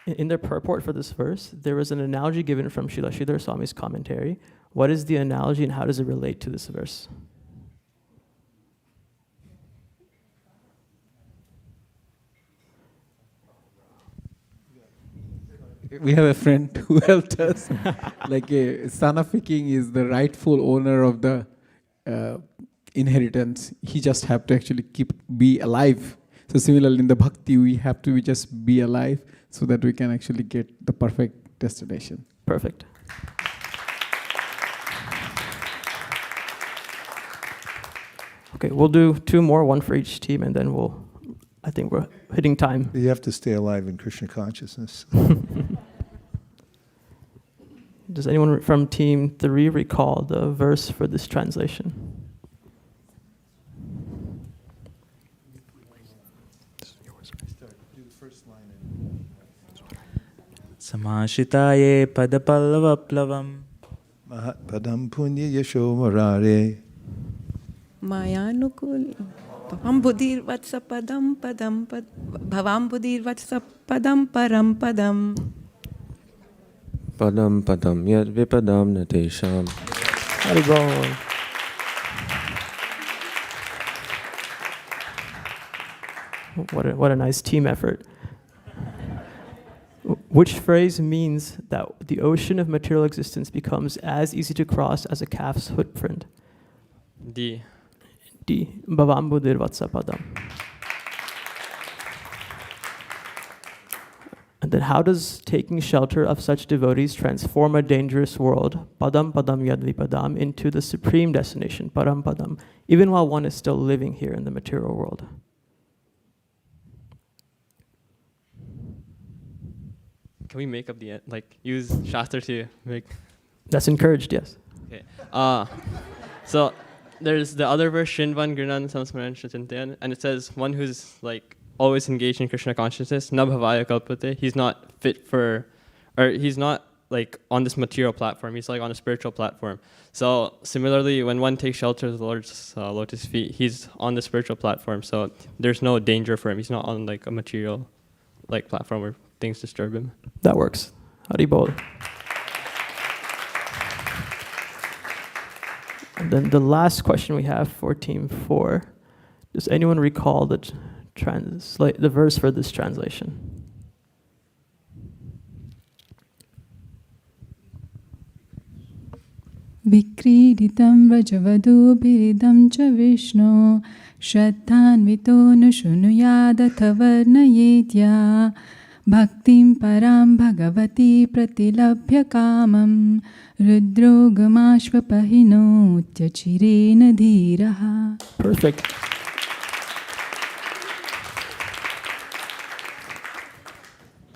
In their purport for this verse, there was an analogy given from Srila Sridhar Swami's commentary, What is the analogy and how does it relate to this verse? We have a friend who helped us. Like a son of a king is the rightful owner of the inheritance. He just have to actually be alive. So similarly in the bhakti, we have to just be alive so that we can actually get the perfect destination. Perfect. Okay, we'll do 2 more, 1 for each team, and then I think we're hitting time. You have to stay alive in Krishna consciousness. Does anyone from team 3 recall the verse for this translation? Samashitaye padapallavaplavam Padam punya yasho marare. Mayanukul Bhavam Buddhir Vatsa Padam Padam Bhavam Buddhir Vatsa Padam Param Padam Padam padam yad vipadam natesham. Haribol. What a nice team effort. Which phrase means that the ocean of material existence becomes as easy to cross as a calf's footprint? D. Bhavam Buddhir Vatsa Padam. And then how does taking shelter of such devotees transform a dangerous world, Padam Padam Yadvi Padam, into the supreme destination, Param Padam, even while one is still living here in the material world? Can we make up the end? Like, use Shastra to make... That's encouraged, yes. Okay. So, there's the other verse, Shinvan Grinan Samsmaran Shachintayan, and it says, one who's, like, always engaged in Krishna consciousness, na bhavaya kalpate, he's not fit for, or he's not like on this material platform, he's like on a spiritual platform. So similarly, when one takes shelter of the Lord's lotus feet, he's on the spiritual platform, so there's no danger for him. He's not on like a material like platform where things disturb him. That works. Haribol. And then the last question we have for team 4, does anyone recall the verse for this translation? Vikriditam Vrajavadu Biridam Cha Vishnu Shraddhanvito Nushunuyadath Varnayetya Bhaktim Param Bhagavati Pratilabhya Kamam Rudrogamashvapahino Tyachirena Dhiraha. Perfect.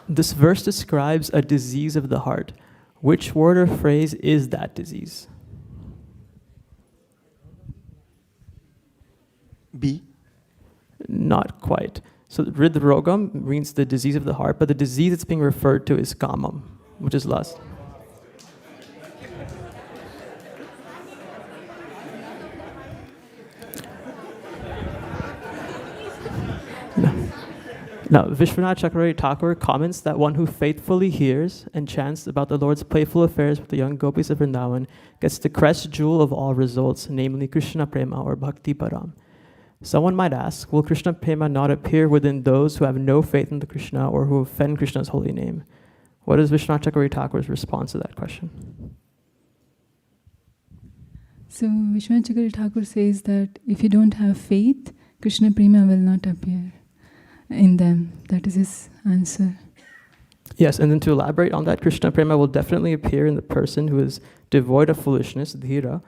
This verse describes a disease of the heart. Which word or phrase is that disease? B. Not quite. So Hridrogam means the disease of the heart, but the disease it's being referred to is kamam, which is lust. Now, Vishwanath Chakravarti Thakur comments that one who faithfully hears and chants about the Lord's playful affairs with the young gopis of Vrindavan gets the crest jewel of all results, namely Krishna Prema or Bhakti Param. Someone might ask, will Krishna Prema not appear within those who have no faith in the Krishna or who offend Krishna's holy name? What is Vishwanath Chakravarti Thakur's response to that question? So Vishwanath Chakravarti Thakur says that if you don't have faith, Krishna Prema will not appear in them. That is his answer. Yes, and then to elaborate on that, Krishna Prema will definitely appear in the person who is devoid of foolishness, dhira,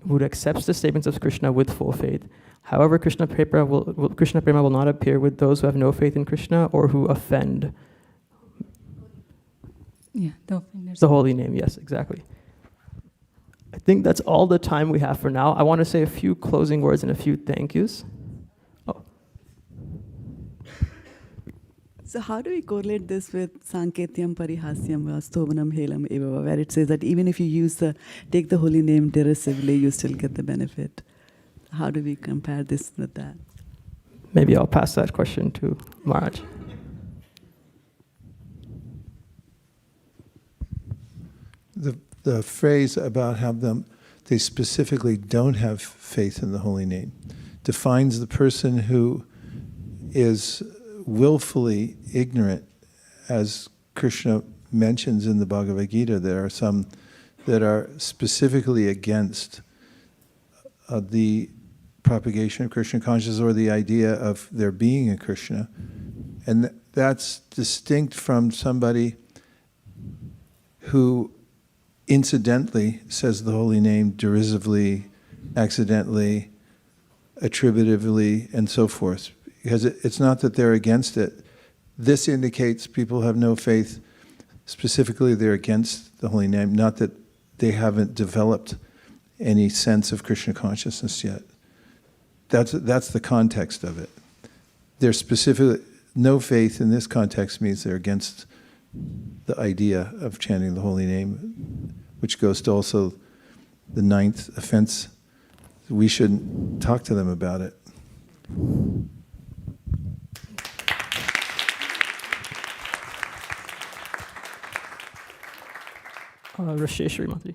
who accepts the statements of Krishna with full faith. However, Krishna Prema will not appear with those who have no faith in Krishna or who offend the holy name. Yes, exactly. I think that's all the time we have for now. I want to say a few closing words and a few thank yous. So how do we correlate this with Sanketyam Parihasyam Stovanam Helam Eva, where it says that even if you take the holy name derisively, you still get the benefit? How do we compare this with that? Maybe I'll pass that question to Maharaj. The the phrase about how they specifically don't have faith in the holy name defines the person who is willfully ignorant, as Krishna mentions in the Bhagavad Gita. There are some that are specifically against the propagation of Krishna consciousness or the idea of there being a Krishna. And that's distinct from somebody who incidentally says the holy name derisively, accidentally, attributively, and so forth. Because it's not that they're against it. This indicates people have no faith. Specifically, they're against the holy name, not that they haven't developed any sense of Krishna consciousness yet. That's the context of it. They're specifically, no faith in this context means they're against the idea of chanting the holy name, which goes to also the 9th offense. We shouldn't talk to them about it. Rasheshri Mati.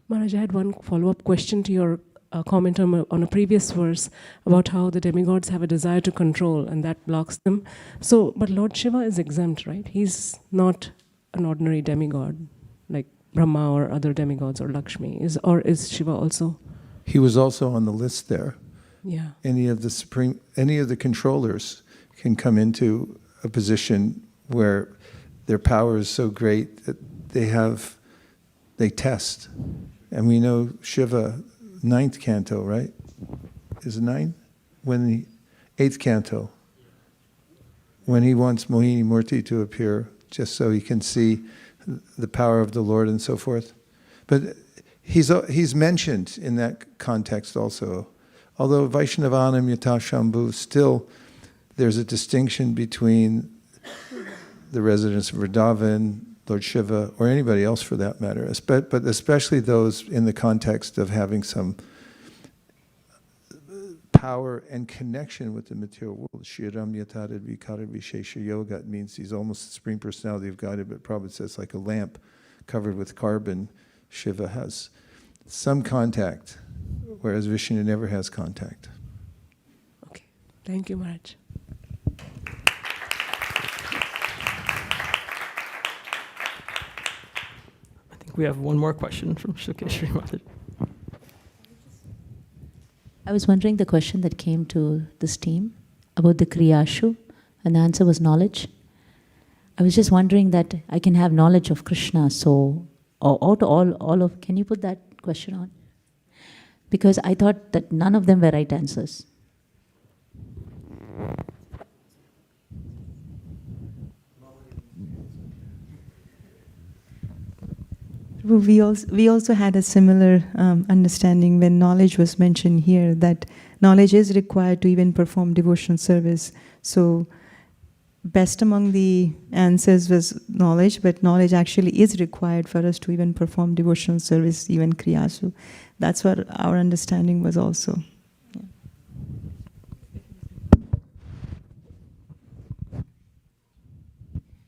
Maharaj, I had one follow-up question to your comment on a previous verse about how the demigods have a desire to control and that blocks them. So, but Lord Shiva is exempt, right? He's not an ordinary demigod like Brahma or other demigods or Lakshmi. Is Shiva also? He was also on the list there. Yeah. Any of the controllers can come into a position where their power is so great that they test. And we know Shiva, 9th canto, right? Is it 9? When the 8th canto, when he wants Mohini Murti to appear, just so he can see the power of the Lord and so forth. But he's mentioned in that context also. Although Vaishnavanam Yata Shambhu, still there's a distinction between the residents of Vrindavan, Lord Shiva, or anybody else for that matter, but especially those in the context of having some power and connection with the material world. Shiram Yatad Vikara Vishesha Yoga means he's almost the Supreme Personality of Godhead, but Prabhupada says like a lamp covered with carbon. Shiva has some contact, whereas Vishnu never has contact. Okay, thank you, Maharaj. We have one more question from Shukeshri Mataji. I was wondering the question that came to this team about the Kriyashu, and the answer was knowledge. I was just wondering that I can have knowledge of Krishna, so all of, can you put that question on? Because I thought that none of them were right answers. We also had a similar understanding when knowledge was mentioned here, that knowledge is required to even perform devotional service. So best among the answers was knowledge, but knowledge actually is required for us to even perform devotional service, even Kriyasu. That's what our understanding was also. Yeah.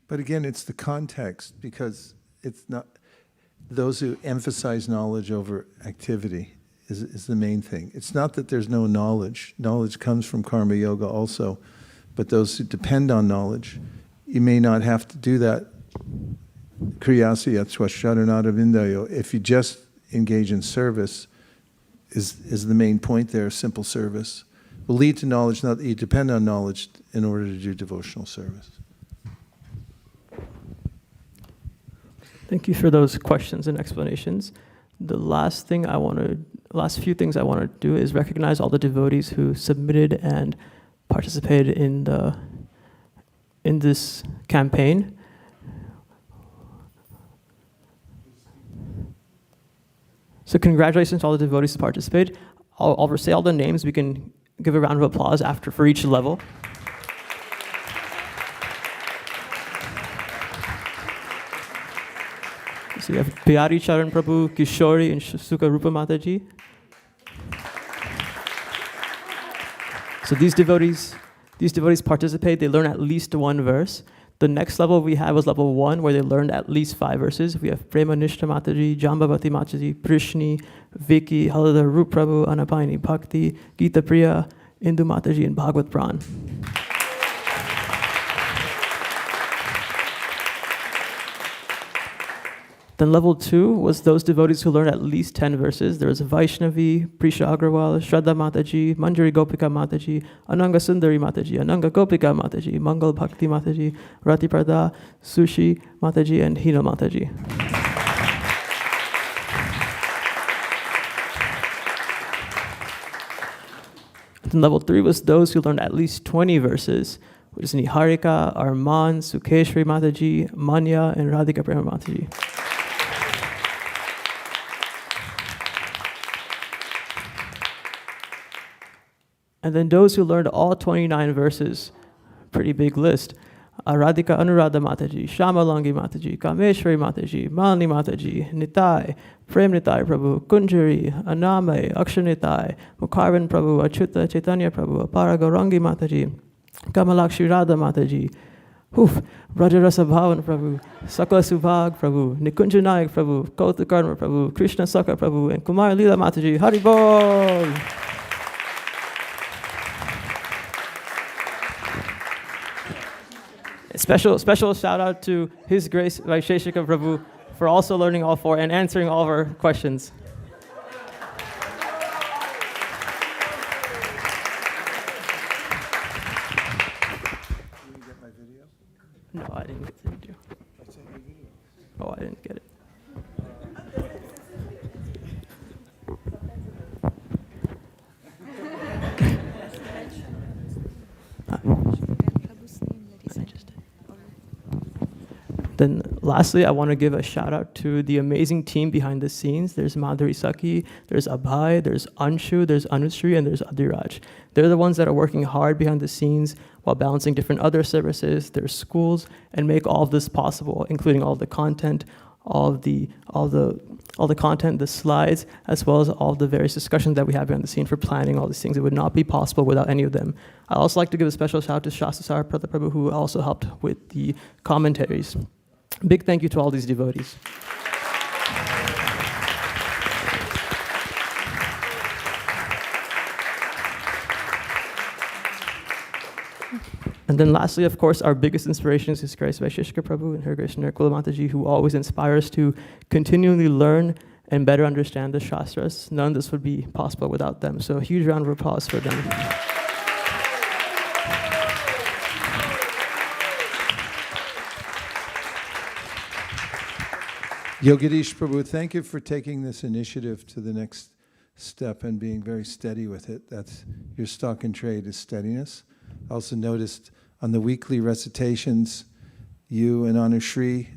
But again, it's the context, because it's not... Those who emphasize knowledge over activity is the main thing. It's not that there's no knowledge. Knowledge comes from karma yoga also. But those who depend on knowledge, you may not have to do that. Kriyasi yatswasharanada vindayo. If you just engage in service, is the main point there, simple service. Will lead to knowledge, not that you depend on knowledge in order to do devotional service. Thank you for those questions and explanations. The last few things I want to do is recognize all the devotees who submitted and participated in this campaign. So congratulations to all the devotees who participated. I'll say all the names. We can give a round of applause for each level. So we have Pyari Charan Prabhu, Kishori, and Sukha Rupa Mataji. So these devotees These devotees participate, they learn at least one verse. The next level we have was level 1, where they learned at least 5 verses. We have Prema Nishta Mataji, Jambavati Mataji, Prishni, Vicky, Halada Rup Prabhu, Anapayani Bhakti, Gita Priya, Indu Mataji, and Bhagavad Pran. Then level 2 was those devotees who learned at least 10 verses. There was Vaishnavi, Prisha Agrawal, Shraddha Mataji, Manjari Gopika Mataji, Ananga Sundari Mataji, Ananga Gopika Mataji, Mangal Bhakti Mataji, Rati Prada, Sushi Mataji, and Hina Mataji. Then level 3 was those who learned at least 20 verses, which is Niharika, Arman, Sukeshri Mataji, Manya, and Radhika Prema Mataji. And then those who learned all 29 verses, pretty big list. Radhika Anuradha Mataji, Shamalangi Mataji, Kameshwari Mataji, Malini Mataji, Nitai, Prem Nitai Prabhu, Kunjari, Aname, Akshanitai, Mukharvan Prabhu, Achyuta Chaitanya Prabhu, Aparagarangi Mataji, Kamalakshi Radha Mataji, Brajarasa Bhavan Prabhu, Sakla Subhag Prabhu, Nikunja Nayak Prabhu, Kauta Karma Prabhu, Krishna Saka Prabhu, and Kumar Leela Mataji. Haribol! Special shout out to His Grace Vaisesika Prabhu for also learning all 4 and answering all of our questions. Did you get my video? No, I didn't get the video. Oh, I didn't get it. Then lastly, I want to give a shout out to the amazing team behind the scenes. There's Madhuri Saki, there's Abhay, there's Anshu, there's Anushree, and there's Adiraj. They're the ones that are working hard behind the scenes while balancing different other services, their schools, and make all of this possible, including all the content, all the content, the slides, as well as all the various discussions that we have behind the scene for planning all these things. It would not be possible without any of them. I'd also like to give a special shout out to Shastasara Prabhu, who also helped with the commentaries. Big thank you to all these devotees. And then lastly, of course, our biggest inspiration is His Grace Vaisesika Prabhu and Her Grace Nirkula Mataji, who always inspire us to continually learn and better understand the Shastras. None of this would be possible without them. So a huge round of applause for them. Yogadish Prabhu, thank you for taking this initiative to the next step and being very steady with it. That's your stock and trade is steadiness. I also noticed on the weekly recitations, you and Anushree,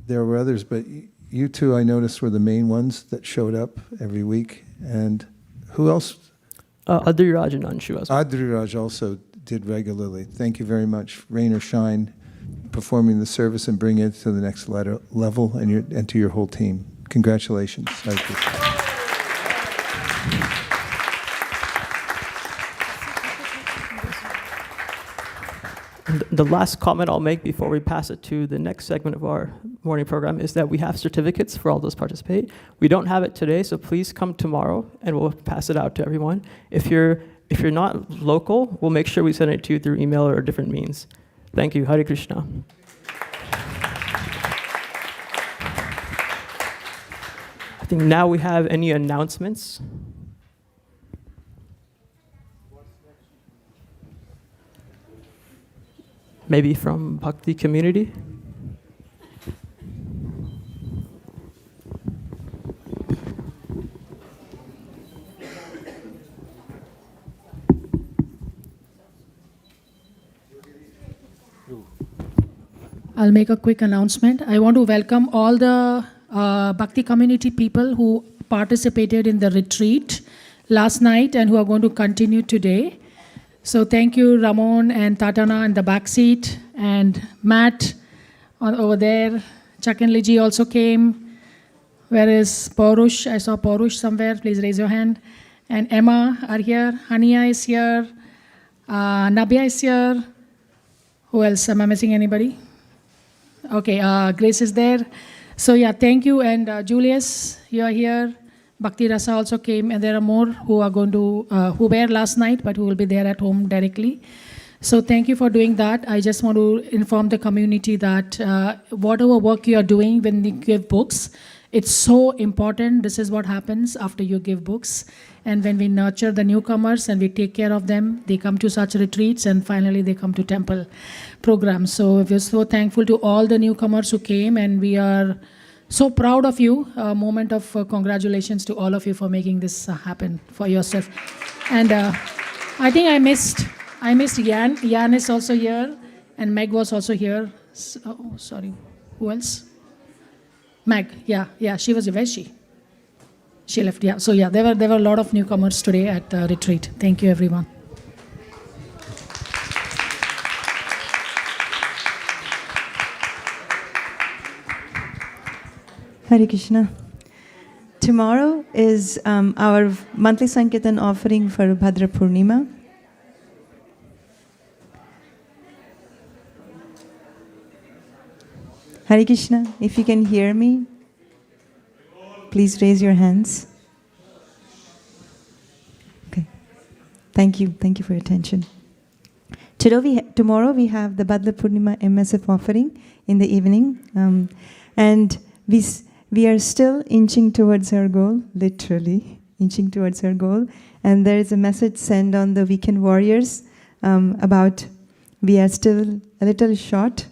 there were others, but you two I noticed were the main ones that showed up every week. And who else? Adriraj and Anshu as well. Adriraj also did regularly. Thank you very much. Rain or shine, performing the service and bringing it to the next level and to your whole team. Congratulations. Thank you. The last comment I'll make before we pass it to the next segment of our morning program is that we have certificates for all those participate. We don't have it today, so please come tomorrow and we'll pass it out to everyone. If you're not local, we'll make sure we send it to you through email or different means. Thank you. Hare Krishna. I think now we have any announcements. Maybe from Bhakti community? I'll make a quick announcement. I want to welcome all the Bhakti community people who participated in the retreat last night and who are going to continue today. So thank you, Ramon and Tatana in the back seat, and Matt over there. Chakanliji also came. Where is Paurush? I saw Paurush somewhere. Please raise your hand. And Emma are here. Hania is here. Nabia is here. Who else? Am I missing anybody? Okay, Grace is there. So yeah, thank you. And Julius, you are here. Bhakti Rasa also came, and there are more who are going to, who were last night, but who will be there at home directly. So thank you for doing that. I just want to inform the community that whatever work you are doing when you give books, it's so important. This is what happens after you give books. And when we nurture the newcomers and we take care of them, they come to such retreats and finally they come to temple programs. So we're so thankful to all the newcomers who came, and we are so proud of you. A moment of congratulations to all of you for making this happen for yourself. And I think I missed Yan. Yan is also here, and Meg was also here. Oh, sorry. Who else? Meg. Yeah, she was here. Where is she? She left. Yeah. So yeah, there were a lot of newcomers today at retreat. Thank you, everyone. Hare Krishna. Tomorrow is our monthly Sankirtan offering for Bhadra Purnima. Hare Krishna, if you can hear me, please raise your hands. Okay. Thank you for your attention. Tomorrow we have the Bhadra Purnima MSF offering in the evening. And we are still inching towards our goal, literally inching towards our goal. And there is a message sent on the Weekend Warriors about we are still a little short.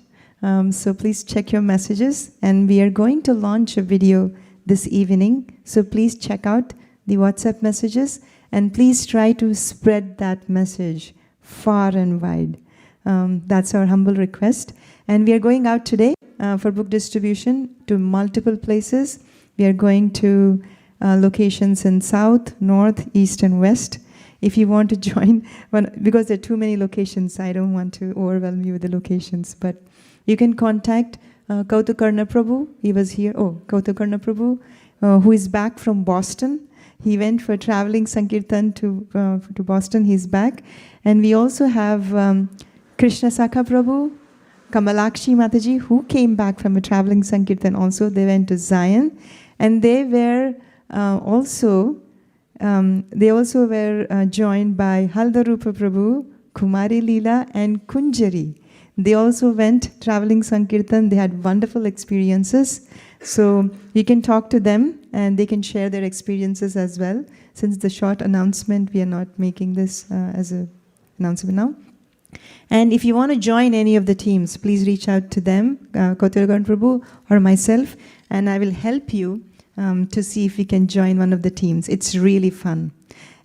So please check your messages. And we are going to launch a video this evening. So please check out the WhatsApp messages. And please try to spread that message far and wide. That's our humble request. And we are going out today for book distribution to multiple places. We are going to locations in South, North, East, and West. If you want to join, because there are too many locations, I don't want to overwhelm you with the locations, but you can contact Kautukarna Prabhu. He was here. Oh, Kautukarna Prabhu, who is back from Boston. He went for traveling Sankirtan to Boston. He's back. And we also have Krishna Sakha Prabhu, Kamalakshi Mataji, who came back from a traveling Sankirtan also. They went to Zion. And they were also joined by Haldarupa Prabhu, Kumari Leela, and Kunjari. They also went traveling Sankirtan. They had wonderful experiences. So you can talk to them and they can share their experiences as well. Since the short announcement, we are not making this as an announcement now. And if you want to join any of the teams, please reach out to them, Kautukarna Prabhu or myself, and I will help you to see if we can join one of the teams. It's really fun.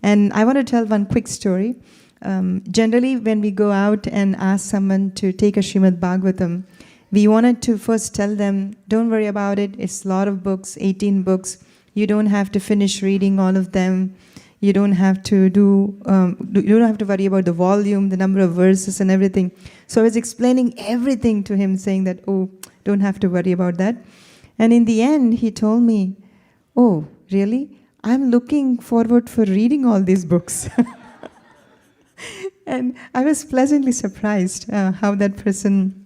And I want to tell one quick story. Generally, when we go out and ask someone to take a Srimad Bhagavatam, we wanted to first tell them, don't worry about it. It's a lot of books, 18 books. You don't have to finish reading all of them. You don't have to you don't have to worry about the volume, the number of verses and everything. So I was explaining everything to him, saying that, oh, don't have to worry about that. And in the end, he told me, oh, really? I'm looking forward for reading all these books. And I was pleasantly surprised how that person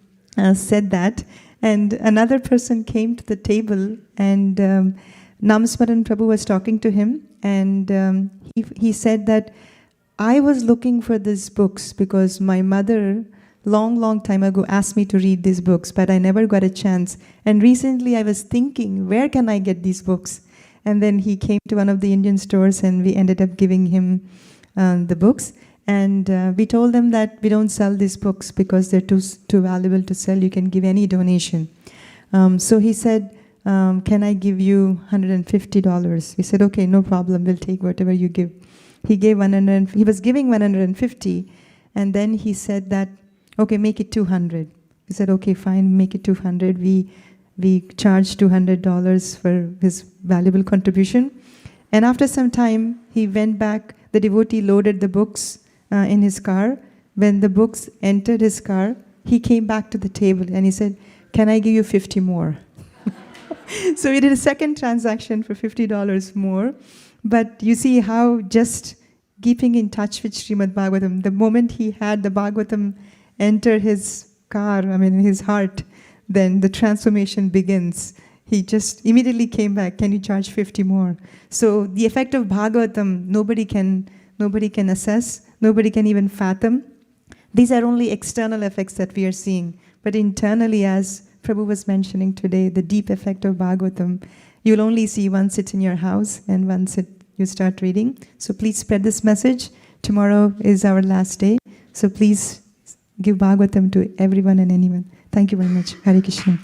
said that. And another person came to the table, and Namasmaran Prabhu was talking to him, and he said that I was looking for these books because my mother long time ago asked me to read these books, but I never got a chance. And recently I was thinking, where can I get these books? And then he came to one of the Indian stores and we ended up giving him the books. And we told them that we don't sell these books because they're too valuable to sell. You can give any donation. So he said, can I give you $150? We said, okay, no problem. We'll take whatever you give. He gave he was giving 150, and then he said that, okay, make it 200. We said, okay, fine, make it 200. We charged $200 for his valuable contribution. And after some time, he went back. The devotee loaded the books in his car. When the books entered his car, he came back to the table and he said, can I give you 50 more? So we did a second transaction for $50 more. But you see how just keeping in touch with Srimad Bhagavatam. The moment he had the Bhagavatam enter his his heart, then the transformation begins. He just immediately came back, can you charge 50 more? So the effect of Bhagavatam, nobody can assess, nobody can even fathom. These are only external effects that we are seeing. But internally, as Prabhu was mentioning today, the deep effect of Bhagavatam, you'll only see once it's in your house and once you start reading. So please spread this message. Tomorrow is our last day. So please give Bhagavatam to everyone and anyone. Thank you very much. Hare Krishna.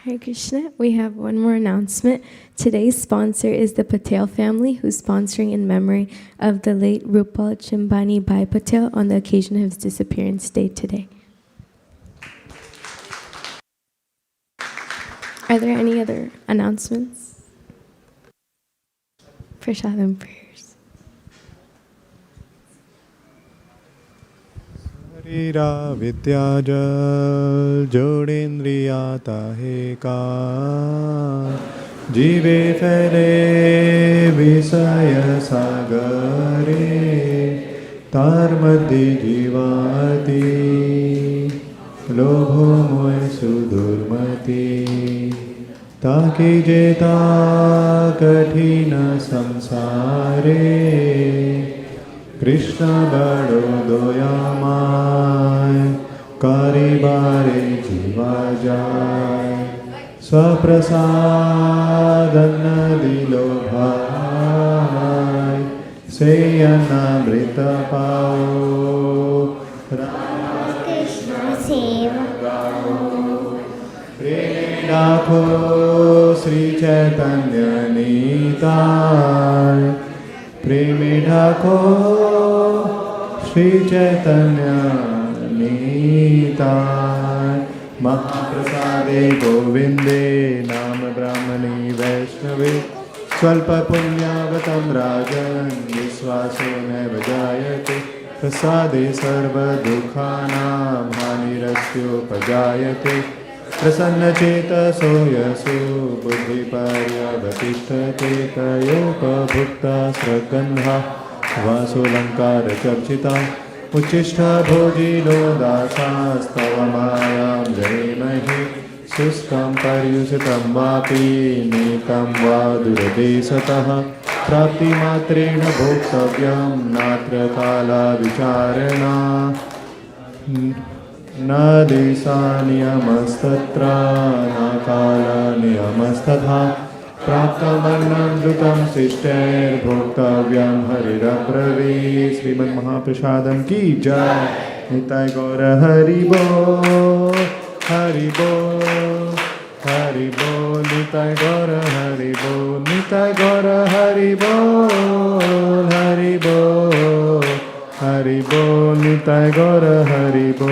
Hare Krishna. We have one more announcement. Today's sponsor is the Patel family, who's sponsoring in memory of the late Rupal Chimbani Bhai Patel on the occasion of his disappearance day today. Are there any other announcements? Prasadam prayers. Sarira vidyajal jodindriyata heka jive fele visaya sagare tarmadhi jivati lobho moy sudurmati taki jeta kathina samsare Krishna bado doyamay karibare jivajay swaprasadanna dilo bhai seyana brita pao Rama Krishna seva gao Prem Dakho Sri Chaitanya Nitai Premi Dakho Sri Chaitanya Nitai Mahaprasade Govinde Nama Brahmani Vaishnave Svalpa Punyavatam Rajan Viswaso Neva Jayate Prasade Sarva Dukhanam Hanirasyo Pajayate Prasanna Cheta Soyasu Buddhi Paryavatishtate Tayopa Bhukta Sragandha Vasulankara Charchita Uchishta Bhojino Dasa Stavamayam Jaimahi Suskam Paryusitam Vapi Nikam Vadurade Prapti Matrena Bhoktavyam Natra Kala Vicharana Na desa niyamastatra na kala niyamastatha prapta varnam dhrutam sishter bhoktavyam harirabravi Srimad Mahaprasadam ki jai Nitai Gaura Haribo Haribo Haribo Nitai Gaura Haribo Nitai Gaura Haribo Haribo Haribo Nitai Gaura Haribo